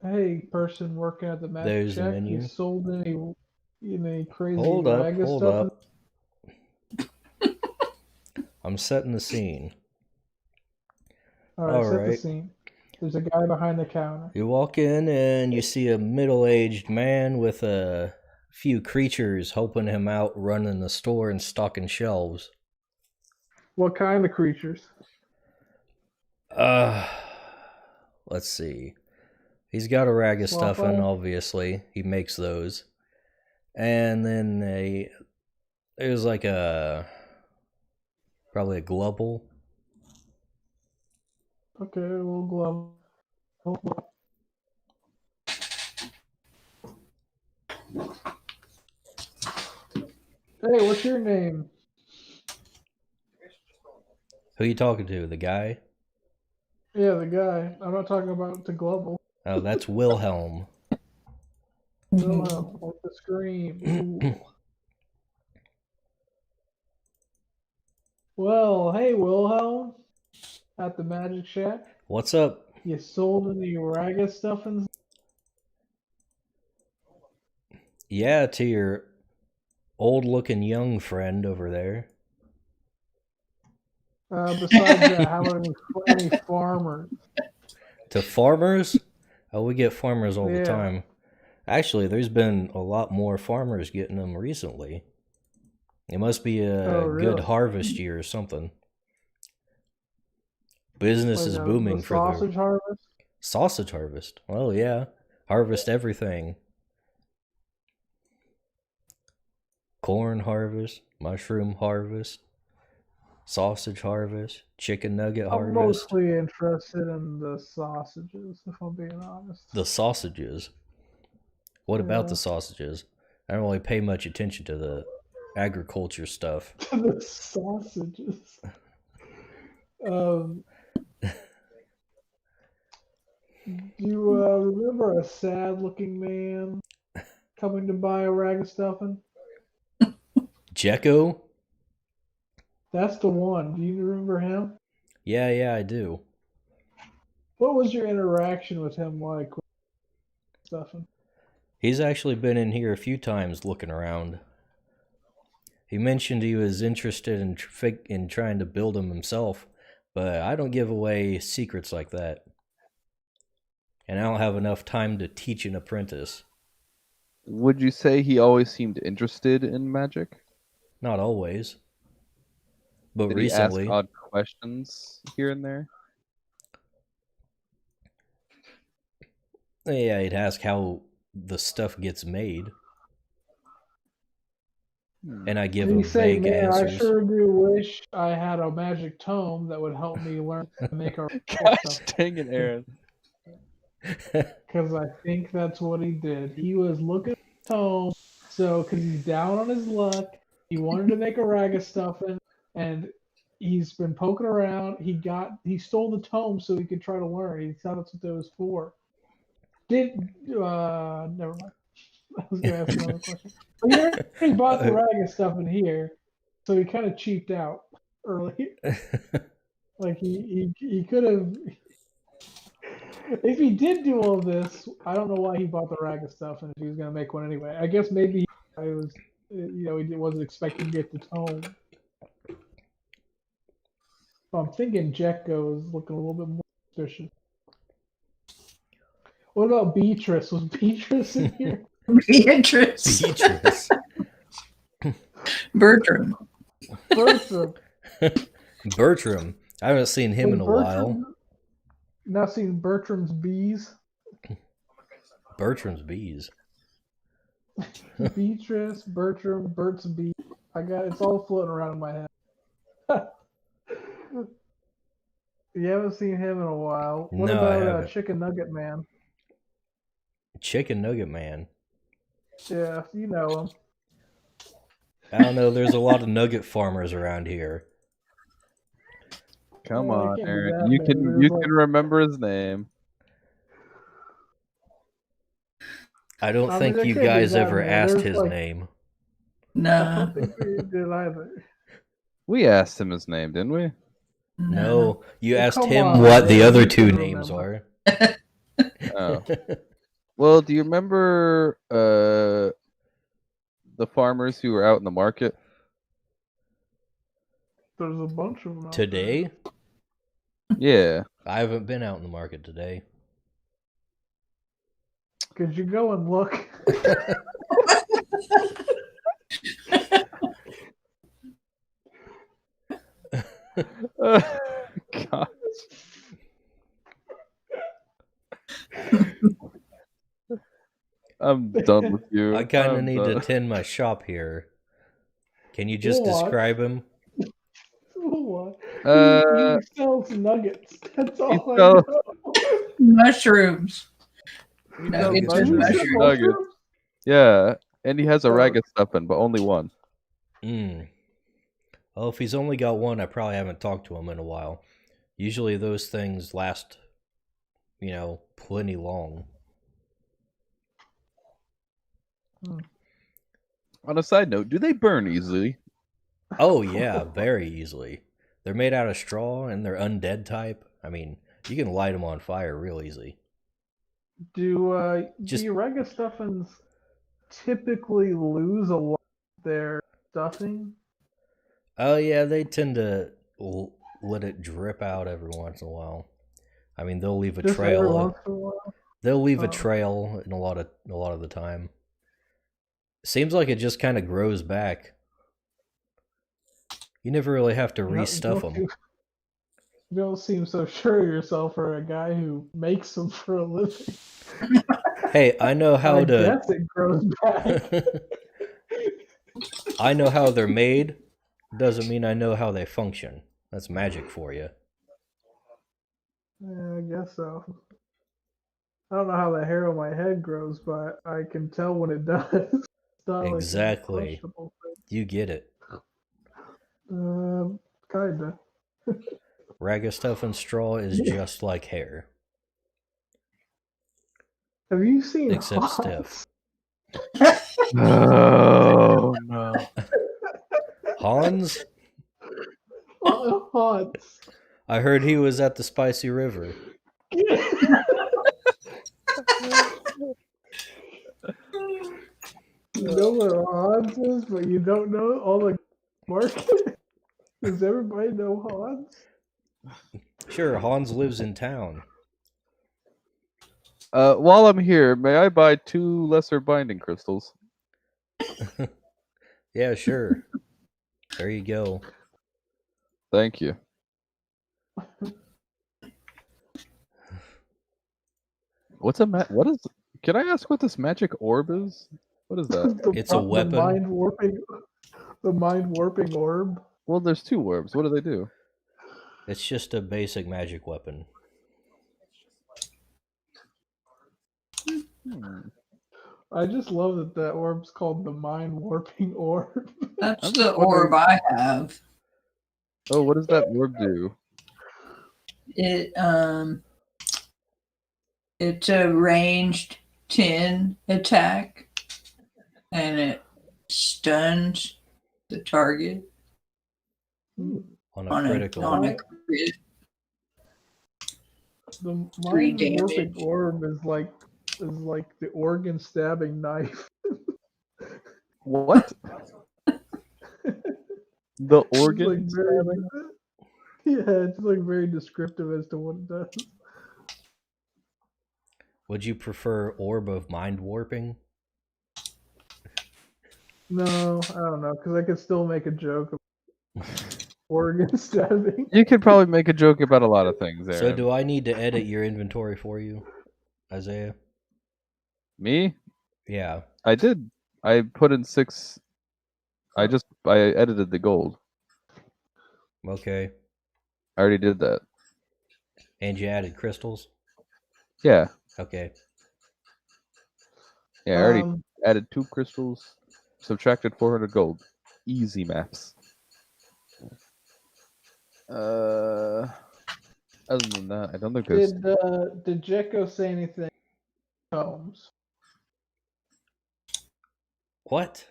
Hey, person working at the Magic There's the Shack. menu. You sold any crazy Hold up, raga hold stuff? up. I'm setting the scene. All right, set the scene. There's a guy behind the counter. You walk in and you see a middle-aged man with a few creatures helping him out running the store and stocking shelves. What kind of creatures? Let's see. He's got a rag of Slop stuffing, eye? obviously. He makes those. And then there's like probably a glubble. Okay, we'll glove. Hey, what's your name? Who you talking to? The guy? Yeah, the guy. I'm not talking about the global. Oh, that's Wilhelm. Like the scream. Ooh. Well, hey, Wilhelm, at the Magic Shack. What's up? You sold any raga stuffings? Yeah, to your old-looking young friend over there. Besides that, how about any farmers? To farmers? Oh, we get farmers all the Yeah. time. Actually, there's been a lot more farmers getting them recently. It must be a Oh, really? good harvest year or something. Business Like is the booming for the sausage harvest? sausage harvest. Well, yeah. Harvest everything. Corn harvest, mushroom harvest, sausage harvest, chicken nugget I'm harvest. mostly interested in the sausages, if I'm being honest. The sausages. What about Yeah. the sausages? I don't really pay much attention to the agriculture stuff. The sausages. Do you remember a sad-looking man coming to buy a rag of stuffing? Jekko? That's the one. Do you remember him? Yeah, I do. What was your interaction with him like with stuffing? He's actually been in here a few times looking around. He mentioned he was interested in trying to build them himself, but I don't give away secrets like that. And I don't have enough time to teach an apprentice. Would you say he always seemed interested in magic? Not always. But Did recently. he ask odd questions here and there? Yeah, he'd ask how the stuff gets made. And I give him vague Man, answers. I sure do wish I had a magic tome that would help me learn to make a Gosh stuff. dang it, Aaron. Because I think that's what he did. He was looking at the tome, so because he's down on his luck, he wanted to make a rag of stuffing, and he's been poking around. He stole the tome so he could try to learn. He thought that's what that was for. Never mind. I was gonna ask another question. But he already bought the rag of stuffing here, so he kind of cheaped out early. Like he could have. If he did do all this, I don't know why he bought the rag of stuff, and if he was gonna make one anyway. I guess maybe he wasn't expecting to get the tome. So I'm thinking Jekko is looking a little bit more suspicious. What about Beatrice? Was Beatrice in here? Beatrice. Beatrice. Bertram. Bertram. I haven't seen him in a while. Not seen Bertram's bees. Bertram's bees. Beatrice, Bertram, Bert's bees. It's all floating around in my head. You haven't seen him in a while. What No, I about haven't. Chicken Nugget Man? Chicken Nugget Man. Yeah, you know him. I don't know. There's a lot of nugget farmers around here. Come Oh, it on, can't be Aaron. that You many. can There's like- remember his name. I don't I mean, think there you can't be guys that ever many. asked There's his like- name. I No. don't think we did either. We asked him his name, didn't we? No, you Well, asked come him on, what the man. other You two can names remember. are. Oh. Well, do you remember the farmers who were out in the market? There's a bunch of them out Today? Yeah. I haven't been out in the market today. Could you go and look? God. I'm done with you. I kind of I'm need to done. tend my shop here. Can you just What? describe him? What? Uh, He sells nuggets. That's all I sells- know. Mushrooms. He Nuggets sells and mushrooms. mushrooms. Nuggets. Yeah, and he has a Oh. ragged stuffing, but only one. Well, if he's only got one, I probably haven't talked to him in a while. Usually those things last, plenty long. On a side note, do they burn easily? Oh yeah, very easily. They're made out of straw and they're undead type. I mean, you can light them on fire real easy. Do Just the Regastuffins typically lose a lot of their stuffing? oh yeah, they tend to let it drip out every once in a while. I mean, they'll leave a Just every trail. once in a while? They'll leave a Oh, trail in a lot of the time. Seems like it just kind of grows back. You never really have to you restuff them. you don't seem so sure of yourself for a guy who makes them for a living. Hey, I know how I to. guess it grows back. I know how they're made. Doesn't mean I know how they function. That's magic for you. Yeah, I guess so. I don't know how the hair on my head grows, but I can tell when it does. It's not Exactly. like a questionable You get it. thing. Kinda. Ragastuff straw is just like hair, Have you seen except Hans? stiff. Oh no. Hans? Hans. I heard he was at the Spicy River. You know where Hans is, but you don't know all the market. Does everybody know Hans? Sure, Hans lives in town. While I'm here, may I buy 2 lesser binding crystals? Yeah, sure. There you go. Thank you. What is? Can I ask what this magic orb is? What is that? It's a weapon. The mind warping orb. Well, there's 2 orbs. What do they do? It's just a basic magic weapon. I just love that orb's called the mind warping orb. That's I'm the just wondering- orb I have. Oh, what does that orb do? It's a ranged 10 attack, and it stuns the target On a on critical. on a crit. The 3 mind warping damage. orb is like the organ stabbing knife. What? The It's organ like very, stabbing? yeah, it's like very descriptive as to what it does. Would you prefer orb of mind warping? No, I don't know, because I could still make a joke of organ stabbing. You could probably make a joke about a lot of things there. So do I need to edit your inventory for you, Isaiah? Me? Yeah. I did. I put in 6. I edited the gold. Okay. I already did that. And you added crystals? Yeah. Okay. Yeah, I already added 2 crystals, subtracted 400 gold. Easy maths. Other than that, I don't think there's. Did Jekko say anything? Tomes. What?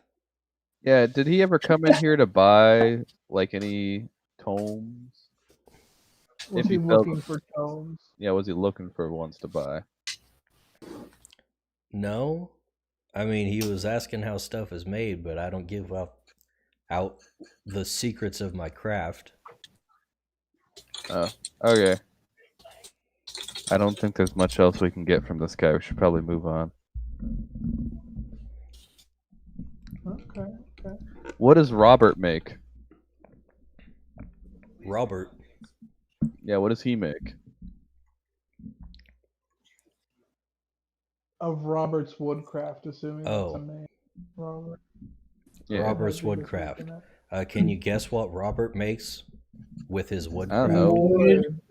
Yeah, did he ever come in here to buy like any tomes? Was If he he felt- looking for tomes? Yeah, was he looking for ones to buy? No. I mean, he was asking how stuff is made, but I don't give out the secrets of my craft. Oh, okay. I don't think there's much else we can get from this guy. We should probably move on. Okay. What does Robert make? Robert. Yeah, what does he make? Of Robert's Woodcraft, assuming that's Oh. a name. Robert. Yeah. Robert's I think it's Woodcraft. looking at- Can you guess what Robert makes with his I don't woodcraft? know. Wood.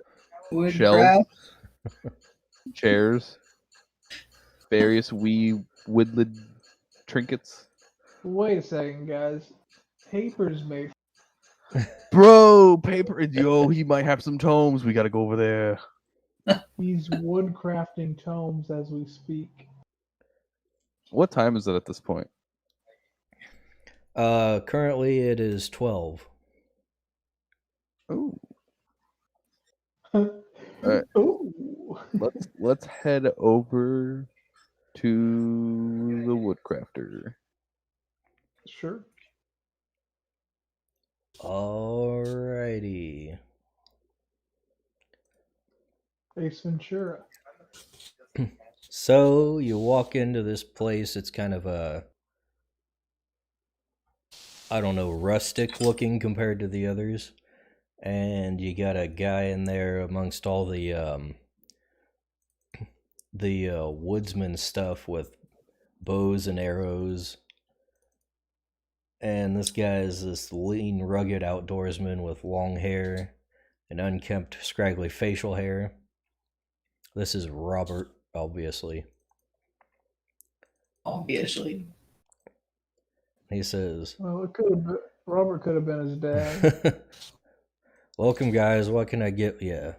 Woodcraft. Chairs, various wee woodland trinkets. Wait a second, guys. Paper's made. Bro, paper. Yo, he might have some tomes. We gotta go over there. He's woodcrafting tomes as we speak. What time is it at this point? Currently it is 12. Ooh. Alright. Ooh. Let's head over to the Woodcrafter. Sure. Alrighty. Ace Ventura. So you walk into this place. It's kind of a, I don't know, rustic looking compared to the others. And you got a guy in there amongst all the woodsman stuff with bows and arrows. And this guy is this lean, rugged outdoorsman with long hair and unkempt, scraggly facial hair. This is Robert, obviously. Obviously. He says, Well, it could have been, Robert could have been his dad. welcome, guys. What can I get you?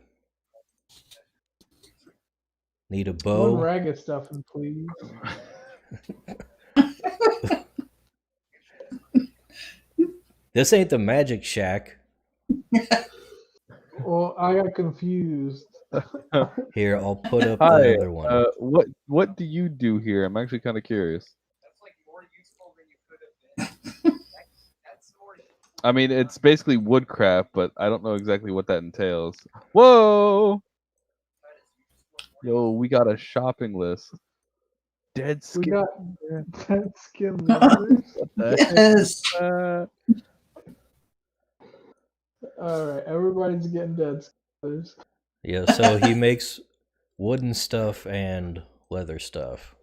Need a One bow? ragged stuffing, please. This ain't the Magic Shack. Well, I got confused. Here, I'll put up Hi, the other one. what do you do here? I'm actually kind of curious. I mean, it's basically woodcraft, but I don't know exactly what that entails. Whoa! Yo, we got a shopping list. Dead We skin. got dead skin leathers. What the Yes. heck? All right, everybody's getting dead skin leathers. Yeah, so he makes wooden stuff and leather stuff.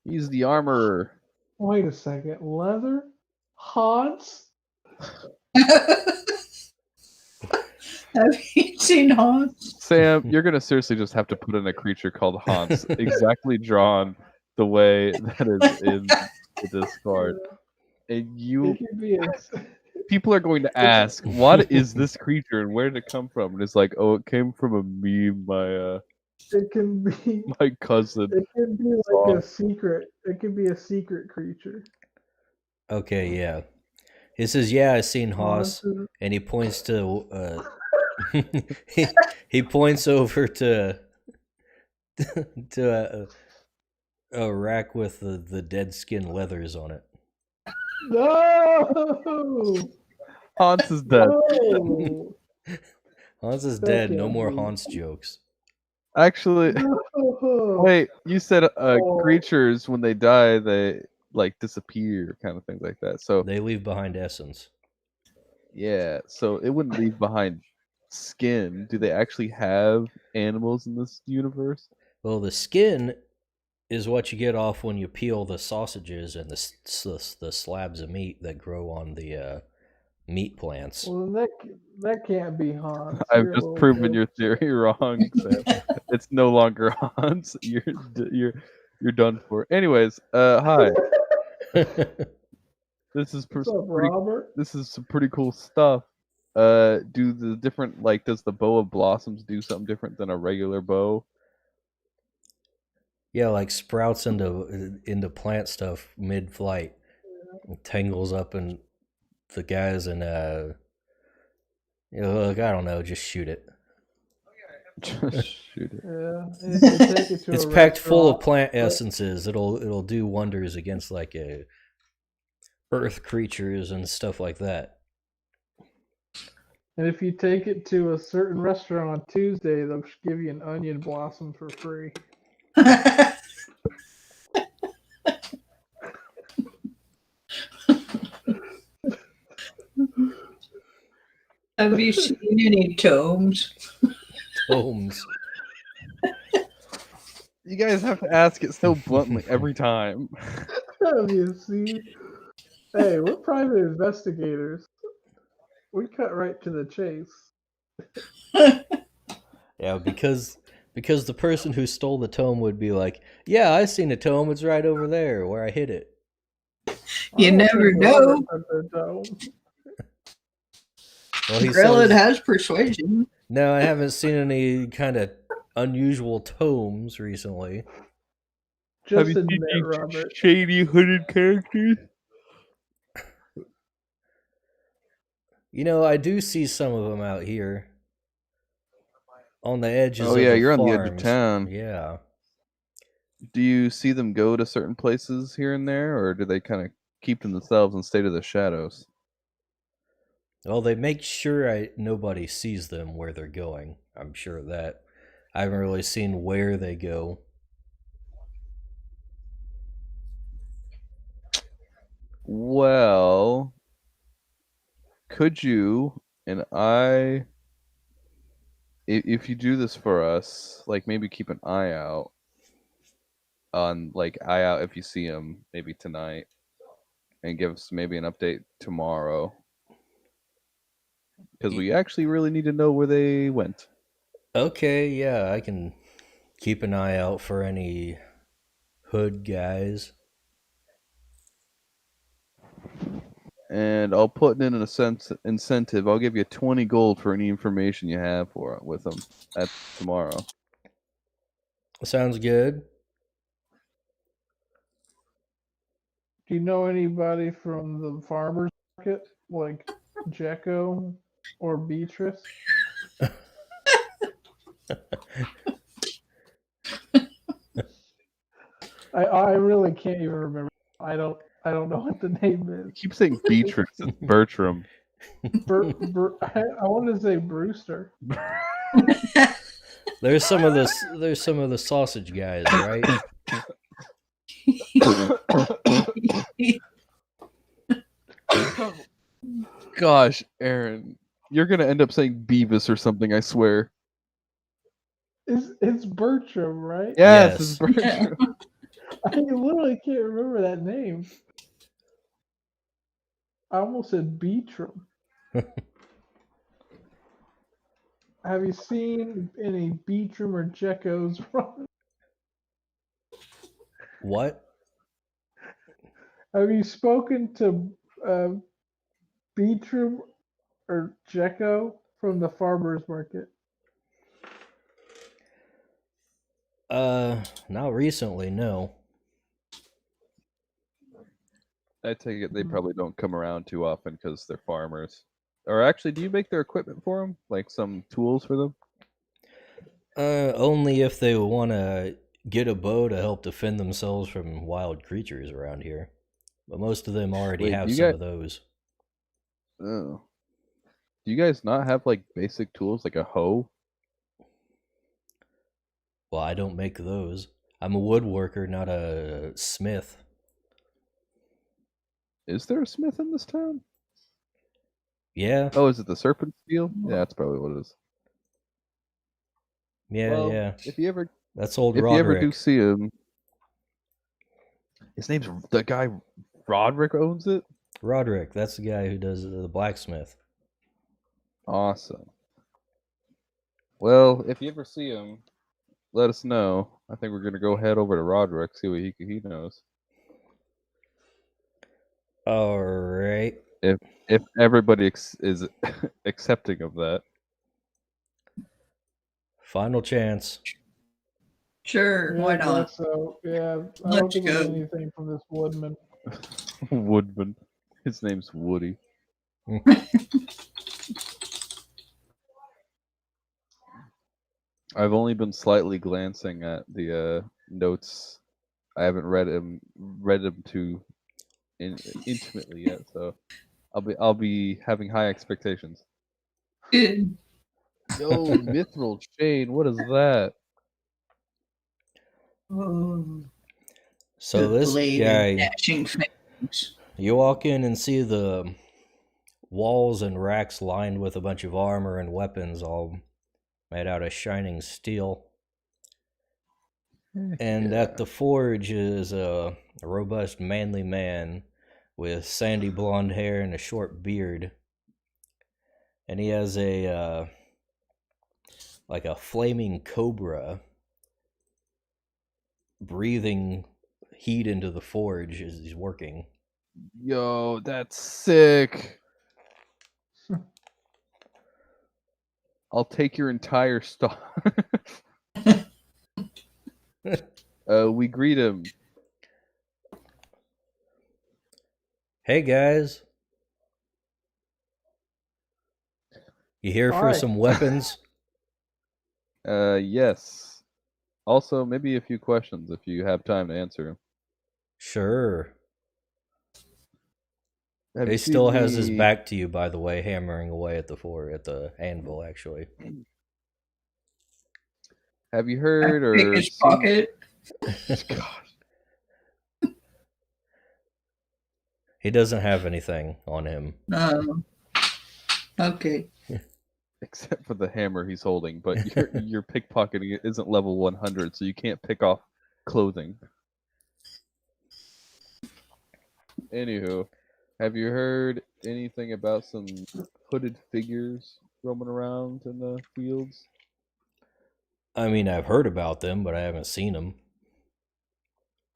He's the armorer. Wait a second, leather? Hans? Have you seen Hans? Sam, you're gonna seriously just have to put in a creature called Hans, exactly drawn the way that is in the Discord. And It could be people are going to ask, what is this creature and where did it come from? And it's like, oh, it came from a meme it can be my cousin. it can be like a secret. It could be a secret creature. Okay, yeah. He says, yeah, I seen Haas, Hans is- and he points to, he points over to a rack with the dead skin leathers on it. No! Hans is dead. No! Hans is That dead. can't No more be. Hans jokes. Actually, No! wait, you said Oh. creatures, when they die, they like disappear, kind of things like that. So, They leave behind essence. yeah, so it wouldn't leave behind skin. Do they actually have animals in this universe? Well, the skin is what you get off when you peel the sausages and the slabs of meat that grow on the meat plants. Well, then that can't be Hans. I've You're a just little proven kid. your theory wrong, Sam. It's no longer Hans. You're done for. Anyways, hi. This is What's up, Robert? this is some pretty cool stuff. Do the different, like, does the bow of blossoms do something different than a regular bow? Yeah, like sprouts into plant stuff mid-flight, tangles up in the guys, and look, I don't know, just shoot it. Just shoot it. Yeah, and if you take it to It's a packed full of restaurant- plant essences. It'll do wonders against like earth creatures and stuff like that. And if you take it to a certain restaurant on Tuesday, they'll give you an onion blossom for free. Have you seen any tomes? Tomes. You guys have to ask it so bluntly every time. Have you seen? Hey, we're private investigators. We cut right to the chase. Yeah, because the person who stole the tome would be like, "Yeah, I seen a tome. It's right over there where I hid it." You I don't never think know. Robert cut the tome. Well, he Well, it says, has persuasion. "No, I haven't seen any kind of unusual tomes recently." Just admit, Robert. shady hooded characters? I do see some of them out here on the edges Oh of yeah, the you're on the edge of farms. town. Yeah. Do you see them go to certain places here and there, or do they kind of keep to themselves and stay to the shadows? Well, they make sure nobody sees them where they're going. I'm sure of that. I haven't really seen where they go. Well, could you and if you do this for us, like maybe keep an eye out on eye out if you see them maybe tonight, and give us maybe an update tomorrow, because we actually really need to know where they went. Okay, yeah, I can keep an eye out for any hood guys. And I'll put in a sense incentive. I'll give you 20 gold for any information you have with them at tomorrow. Sounds good. Do you know anybody from the farmers market, like Jekko or Beatrice? I really can't even remember. I don't know what the name is. Keep saying Beatrix. It's Bertram. I want to say Brewster. There's some of the sausage guys, right? Gosh, Aaron, you're gonna end up saying Beavis or something. I swear. It's Bertram, right? Yes, it's Yes. Bertram. I literally can't remember that name. I almost said Beatram. Have you seen any Beatram or Jekkos run? What? Have you spoken to Beatram or Jekko from the farmers market? Not recently, no. I take it they probably don't come around too often because they're farmers. Or actually, do you make their equipment for them? Like some tools for them? Only if they want to get a bow to help defend themselves from wild creatures around here. But most of them already Wait, have you some guys? of those. Oh. Do you guys not have like basic tools like a hoe? Well, I don't make those. I'm a woodworker, not a smith. Is there a smith in this town? Yeah, Oh, is it the serpent steel? Yeah, that's probably what it is. yeah, Well, yeah. if you ever That's old do Roderick. see him, his name's the guy. Roderick owns it. Roderick, that's the guy who does the blacksmith. Awesome. Well, if you ever see him, let us know. I think we're gonna go head over to Roderick, see what he knows. All right. If everybody is accepting of that. Final chance. Sure, why I not? guess so. Yeah, I don't Let's think we go. get anything from this woodman. Woodman. His name's Woody. I've only been slightly glancing at the notes. I haven't read them too intimately yet, so I'll be having high expectations. Good. Yo, mithril chain, what is that? Oh, So the this blade guy, and dashing fangs. you walk in and see the walls and racks lined with a bunch of armor and weapons, all made out of shining steel. And Yeah. at the forge is a robust, manly man with sandy blonde hair and a short beard. And he has a like a flaming cobra breathing heat into the forge as he's working. Yo, that's sick. I'll take your entire stock. We greet him. Hey guys, You here All for right. some weapons? Yes. Also, maybe a few questions if you have time to answer them. Sure. Have He you still seen has his the? back to you, by the way, hammering away at the anvil. Actually, Have you heard Pick or his seen? pocket. Gosh. he doesn't have anything on him. Okay. Except for the hammer he's holding, but your pickpocketing isn't level 100, so you can't pick off clothing. Anywho, have you heard anything about some hooded figures roaming around in the fields? I mean, I've heard about them, but I haven't seen them.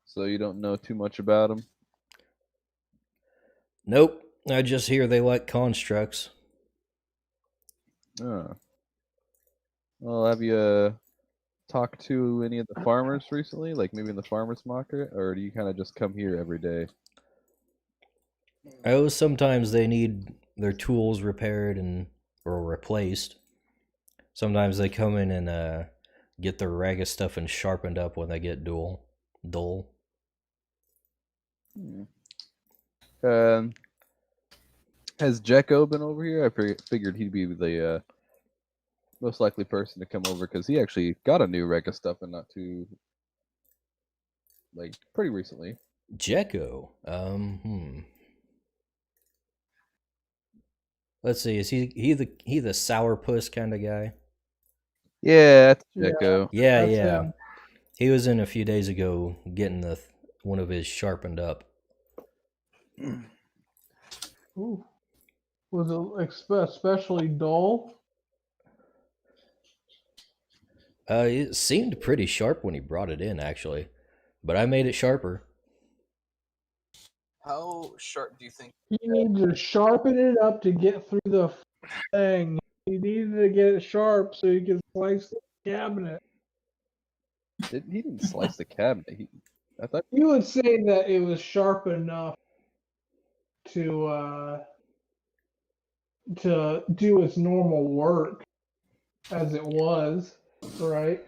So you don't know too much about them? Nope. I just hear they like constructs. Oh. Well, have you talked to any of the farmers recently? Like maybe in the farmer's market? Or do you kind of just come here every day? Oh, sometimes they need their tools repaired or replaced. Sometimes they come in and get their ragged stuff and sharpened up when they get dull. Hmm. Has Jekko been over here? I figured he'd be the most likely person to come over because he actually got a new reg of stuff and not too, like, pretty recently. Jekko. Let's see. Is he the sourpuss kind of guy? Yeah, that's Yeah, Jekko. Yeah, that's yeah. him. He was in a few days ago getting one of his sharpened up. Ooh. Was it especially dull? It seemed pretty sharp when he brought it in, actually, but I made it sharper. How sharp do you think? You need to sharpen it up to get through the thing. You needed to get it sharp so you can slice the cabinet. He didn't slice the cabinet. I thought. You would say that it was sharp enough to do its normal work as it was, right?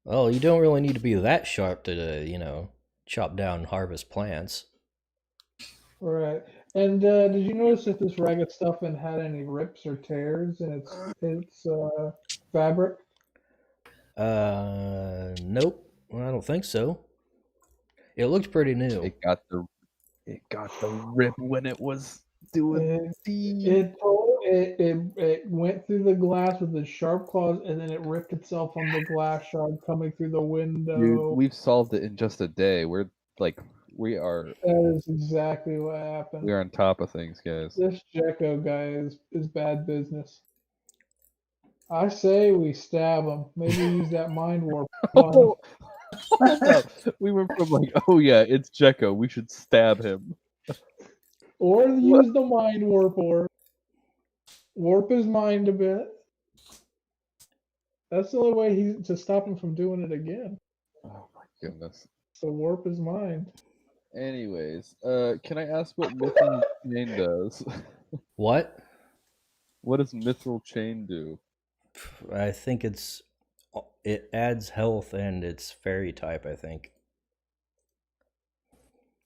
Well, you don't really need to be that sharp to chop down and harvest plants. Right. And did you notice if this ragged stuffing had any rips or tears in its fabric? Nope. Well, I don't think so. It looked pretty new. It got the rip when it was doing the. It went through the glass with its sharp claws, and then it ripped itself on the glass shard coming through the Dude, window. we've solved it in just a day. We are That is exactly what happened. on top of things, guys. This Jekko guy is bad business. I say we stab him. Maybe use that mind warp on him. We went from like, oh yeah, it's Jekko, we should stab him. Or use the mind warp or warp his mind a bit. That's the only way to stop him from doing it again. Oh my goodness. So warp his mind. Anyways, can I ask what Mithril Chain does? What? What does Mithril Chain do? I think it adds health and it's fairy type, I think.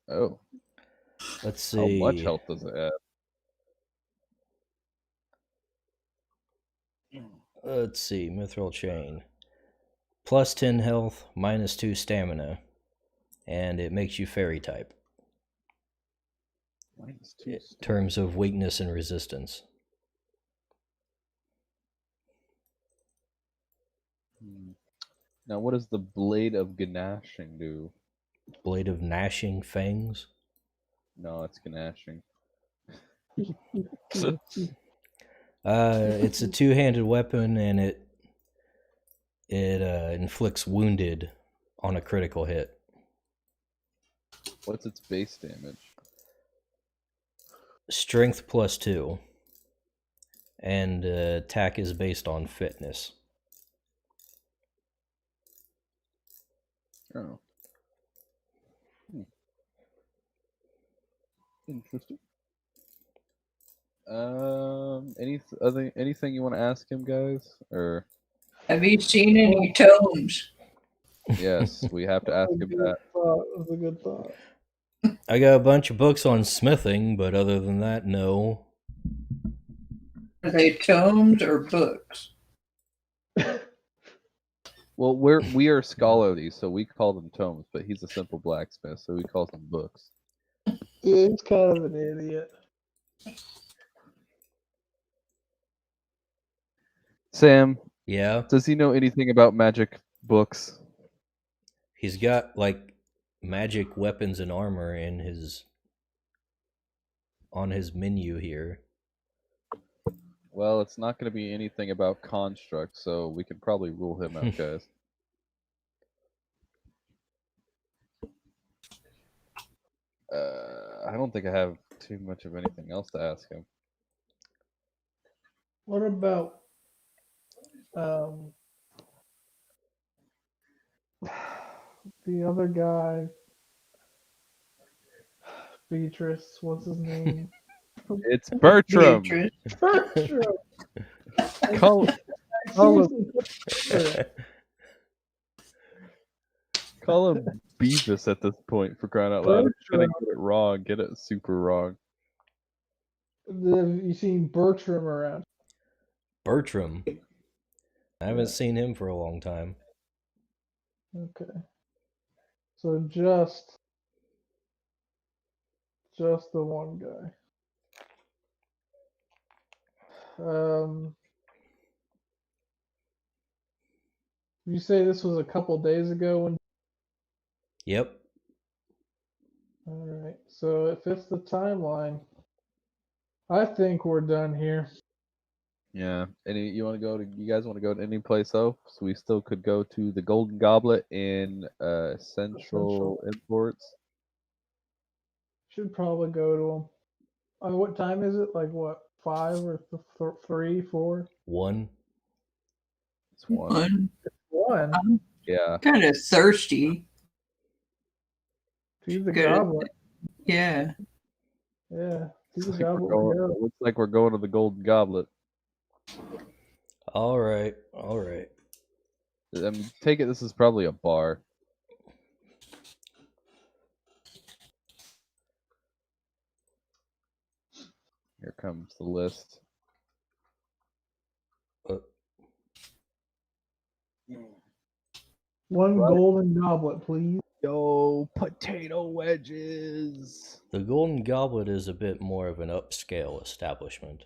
Oh, Let's see. how much health does it add? Let's see. Mithril Chain. Plus 10 health, minus 2 stamina. And it makes you fairy type. Minus 2. In terms of weakness and resistance. Now, what does the Blade of Ganashing do? Blade of Gnashing Fangs. No, it's Ganashing. It's a two-handed weapon, and it inflicts wounded on a critical hit. What's its base damage? Strength plus 2, and attack is based on fitness. Oh. Interesting. Anything you want to ask him, guys? Or Have you seen any tomes? yes, we have to ask him that. That's a good thought. I got a bunch of books on smithing, but other than that, no. Are they tomes or books? Well, we are scholarly, so we call them tomes, but he's a simple blacksmith, so he calls them books. Yeah, he's kind of an idiot. Sam, Yeah, does he know anything about magic books? he's got like magic weapons and armor on his menu here. Well, it's not going to be anything about construct, so we can probably rule him out, guys. I don't think I have too much of anything else to ask him. What about the other guy? Beatrice, what's his name? It's Bertram. Beatrice. Bertram. Call him Beavis at this point, for crying out loud. If you're gonna get it wrong, get it super wrong. Have you seen Bertram around? Bertram. I haven't seen him for a long time. Okay. So just the one guy. You say this was a couple days ago when. Yep. All right. So it fits the timeline. I think we're done here. Yeah. You guys want to go to any place else? We still could go to the Golden Goblet in Central Imports. Should probably go to them. I mean, what time is it? Like what? 5 or 3, 4? 1. It's one. One. I'm Yeah. kind of thirsty. To the Good. goblet. Yeah. Yeah. To the Looks like we're goblet. going- we go. it looks like we're going to the Golden Goblet. All right. All right. Take it this is probably a bar. Here comes the list. One golden goblet, please. Yo, potato wedges. The Golden Goblet is a bit more of an upscale establishment.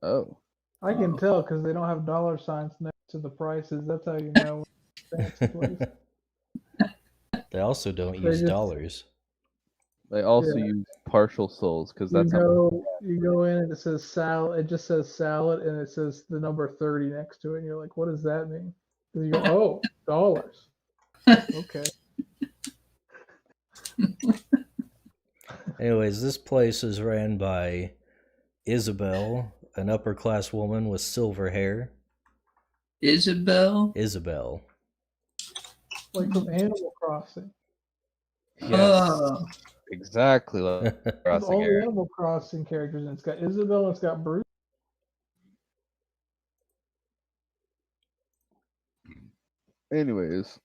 Oh. I can tell because they don't have dollar signs next to the prices. That's how you know. Fancy place. They also don't They use just- dollars. They also Yeah. use partial souls because You that's how go in and it says salad. It just says salad and it says the number 30 next to it. And you're like, what does that mean? And you go, oh, dollars. Okay. Anyways, this place is ran by Isabel, an upper class woman with silver hair. Isabel. Isabel. Like from Animal Crossing. Yes, Oh. exactly. Like There's crossing all the area. Animal Crossing characters, and it's got Isabel, and it's got Bruce. Anyways,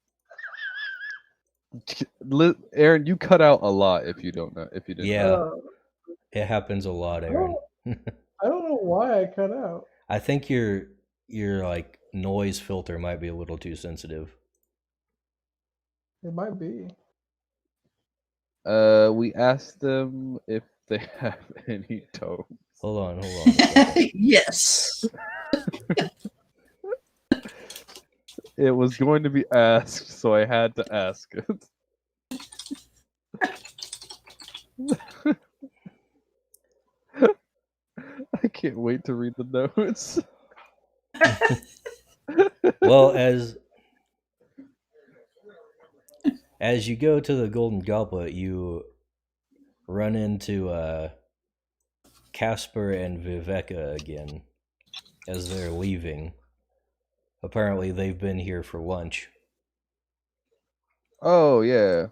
Aaron, you cut out a lot if you don't know. If you didn't. Yeah. know. It happens a lot, Aaron. I don't know why I cut out. I think your like noise filter might be a little too sensitive. It might be. We asked them if they have any toes. Hold on a second. Yes. It was going to be asked, so I had to ask it. I can't wait to read the notes. Well, as you go to the Golden Goblet, you run into Casper and Viveka again as they're leaving. Apparently, they've been here for lunch. Oh yeah.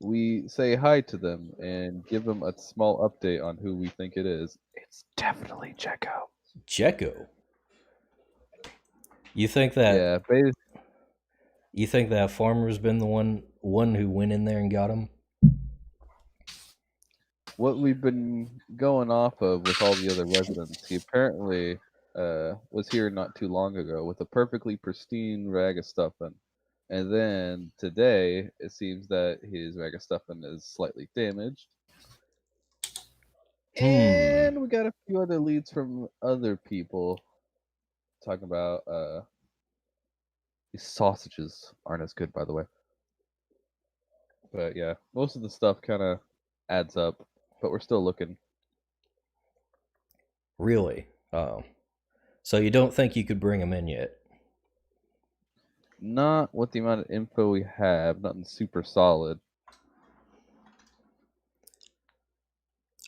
we say hi to them and give them a small update on who we think it is. It's definitely Jekko. Jekko. You think that? Yeah, You think that farmer's been the one who went in there and got him? what we've been going off of with all the other residents, he apparently was here not too long ago with a perfectly pristine rag of stuffing. And then today, it seems that his rag of stuffing is slightly damaged. And we got a few other leads from other people talking about these sausages aren't as good, by the way. But yeah, most of the stuff kind of adds up, but we're still looking. Really? Oh. So you don't think you could bring him in yet? Not with the amount of info we have, nothing super solid.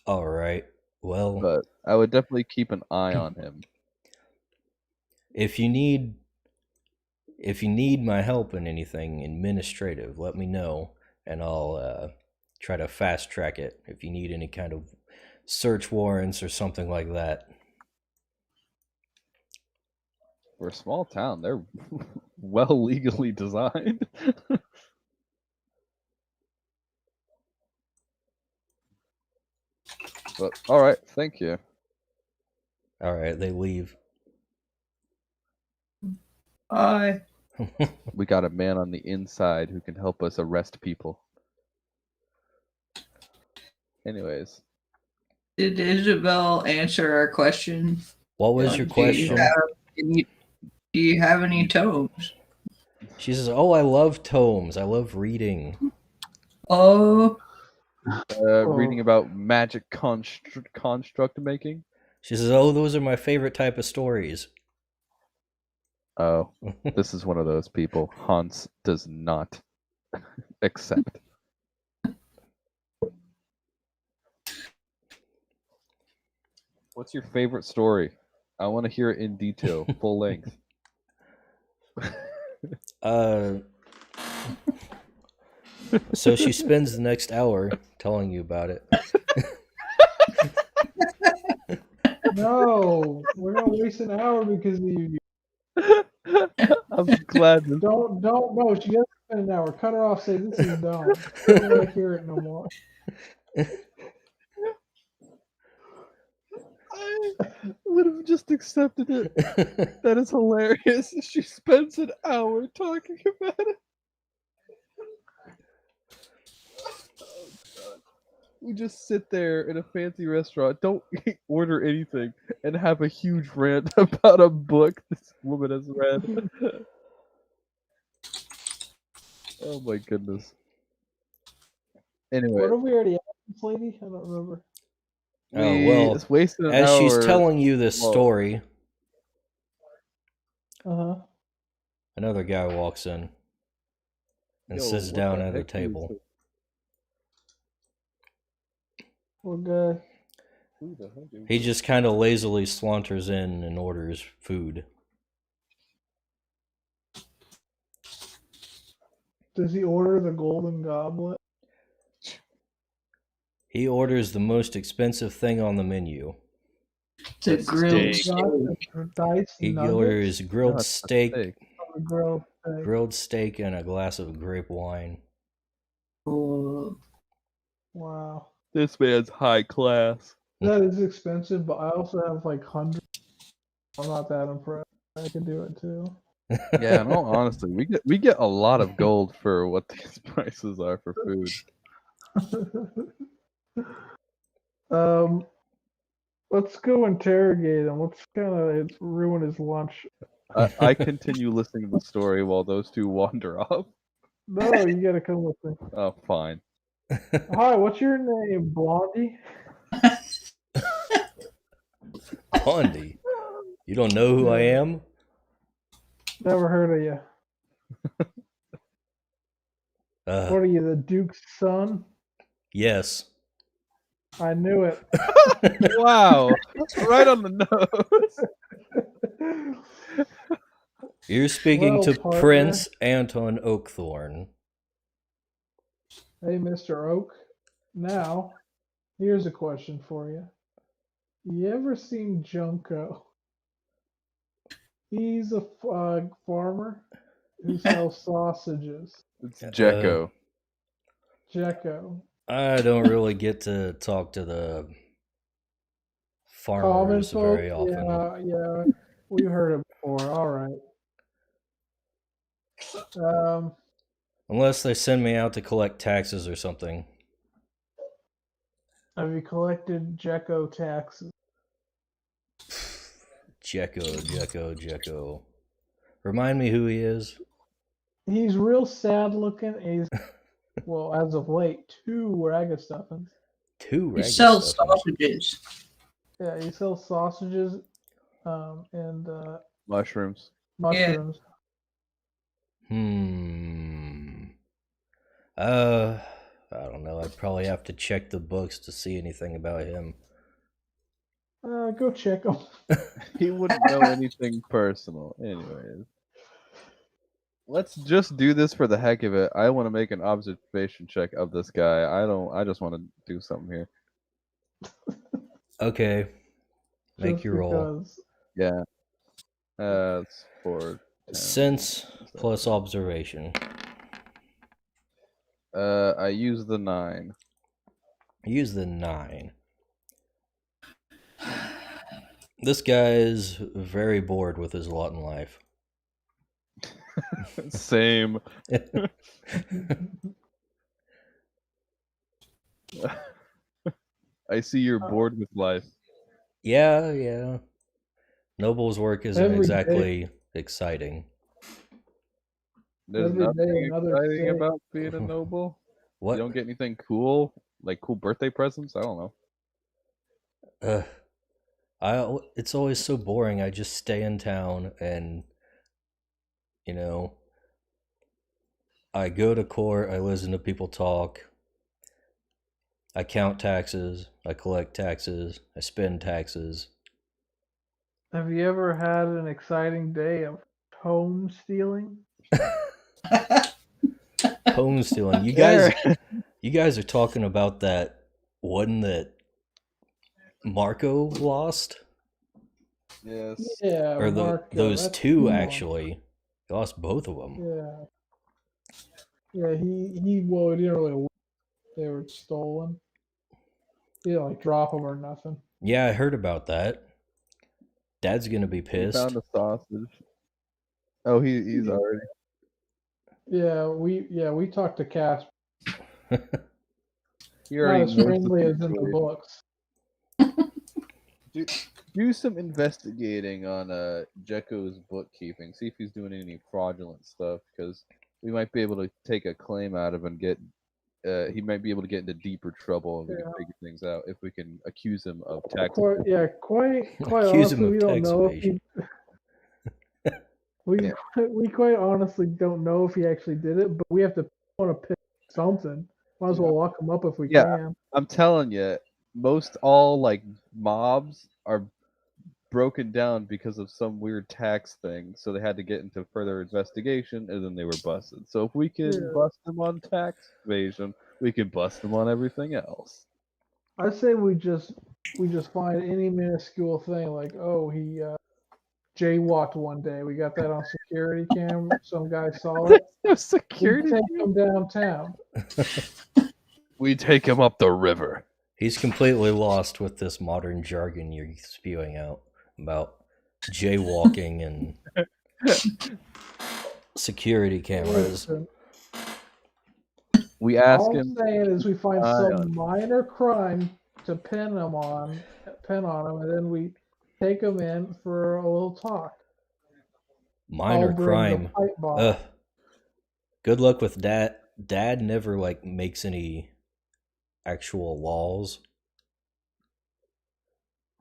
All right. Well, But I would definitely keep an eye on him. if you need my help in anything administrative, let me know, and I'll try to fast track it. If you need any kind of search warrants or something like that. For a small town, they're well legally designed. But all right, thank you. All right, they leave. Bye. We got a man on the inside who can help us arrest people. Anyways, Did Isabel answer our question? What was your question? Do you have any tomes? She says, "Oh, I love tomes. I love reading." Oh, reading about magic construct making. She says, "Oh, those are my favorite type of stories." Oh, this is one of those people Hans does not accept. What's your favorite story? I want to hear it in detail, full length. So she spends the next hour telling you about it. No, we're gonna waste an hour because of you. I'm glad. Don't no. She doesn't spend an hour. Cut her off. Say this is dumb. I don't want to hear it no more. I would have just accepted it. That is hilarious. She spends an hour talking about it. Oh, God. We just sit there in a fancy restaurant, don't order anything, and have a huge rant about a book this woman has read. Oh my goodness. Anyway, What have we already asked this lady? I don't remember. Oh, well, it's wasted an as she's hour. telling you this Well, story, Another guy walks in and yo, sits what down the at a heck is table. this? What guy? Who the heck is He this? just kind of lazily saunters in and orders food. Does he order the golden goblet? He orders the most expensive thing on the menu. the grilled steak. Not steak. the diced He nuggets? orders grilled No, it's a steak, steak. Or the grilled steak? and a glass of grape wine. Oh, Wow. This man's high class. That is expensive, but I also have like hundreds. I'm not that impressed. I can do it too. Yeah, in all honesty, we get a lot of gold for what these prices are for food. Let's go interrogate him. Let's kind of ruin his lunch. I continue listening to the story while those two wander off. No, you gotta come with me. Oh, fine. Hi, what's your name, Blondie? Blondie, you don't know who I am? Never heard of you. What are you, the Duke's son? Yes. I knew it. Wow, right on the nose. You're speaking Well, to partner. Prince Anton Oakthorn. Hey, Mr. Oak. Now, here's a question for you. You ever seen Junko? He's a farmer who sells sausages. It's Jekko. Jekko. I don't really get to talk to the Common farmers folk? very often. Yeah. We've heard it before. All right. Unless they send me out to collect taxes or something. Have you collected Jekko taxes? Jekko. Remind me who he is. He's real sad looking. He's, well, as of late, 2 ragastuffins. 2 He ragastuffins. sells sausages. Yeah, he sells sausages and Mushrooms. mushrooms. I don't know. I'd probably have to check the books to see anything about him. Go check him. He wouldn't know anything personal. Anyways. Let's just do this for the heck of it. I want to make an observation check of this guy. I just want to do something here. Okay. Make Just your roll. because. Yeah. It's 4. 10, Sense plus observation. I use the 9. Use the 9. This guy is very bored with his lot in life. Same. I see you're bored with life. Yeah. Noble's work isn't Every exactly exciting. There's Every day nothing another exciting day. about being a noble. What? You don't get anything cool, like cool birthday presents. I don't know. It's always so boring. I just stay in town and, I go to court, I listen to people talk, I count taxes, I collect taxes, I spend taxes. Have you ever had an exciting day of home stealing? Home stealing. You guys are talking about that one that Marco lost? Yes. Yeah, Or Marco, those that's 2 one. actually. He lost both of them. Yeah, he well, he didn't really. They were stolen. He didn't like drop them or nothing. Yeah, I heard about that. Dad's gonna be We pissed. found a sausage. Oh, he's already. Yeah, we talked to Casper. He Not already as knows friendly the as in the situation. books. Do some investigating on Jekko's bookkeeping. See if he's doing any fraudulent stuff, because we might be able to take a claim out of him and get. He might be able to get into deeper trouble, and we can figure things out if we can accuse him of tax. Quite Accuse him honestly, of we don't tax know if evasion. we quite honestly don't know if he actually did it, but we have to want to pick something. Might as well lock him up if we can. I'm telling you, most all like mobs are broken down because of some weird tax thing, so they had to get into further investigation, and then they were busted. So if we can bust them on tax evasion, we can bust them on everything else. I say we just find any minuscule thing like, oh, he jaywalked one day. We got that on security cam. Some guy saw it. No security. We take him downtown. We take him up the river. He's completely lost with this modern jargon you're spewing out about jaywalking and security cameras. Listen, We ask all him. I'm saying is we find some minor crime to pin on him, and then we take him in for a little talk. Minor crime. Good luck with that. Dad never makes any actual laws.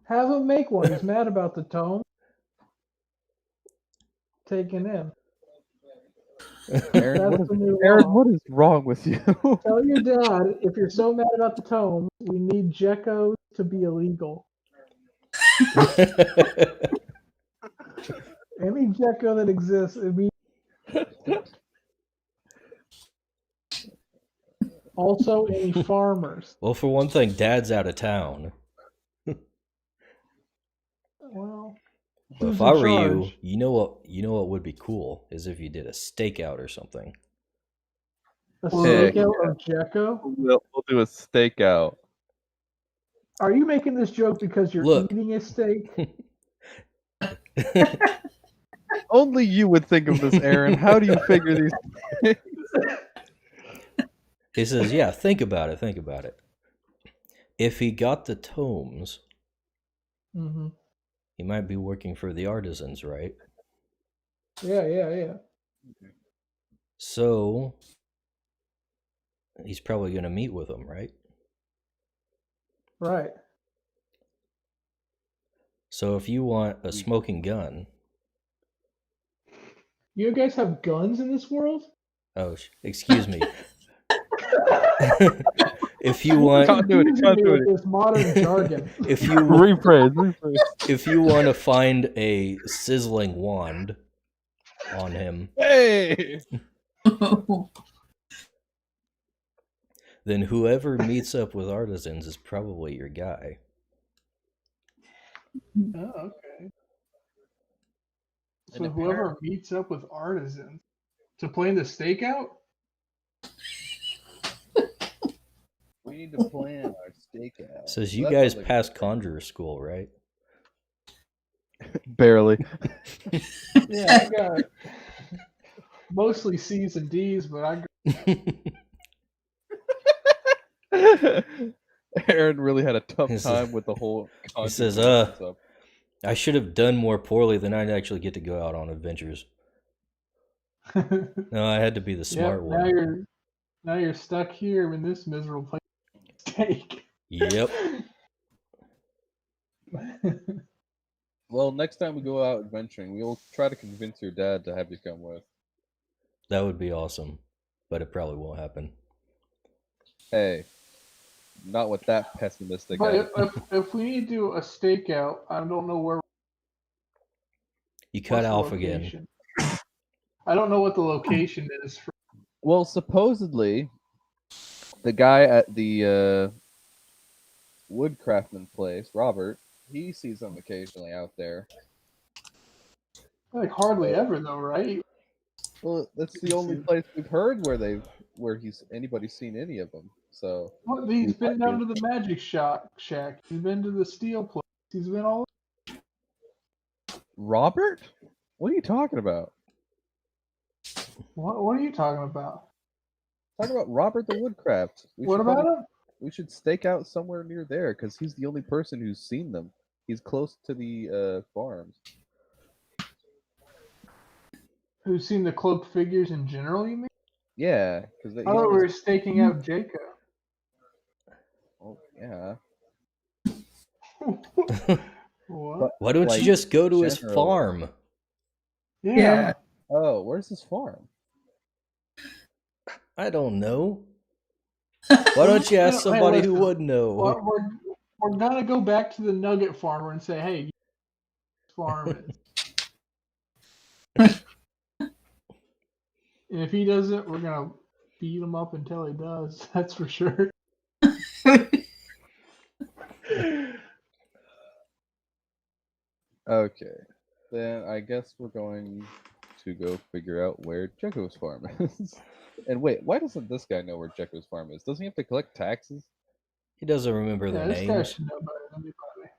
Have him make one. He's mad about the tome. Taken in. Aaron, what is wrong with you? Tell your dad, if you're so mad about the tome, we need Jekko to be illegal. Any Jekko that exists, Also, any farmers? Well, for one thing, Dad's out of town. Well, But who's if in I were you, charge? you know what would be cool is if you did a stakeout or something. A Heck stakeout of Jekko? We'll do a stakeout. Are you making this joke because you're Look. eating a steak? Only you would think of this, Aaron. How do you figure these things? He says, yeah, think about it. If he got the tomes, Mm-hmm. he might be working for the artisans, right? Yeah. So, he's probably going to meet with them, right? Right. So if you want a smoking gun... You guys have guns in this world? Oh, excuse me. If you want... Confusing me with this modern jargon. If you... rephrase. If you want to find a sizzling wand on him... Hey! Then whoever meets up with artisans is probably your guy. Oh, okay. So whoever meets up with artisans to play in the stakeout? We need to plan our stakeout. Says you guys passed conjurer school, right? Barely. Yeah, I got mostly C's and D's, but I got... Aaron really had a tough He says- time with the whole He says, stuff. I should have done more poorly than I'd actually get to go out on adventures. No, I had to be the smart one. Now you're stuck here in this miserable place. Steak. Yep. Well, next time we go out adventuring, we'll try to convince your dad to have you come with. That would be awesome, but it probably won't happen. Hey, not with that pessimistic. But if we need to do a stakeout, I don't know where. You cut what's the off again. location? I don't know what the location is for. Well, supposedly, the guy at the woodcraftman place, Robert, he sees them occasionally out there. Like hardly ever though, right? Well, that's the only place we've heard where anybody's seen any of them. So Well, he's been down to the magic shack. He's been to the steel place. He's been all. Robert? What are you talking about? What are you talking about? Talking about Robert the Woodcraft. What about him? We should stake out somewhere near there because he's the only person who's seen them. He's close to the farms. Who's seen the cloaked figures in general? You mean? Yeah, because I thought we were staking out Jacob. Oh yeah. What? Why don't you just go to his farm? Yeah. Oh, where's his farm? I don't know. Why don't you ask somebody who would know? Well, we're gonna go back to the nugget farmer and say, hey, farm is. And if he doesn't, we're gonna beat him up until he does. That's for sure. Okay, then I guess we're going to go figure out where Jekko's farm is. And wait, why doesn't this guy know where Jekko's farm is? Doesn't he have to collect taxes? He doesn't remember their This guy names. should know better than anybody.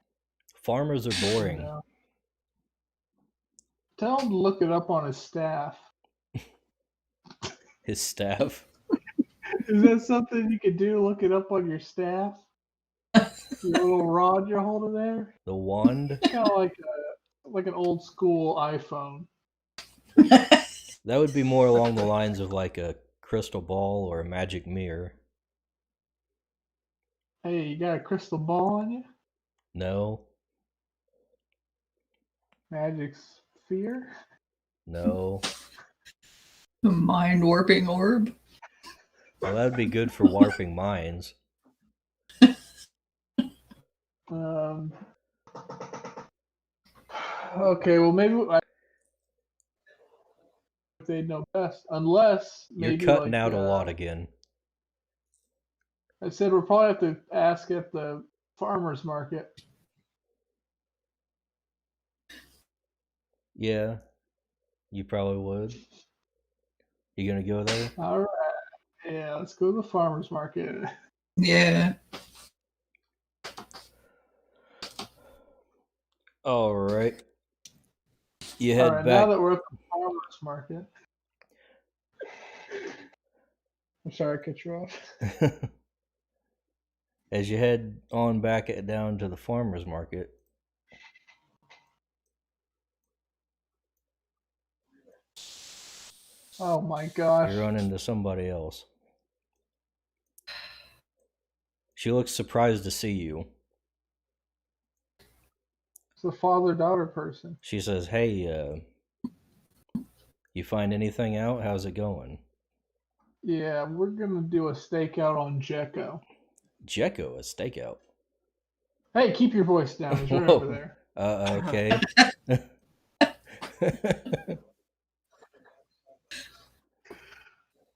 Farmers are boring. Yeah. Tell him to look it up on his staff. His staff. Is that something you could do? Look it up on your staff? Your little rod you're holding there? The wand. Kind of like an old school iPhone. That would be more along the lines of like a crystal ball or a magic mirror. Hey, you got a crystal ball on you? No. Magic sphere? No. A mind warping orb. Well, that would be good for warping minds. Okay, well maybe they'd know best, unless You're maybe cutting like, out a lot again. I said we'll probably have to ask at the farmer's market. Yeah, you probably would. You gonna go there? All right. Yeah, let's go to the farmer's market. Yeah. All right. You All head right, now back. that we're at the farmer's market. I'm sorry I cut you off. As you head on back down to the farmer's market, Oh my gosh. you run into somebody else. She looks surprised to see you. It's a father-daughter person. She says, "Hey, you find anything out? How's it going?" Yeah, we're gonna do a stakeout on Jekko. Jekko, a stakeout. Hey, keep your voice down. He's right over there. Okay.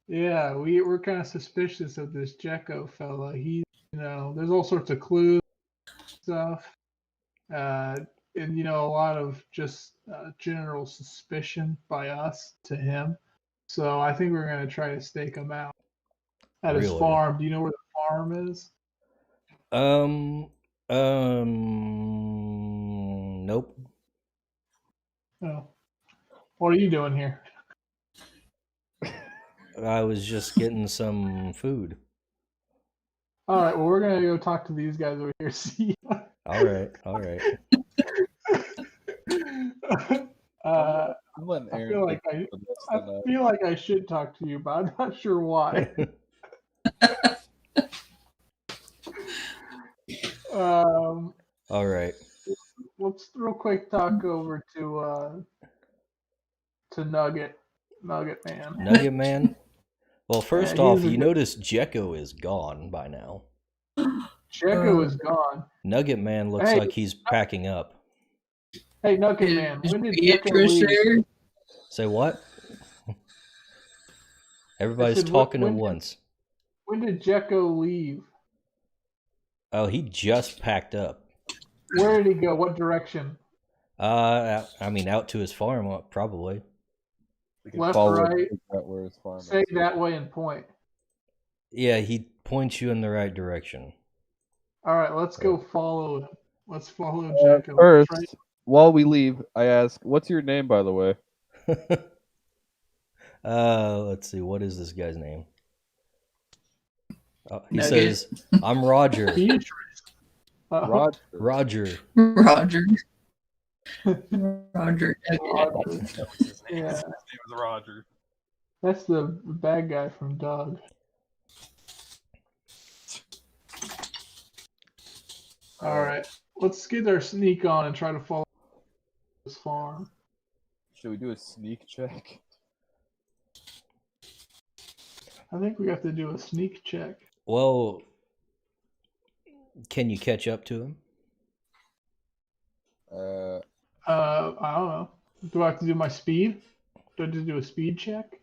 Yeah, we're kind of suspicious of this Jekko fella. He, there's all sorts of clues, stuff, and a lot of just general suspicion by us to him. So I think we're gonna try to stake him out at his Really? farm. Do you know where the farm is? Nope. Oh, what are you doing here? I was just getting some food. All right, well, we're gonna go talk to these guys over here. See. All right. I'm letting I Aaron feel like take the rest I of the night. feel like I should talk to you, but I'm not sure why. All right. Let's real quick talk over to Nugget Man. Nugget Man? Well, first Yeah, off, he's a you good- notice Jekko is gone by now. Jekko is gone. Nugget Man looks Hey. like he's packing up. Hey, Nugget Man, Is when did Jekko Beatrice leave? there? Say what? Everybody's said, talking at when did- once. When did Jekko leave? Oh, he just packed up. Where did he go? What direction? I mean, out to his farm, probably. We can Left, follow right? and figure out where his farm Say is. that way and point. Yeah, he points you in the right direction. All right, let's go follow him. Let's follow Jekko. First, Try- while we leave, I ask, "What's your name, by the way?" Let's see. What is this guy's name? He Nugget. says, "I'm Roger." Beatrice. Roger. Roger. Roger. Roger. Roger. His Yeah. His name is Roger. That's the bad guy from Doug. All right, let's get our sneak on and try to follow this farm. Should we do a sneak check? I think we have to do a sneak check. Well, can you catch up to him? I don't know. Do I have to do my speed? Do I have to do a speed check?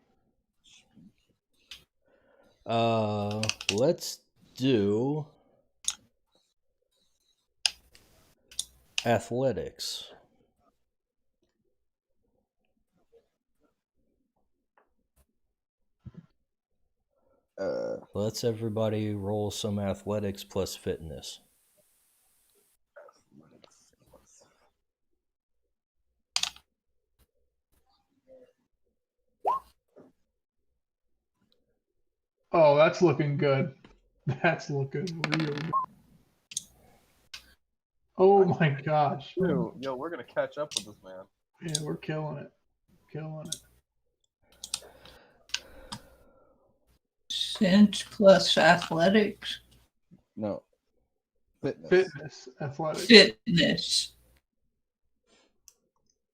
Let's do athletics. Let's everybody roll some athletics plus fitness. Oh, that's looking good. That's looking real good. Oh my gosh. Yo, we're gonna catch up with this man. Yeah, we're killing it. Killing it. Sense plus athletics. No. Fitness. Fitness, athletics. Fitness.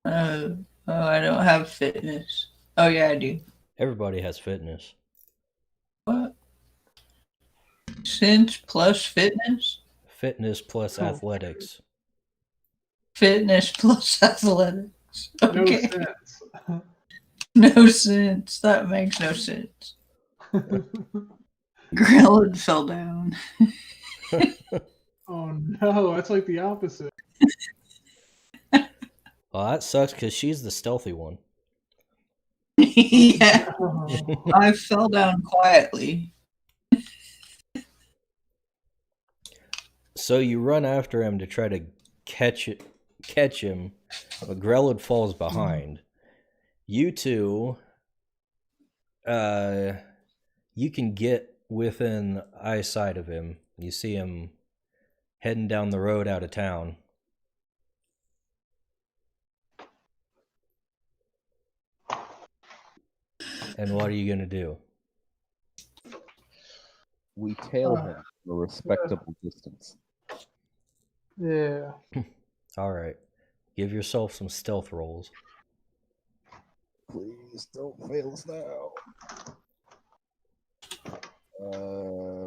Oh, I don't have fitness. Oh, yeah, I do. Everybody has fitness. What? Sense plus fitness? Fitness plus Oh. athletics. Fitness plus athletics. No Okay. sense. No sense. That makes no sense. Grellin fell down. Oh no, that's like the opposite. Well, that sucks because she's the stealthy one. Yeah, Oh, I fell down quietly. So you run after him to try to catch him, but Grellid falls behind. You two, you can get within eyesight of him. You see him heading down the road out of town. And what are you gonna do? We tail him from a respectable distance. yeah. All right, give yourself some stealth rolls. Please don't fail us now.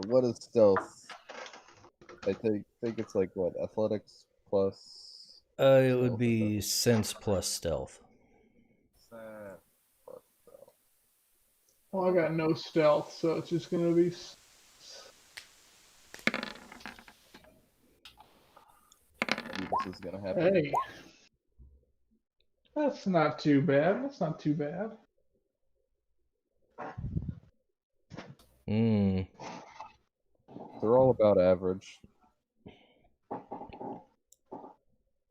What is stealth? I think it's like what, athletics plus. It would be sense plus stealth. Well, I got no stealth, so it's just gonna be. Maybe this is gonna happen. Hey, that's not too bad. That's not too bad. Hmm. They're all about average.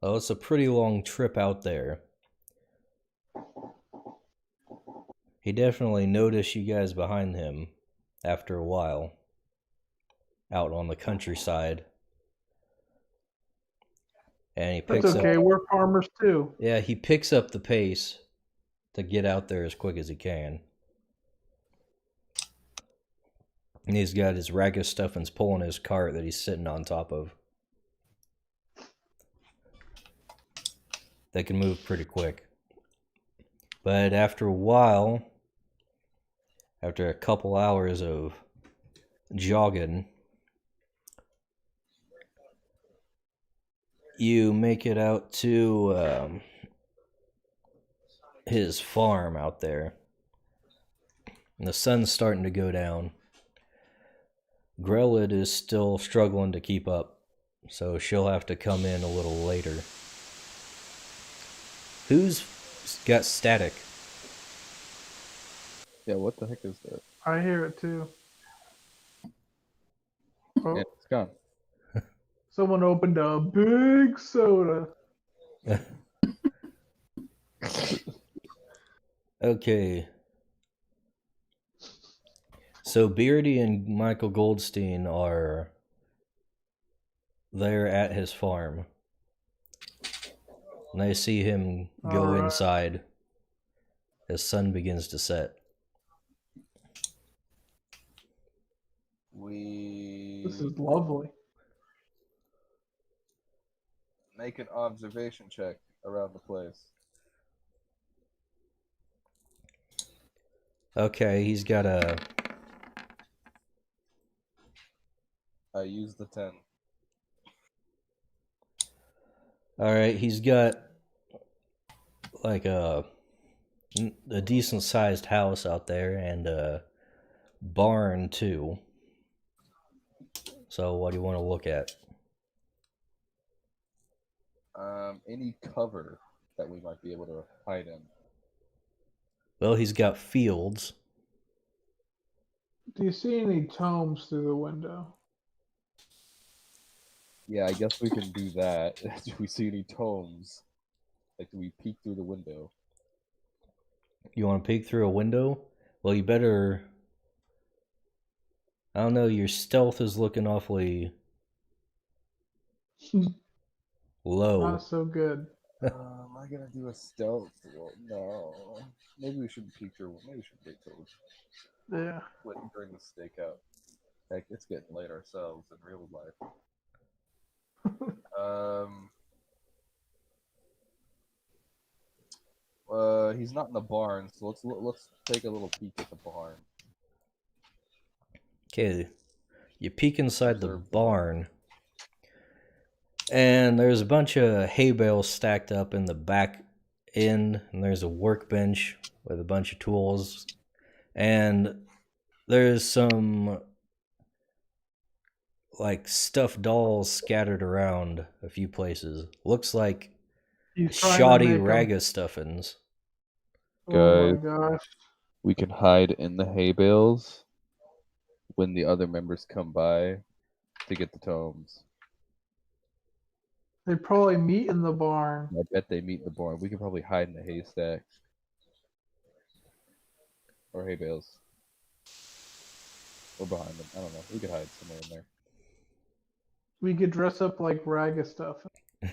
Oh, it's a pretty long trip out there. He definitely noticed you guys behind him after a while, out on the countryside. And he That's picks okay. up. We're farmers too. Yeah, he picks up the pace to get out there as quick as he can. And he's got his ragged stuffings pulling his cart that he's sitting on top of. They can move pretty quick. But after a while, after a couple hours of jogging, you make it out to his farm out there. And the sun's starting to go down. Grellid is still struggling to keep up, so she'll have to come in a little later. Who's got static? Yeah, what the heck is that? I hear it too. Oh, Yeah, it's gone. someone opened a big soda. Okay. So Beardy and Michael Goldstein are there at his farm. And they see him go All right. inside as sun begins to set. This is lovely. Make an observation check around the place. Okay, he's got a... I use the 10. Alright, he's got like a decent sized house out there and a barn too. So what do you want to look at? Any cover that we might be able to hide in. Well, he's got fields. Do you see any tomes through the window? Yeah, I guess we can do that. Do we see any tomes? Like, do we peek through the window? You want to peek through a window? Well, you better... I don't know, your stealth is looking awfully low. Not so good. Am I gonna do a stealth? Well, no. Maybe we shouldn't peek through. Maybe we should wait till Yeah. during the stakeout. Heck, it's getting late ourselves in real life. He's not in the barn, so let's take a little peek at the barn. Okay, you peek inside the barn, and there's a bunch of hay bales stacked up in the back end, and there's a workbench with a bunch of tools, and there's some like stuffed dolls scattered around a few places. Looks like He's trying to shoddy make 'em- raga stuffings. Oh my Guys. gosh. We can hide in the hay bales when the other members come by to get the tomes. They probably meet in the barn. I bet they meet in the barn. We can probably hide in the haystack. Or hay bales. Or behind them. I don't know. We could hide somewhere in there. We could dress up like raga stuff.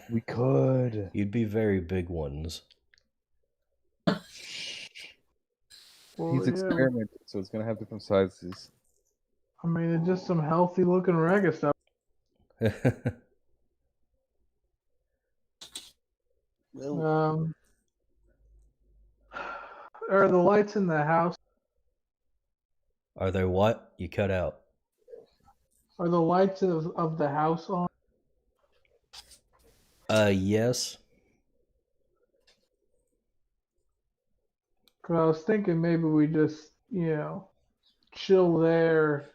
We could. You'd be very big ones. Well, He's yeah. experimenting, so it's gonna have different sizes. I mean, it's just some healthy looking raga stuff. Are the lights in the house? Are there what? You cut out. Are the lights of the house on? Yes. Because I was thinking maybe we just, chill there.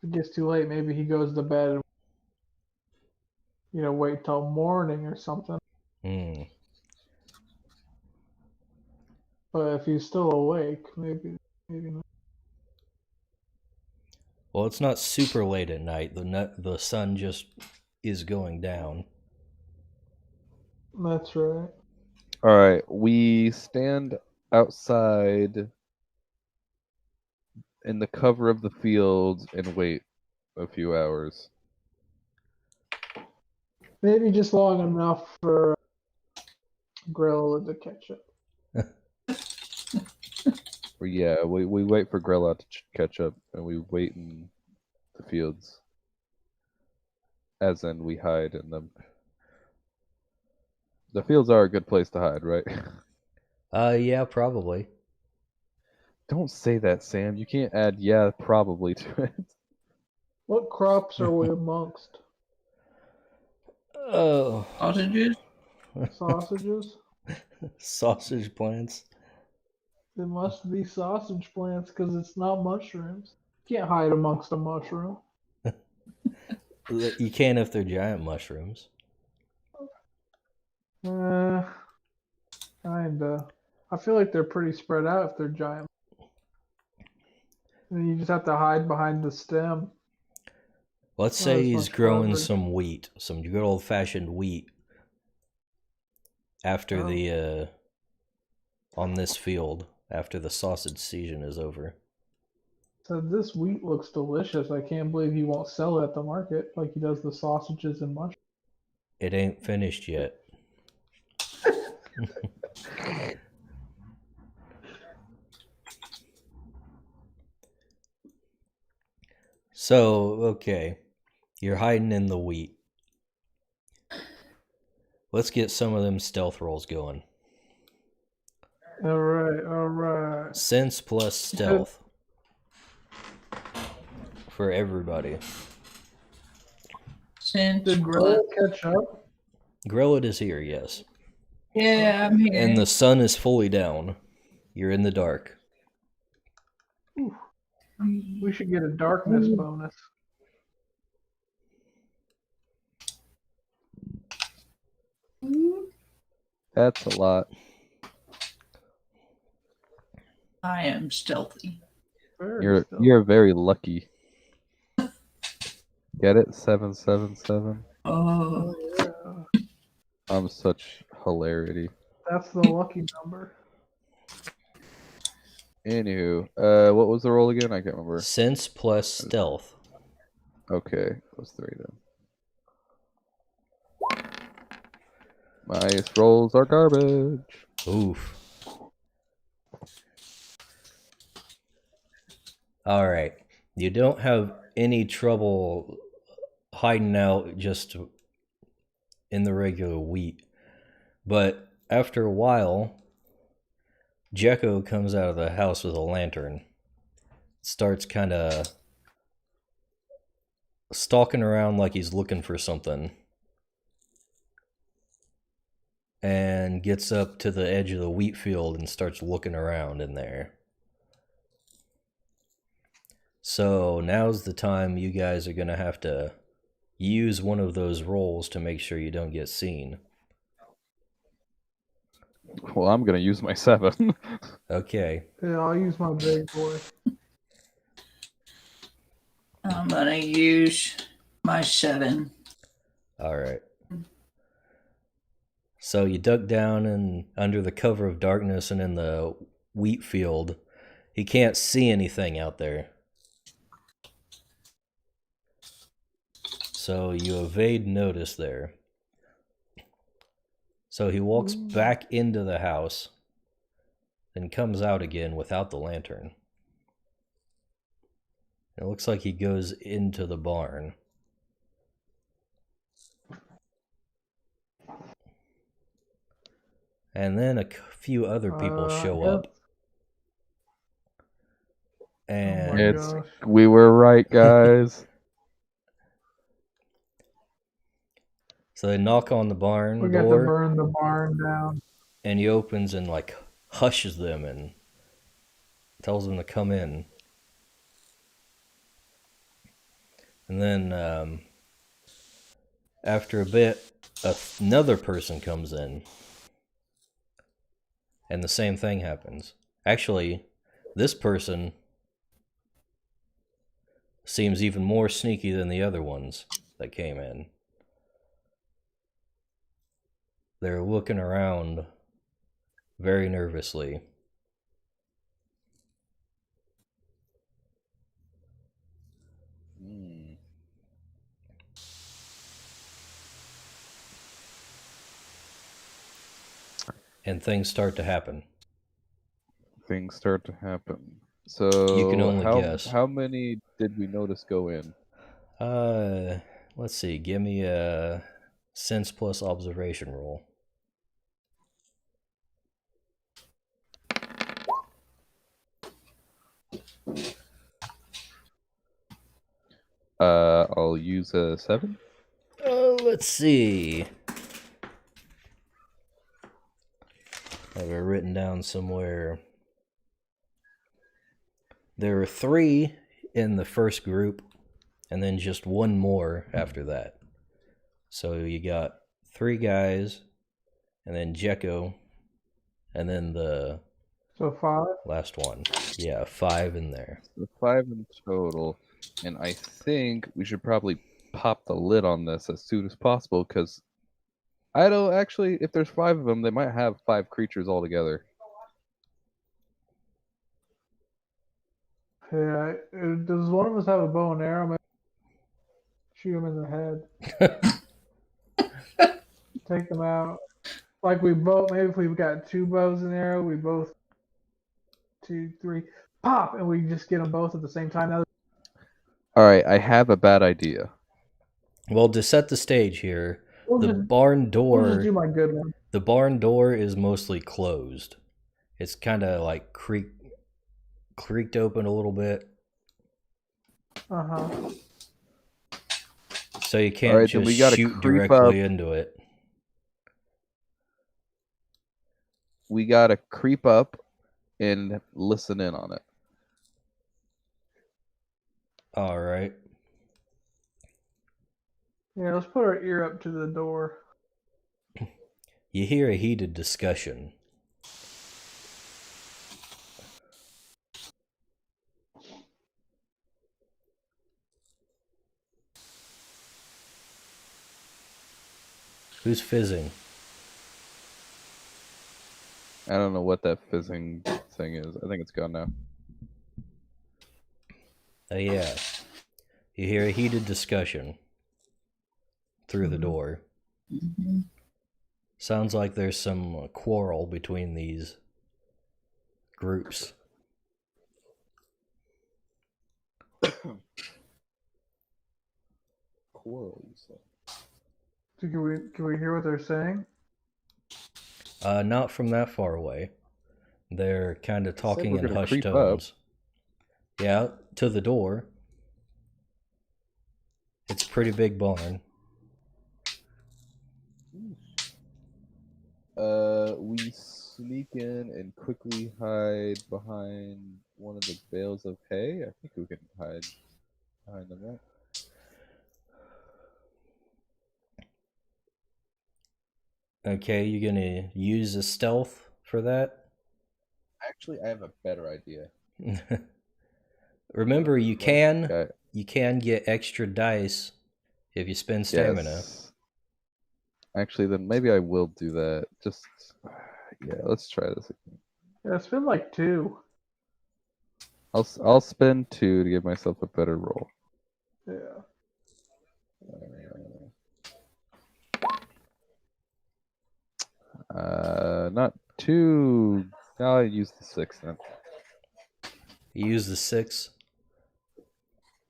If it gets too late, maybe he goes to bed and, wait till morning or something. Hmm. But if he's still awake, maybe not. Well, it's not super late at night. The sun just is going down. That's right. Alright, we stand outside in the cover of the field and wait a few hours. Maybe just long enough for Grilla to catch up. Or yeah, we wait for Grella to catch up, and we wait in the fields. As in, we hide in them. The fields are a good place to hide, right? Yeah, probably. Don't say that, Sam. You can't add "yeah, probably" to it. What crops are we amongst? Oh. Sausages? Sausages? Sausage plants. It must be sausage plants because it's not mushrooms. You can't hide amongst a mushroom. You can if they're giant mushrooms. Kinda. I feel like they're pretty spread out if they're giant. And you just have to hide behind the stem. Let's Not say as he's much growing coverage. some wheat, some good old fashioned wheat after Oh. on this field after the sausage season is over. So this wheat looks delicious. I can't believe he won't sell it at the market like he does the sausages and mushrooms. It ain't finished yet. So, okay. You're hiding in the wheat. Let's get some of them stealth rolls going. All right. Sense plus stealth. For everybody. Since Did Grilla catch up? Grellet is here, yes. Yeah, I'm here. And the sun is fully down. You're in the dark. We should get a darkness bonus. That's a lot. I am stealthy. Very still. You're very lucky. Get it? 777. Oh, Yeah. I'm such hilarity. That's the lucky number. Anywho, what was the roll again? I can't remember. Sense plus stealth. Okay, plus 3 then. My rolls are garbage. Oof. Alright. You don't have any trouble hiding out just in the regular wheat. But after a while, Jekko comes out of the house with a lantern. Starts kind of stalking around like he's looking for something. And gets up to the edge of the wheat field and starts looking around in there. So now's the time you guys are going to have to use one of those rolls to make sure you don't get seen. Well, I'm gonna use my 7. Okay. Yeah, I'll use my big boy. I'm gonna use my 7. All right. So you duck down and under the cover of darkness and in the wheat field. He can't see anything out there. So you evade notice there. So he walks back into the house and comes out again without the lantern. It looks like he goes into the barn. And then a few other people show up. And It's we were right, guys. So they knock on the barn We got to door, burn the barn down. and he opens and like hushes them and tells them to come in. And then after a bit, another person comes in, and the same thing happens. Actually, this person seems even more sneaky than the other ones that came in. They're looking around very nervously. And things start to happen. Things start to happen. So You can only guess. How many did we notice go in? Let's see. Give me a sense plus observation roll. I'll use a 7. Let's see. I have it written down somewhere. There were 3 in the first group, and then just 1 more after that. So you got 3 guys, and then Jekko, and then the So 5? last one. Yeah, 5 in there. So 5 in total, and I think we should probably pop the lid on this as soon as possible, because I don't actually. If there's 5 of them, they might have 5 creatures altogether. Yeah. Does one of us have a bow and arrow? Maybe shoot him in the head. Take them out. Like we both. Maybe if we've got 2 bows and arrow, we both 2, 3, pop, and we just get them both at the same time. Now, All right, I have a bad idea. Well, to set the stage here, we'll the just, barn we'll just do door, my good one. the barn door is mostly closed. It's kind of like creaked open a little bit, so you can't Alright, then just we gotta shoot creep directly up. into it. We gotta creep up and listen in on it. All right. Yeah, let's put our ear up to the door. You hear a heated discussion. Who's fizzing? I don't know what that fizzing thing is. I think it's gone now. Yeah. You hear a heated discussion through the door. Mm-hmm. Sounds like there's some quarrel between these groups. Quarrel, you said. So can we hear what they're saying? Not from that far away. They're kind of talking in hushed tones. Yeah, to the door. It's a pretty big barn. We sneak in and quickly hide behind one of the bales of hay. I think we can hide behind them, right? Okay, you're gonna use a stealth for that? Actually, I have a better idea. Remember, you Okay. can get extra dice if you spend stamina. Yes. Actually, then maybe I will do that. Just yeah, let's try this again. Yeah, it's been like 2. I'll spend 2 to give myself a better roll. Yeah. Not 2. I'll use the 6 then. You use the 6.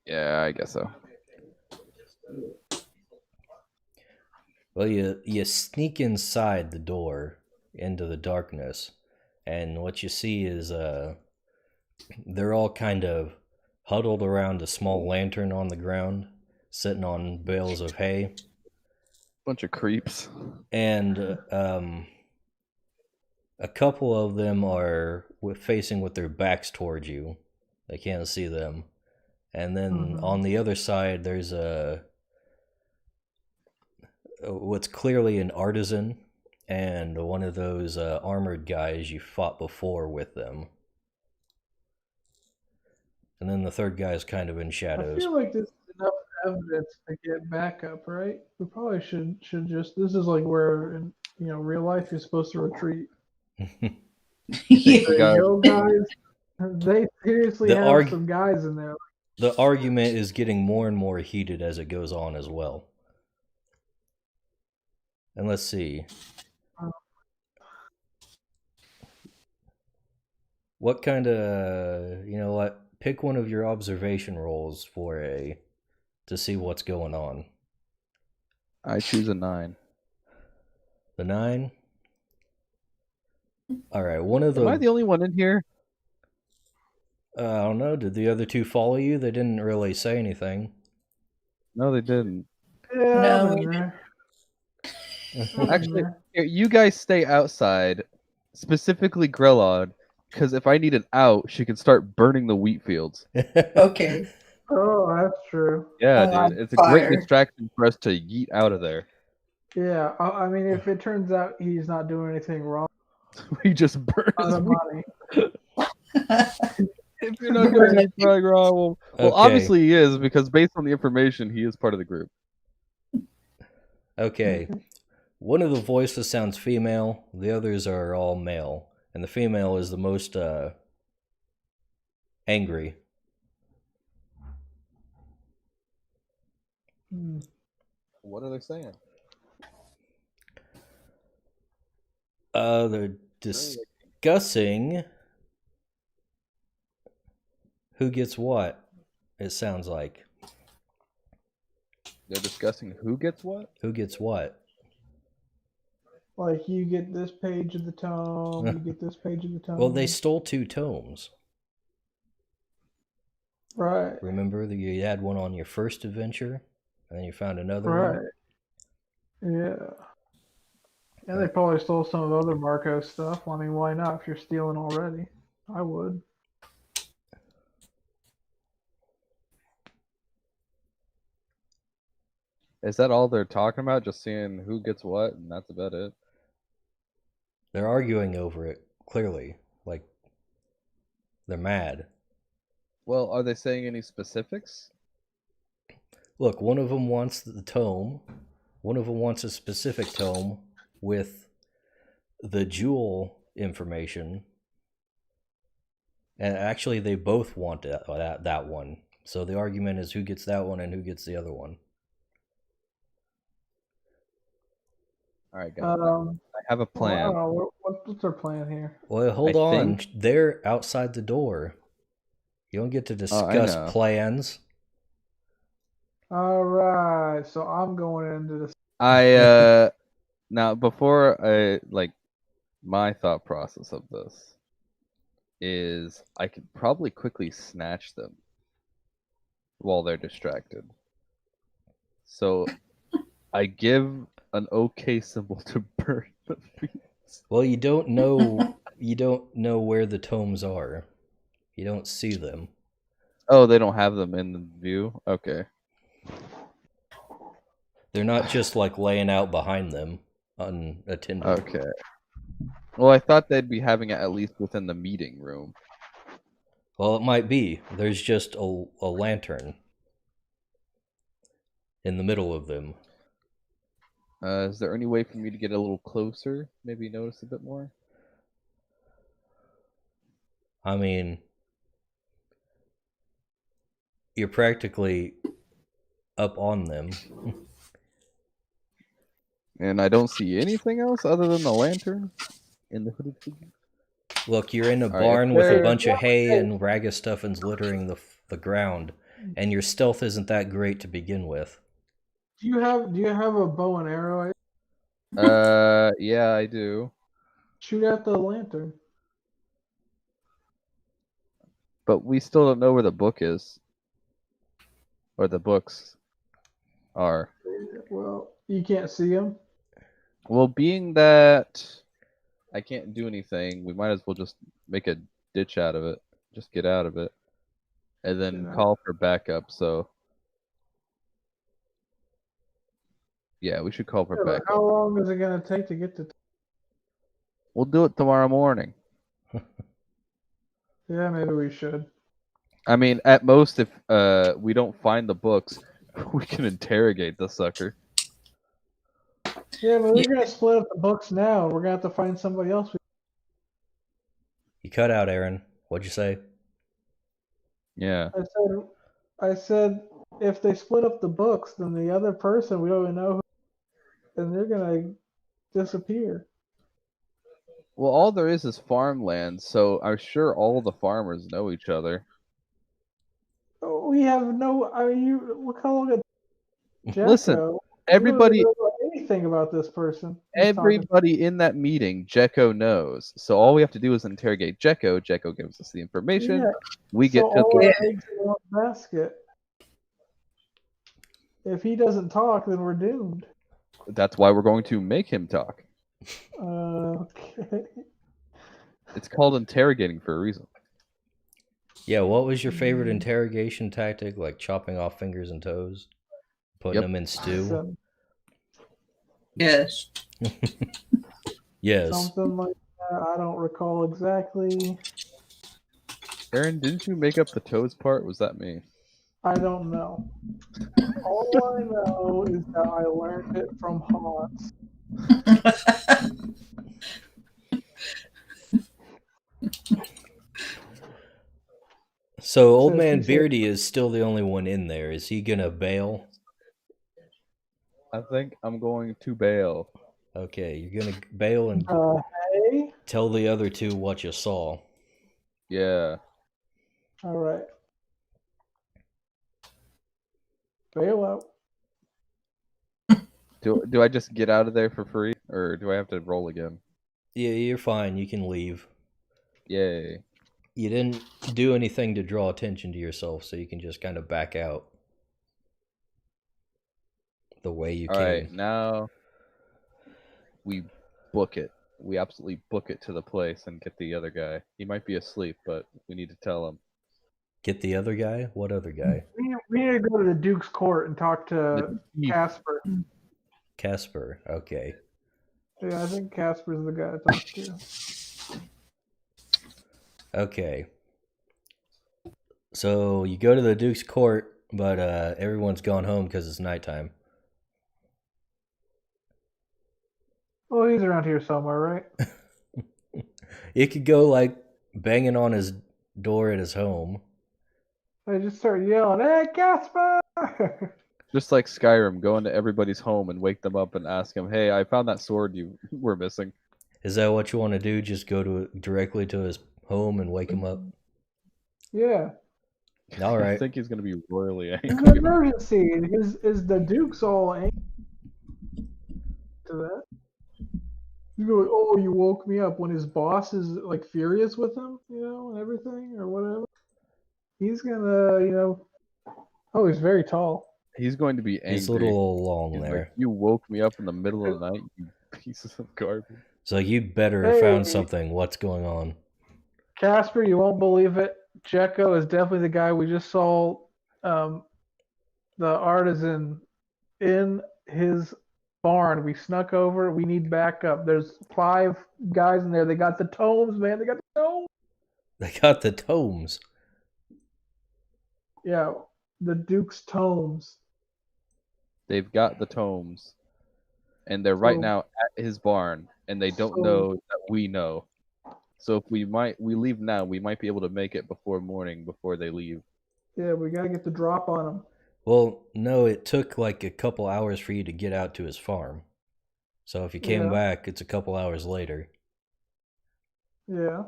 Yeah, I guess so. Well, you sneak inside the door into the darkness, and what you see is they're all kind of huddled around a small lantern on the ground, sitting on bales of hay, Bunch of creeps. and a couple of them are facing with their backs towards you. They can't see them. And then on the other side, there's what's clearly an artisan and one of those armored guys you fought before with them. And then the third guy is kind of in I shadows. feel like this is enough evidence to get backup, right? We probably should just. This is like where in real life you're supposed to retreat. Yeah. We got- Yo, guys, they seriously The have some guys in there. The argument is getting more and more heated as it goes on as well. And let's see. What kind of, you know what? Pick one of your observation rolls to see what's going on. I choose a 9. The 9? All right, one of Am I the only one in here? I don't know. Did the other two follow you? They didn't really say anything. No, they didn't. Yeah, No, I'm we in there. Actually, here, you guys stay outside, specifically Grelod, because if I need an out, she can start burning the wheat fields. Okay. Oh, that's true. Yeah, Oh, dude, it's a great fire. distraction for us to yeet out of there. Yeah, I mean, if it turns out he's not doing anything wrong, We just burn a lot his of wheat. money. If you're not doing anything wrong, well, Okay. obviously he is, because based on the information, he is part of the group. Okay. One of the voices sounds female, the others are all male, and the female is the most angry. What are they saying? They're discussing who gets what, it sounds like. They're discussing who gets what? Who gets what? Like you get this page of the tome, you get this page of the tome. Well, they stole 2 tomes. right, Remember that you had one on your first adventure, and then you found another right, yeah. And they probably stole some of the other Marco stuff. I mean, why not? If you're stealing already, I would. Is that all they're talking about? Just seeing who gets what, and that's about it? They're arguing over it, clearly. Like, they're mad. Well, are they saying any specifics? Look, one of them wants the tome. One of them wants a specific tome with the jewel information. And actually, they both want that one. So the argument is who gets that one and who gets the other one. All right, guys. I have a Well, I plan. don't know. What's their plan here? Well, hold I on. think- They're outside the door. You don't get to I discuss know. plans. All right, so I'm going into this. Now before I my thought process of this is I could probably quickly snatch them while they're distracted. So I give an OK symbol to burn the fields. Well, you don't know where the tomes are. You don't see them. Oh, they don't have them in the view? Okay. They're not just like laying out behind them. unattended. Okay. Well, I thought they'd be having it at least within the meeting room. Well, it might be. There's just a lantern in the middle of them. Is there any way for me to get a little closer? Maybe notice a bit more? I mean, you're practically up on them. And I don't see anything else other than the lantern in the hooded figure. Look, you're in a All right, if barn with a there- bunch of hay and ragastuffins littering the ground, and your stealth isn't that great to begin with. Do you have a bow and arrow? Yeah, I do. Shoot at the lantern. But we still don't know where the book is. Or the books are. Well, you can't see him. Well, being that I can't do anything, we might as well just make a ditch out of it. Just get out of it. And then Yeah. call for backup, so... Yeah, we should call for Yeah, but backup. how long is it gonna take to get to? We'll do it tomorrow morning. Yeah, maybe we should. I mean, at most, if we don't find the books, we can interrogate the sucker. Yeah, but we're gonna split up the books now. We're gonna have to find somebody else. You cut out, Aaron. What'd you say? Yeah. I said, if they split up the books, then the other person we don't even know, and they're gonna disappear. Well, all there is farmland, so I'm sure all the farmers know each other. We have no. I mean, you look how long it. Jacko, Listen, everybody, we don't know anything about this person. he's talking everybody in that meeting, Jekko knows. So all we have to do is interrogate Jekko. Jekko gives us the information. Yeah, We get so to all the... our eggs in one basket. If he doesn't talk, then we're doomed. That's why we're going to make him talk. Okay. It's called interrogating for a reason. Yeah, what was your favorite interrogation tactic? Like chopping off fingers and toes? Putting Yep. them in stew? So, Yes. Yes. something like that. I don't recall exactly. Aaron, didn't you make up the toes part? Was that me? I don't know. All I know is that I learned it from Hans. So Old So Man he said- Beardy is still the only one in there. Is he gonna bail? I think I'm going to bail. Okay, you're gonna bail and Hey. tell the other two what you saw. Yeah. All right. Bail out. Do I just get out of there for free, or do I have to roll again? Yeah, you're fine. You can leave. Yay. You didn't do anything to draw attention to yourself, so you can just kind of back out the way you All came. right, now we book it. We absolutely book it to the place and get the other guy. He might be asleep, but we need to tell him. Get the other guy? What other guy? We need to go to the Duke's court and talk to The chief. Casper. Casper. Okay. Yeah, I think Casper's the guy to talk to. Okay. So you go to the Duke's court, but everyone's gone home because it's nighttime. Well, he's around here somewhere, right? You could go like banging on his door at his home. I just start yelling, "Hey, Casper!" Just like Skyrim, go into everybody's home and wake them up and ask them, "Hey, I found that sword you were missing." Is that what you want to do? Just go directly to his home and wake him up? Yeah. All I right. think he's gonna be royally It's an angry. emergency. Is the Duke's all angry to that? You go, "Oh, you woke me up," when his boss is like furious with him, and everything or whatever. He's gonna, oh, he's very tall. He's going to be angry. He's a little long He's there. like, "You woke me up in the middle of the night, you pieces of garbage." So you better have found Hey. something. What's going on? Casper, you won't believe it. Jekko is definitely the guy we just saw. The artisan in his barn. We snuck over. We need backup. There's 5 guys in there. They got the tomes, man. They got the tomes. They got the tomes. Yeah, the Duke's tomes. They've got the tomes, and they're right So- now at his barn, and they don't know that we know. So if we leave now, we might be able to make it before morning, before they leave. Yeah, we gotta get the drop on them. Well, no, it took like a couple hours for you to get out to his farm. So if you came Yeah. back, it's a couple hours later. Yeah.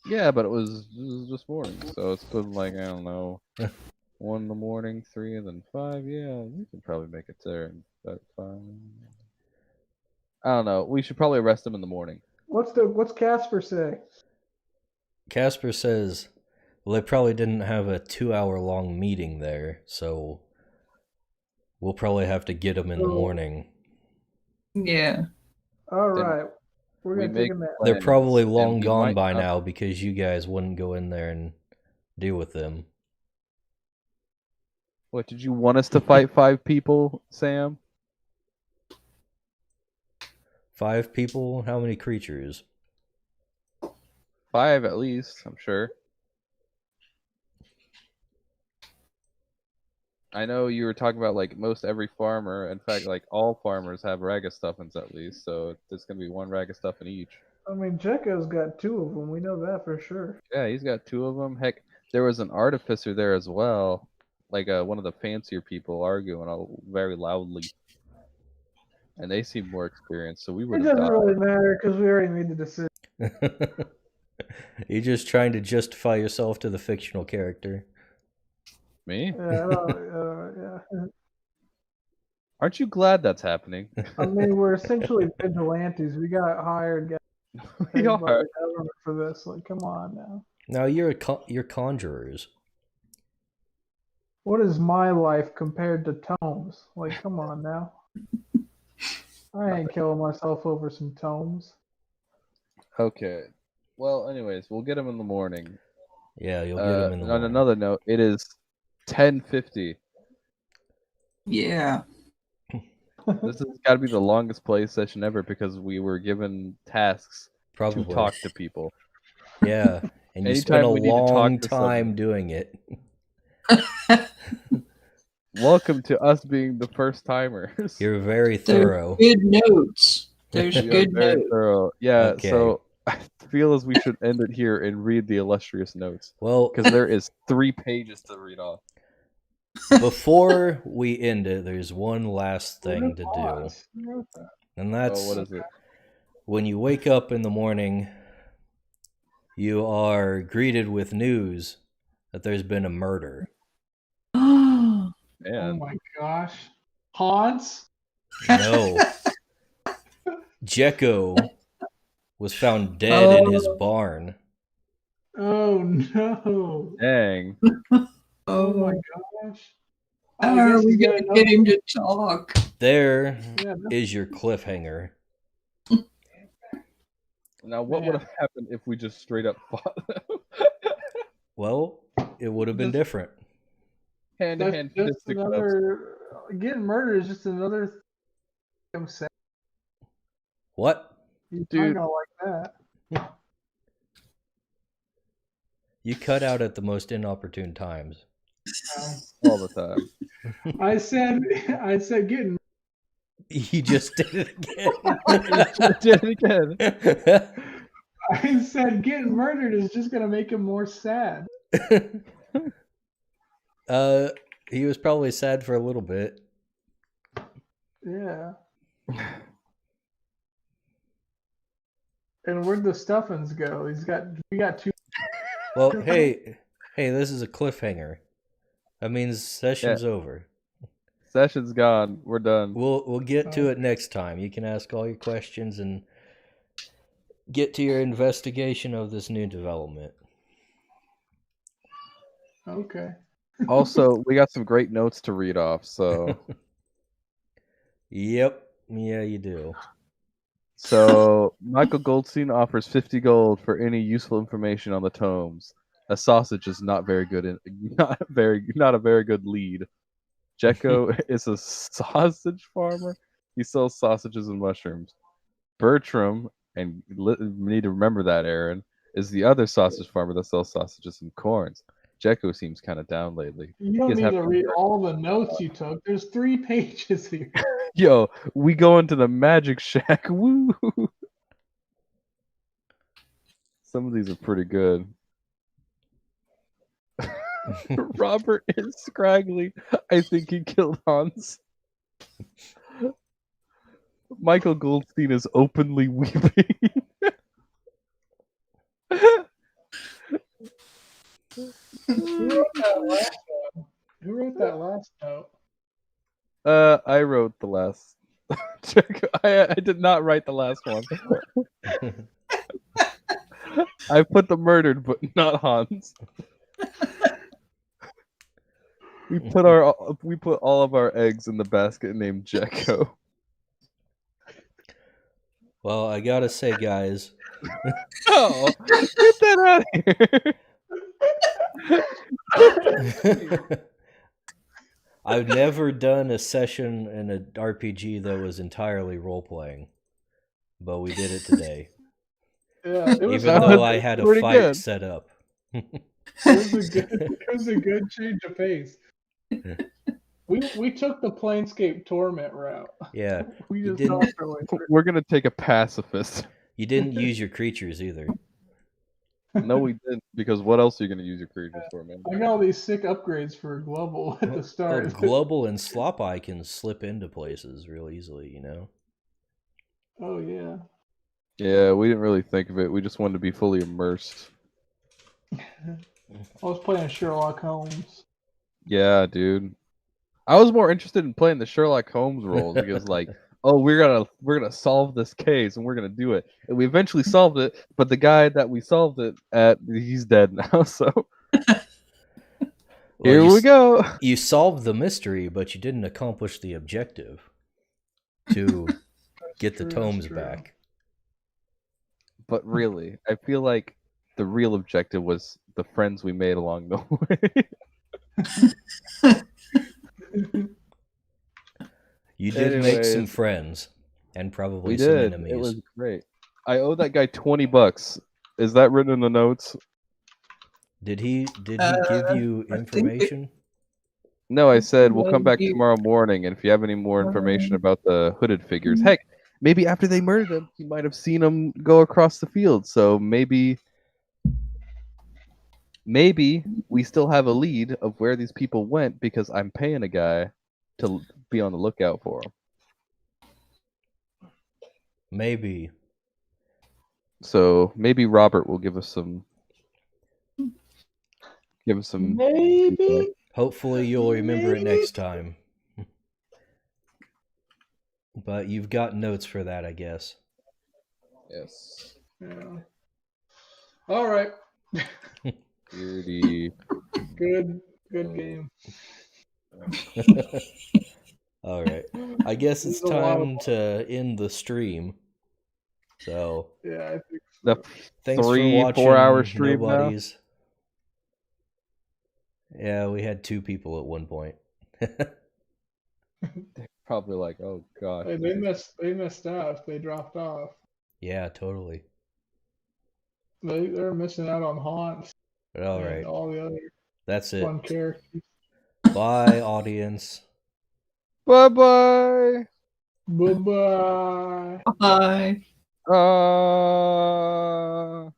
Yeah, but it was just morning, so it's been like, I don't know, 1 in the morning, 3, and then 5. Yeah, we can probably make it there in about 5. I don't know. We should probably arrest him in the morning. What's Casper say? Casper says, well, they probably didn't have a 2-hour-long meeting there, so we'll probably have to get him in the Oh. morning. Yeah. All Then right, we're we gonna make take a nap. They're plans, probably and long we gone might by not- now because you guys wouldn't go in there and deal with them. What, did you want us to fight 5 people, Sam? 5 people? How many creatures? 5 at least, I'm sure. I know you were talking about like most every farmer. In fact, like all farmers have Ragastuffins at least, so there's gonna be 1 Ragastuffin each. I mean, Jekko's got 2 of them. We know that for sure. Yeah, he's got 2 of them. Heck, there was an artificer there as well, like one of the fancier people arguing very loudly, and they seem more experienced. So we It would have doesn't died. really matter because we already made the decision. You're just trying to justify yourself to the fictional character. Me? Yeah. Aren't you glad that's happening? I mean, we're essentially vigilantes. We got hired, got We paid by are. the government for this. Like, come on now. Now you're conjurers. What is my life compared to tomes? Like, come on now. I ain't killing myself over some tomes. Okay. Well, anyways, we'll get him in the morning. Yeah, you'll get him in the On morning. another note, it is 10:50. Yeah. This has got to be the longest play session ever because we were given tasks Probably. to talk to people. Yeah, and you spent a Anytime we need to talk long to time someone. doing it. Welcome to us being the first timers. You're very There's thorough. good notes. There's We are good very notes. thorough. Yeah, Okay. so I feel as we should end it here and read the illustrious notes Well, because there is 3 pages to read off. before we end it, there's one last thing to do. Pause. And that's Oh, what is it? when you wake up in the morning, you are greeted with news that there's been a murder. Oh Man, my gosh. Hans? No. Jekko was found dead in his barn. Oh no. dang. Oh my Oh, gosh. how I are guess we he's got gonna another- get him to talk? There Yeah, is your cliffhanger. Now, what would Man. have happened if we just straight up fought them? Well, it would have been Just- different. Hand to that's hand just fisticuffs. another. Getting murdered is just another. I'm sad. What? You're Dude. not like that. You cut out at the most inopportune times. all the time. I said getting. You just did it Did it again. again. I said getting murdered is just gonna make him more sad. He was probably sad for a little bit. Yeah. And where'd the stuffings go? We got 2. Well, hey, this is a cliffhanger. That means session's over. Session's gone. We're done. We'll get to it next time. You can ask all your questions and get to your investigation of this new development. Okay. Also, we got some great notes to read off. So, Yep. Yeah, you do. Michael Goldstein offers 50 gold for any useful information on the tomes. A sausage is not very good. Not a very good lead. Jekko is a sausage farmer. He sells sausages and mushrooms. Bertram, and we need to remember that, Aaron, is the other sausage farmer that sells sausages and corns. Jekko seems kind of down lately. You don't need to read all the notes you took. There's 3 pages here. Yo, we go into the magic shack. Woo! Some of these are pretty good. Robert is scraggly. I think he killed Hans. Michael Goldstein is openly weeping. Who wrote that last one? Who wrote that last note? I wrote the last. I did not write the last one. I put the murdered, but not Hans. We put all of our eggs in the basket named Jekko. Well, I gotta say, guys. Oh, get that out of here! I've never done a session in an RPG that was entirely role playing, but we did it today. Yeah, it was Even fun. though I had a pretty fight good. set up. It was a good change of pace. We took the Planescape Torment route. Yeah, We you just didn't- talked our way through. We're gonna take a pacifist. you didn't use your creatures either. No, we didn't, because what else are you gonna use your creatures for, man? I got all these sick upgrades for Global at the Oh, start. Global and Slop Eye can slip into places real easily, you know? Oh yeah. Yeah, we didn't really think of it. We just wanted to be fully immersed. I was playing Sherlock Holmes. Yeah, dude. I was more interested in playing the Sherlock Holmes roles because, like, oh, we're gonna solve this case and we're gonna do it, and we eventually solved it. But the guy that we solved it at, he's dead now. So here we go. You solved the mystery, but you didn't accomplish the objective to get the True, that's tomes true. back. But really, I feel like the real objective was the friends we made along the way. You did make some Anyways. friends, and probably We some did. enemies. It was great. I owe that guy $20. Is that written in the notes? Did he give you I think it- information? No, I said we'll come Well, back you- tomorrow morning, and if you have any more information about the hooded figures, heck, maybe after they murdered him, you might have seen him go across the field. So maybe we still have a lead of where these people went because I'm paying a guy to be on the lookout for them. Maybe. So maybe Robert will give us some. Maybe. Hopefully you'll remember it next time. But you've got notes for that, I guess. Yes. Yeah. All right. Beauty. Good game. All right. I guess it's This is a lot of time to end the stream. So, Yeah, I think The thanks for 3-4 watching, hour stream now? nobodies. Yeah, we had 2 people at one point. Probably like, oh gosh. hey, they missed out if they dropped off. Yeah, totally. They're missing out on Haunts All and right. all the other That's it. fun characters. Bye, audience. Bye bye. Bye bye. Bye.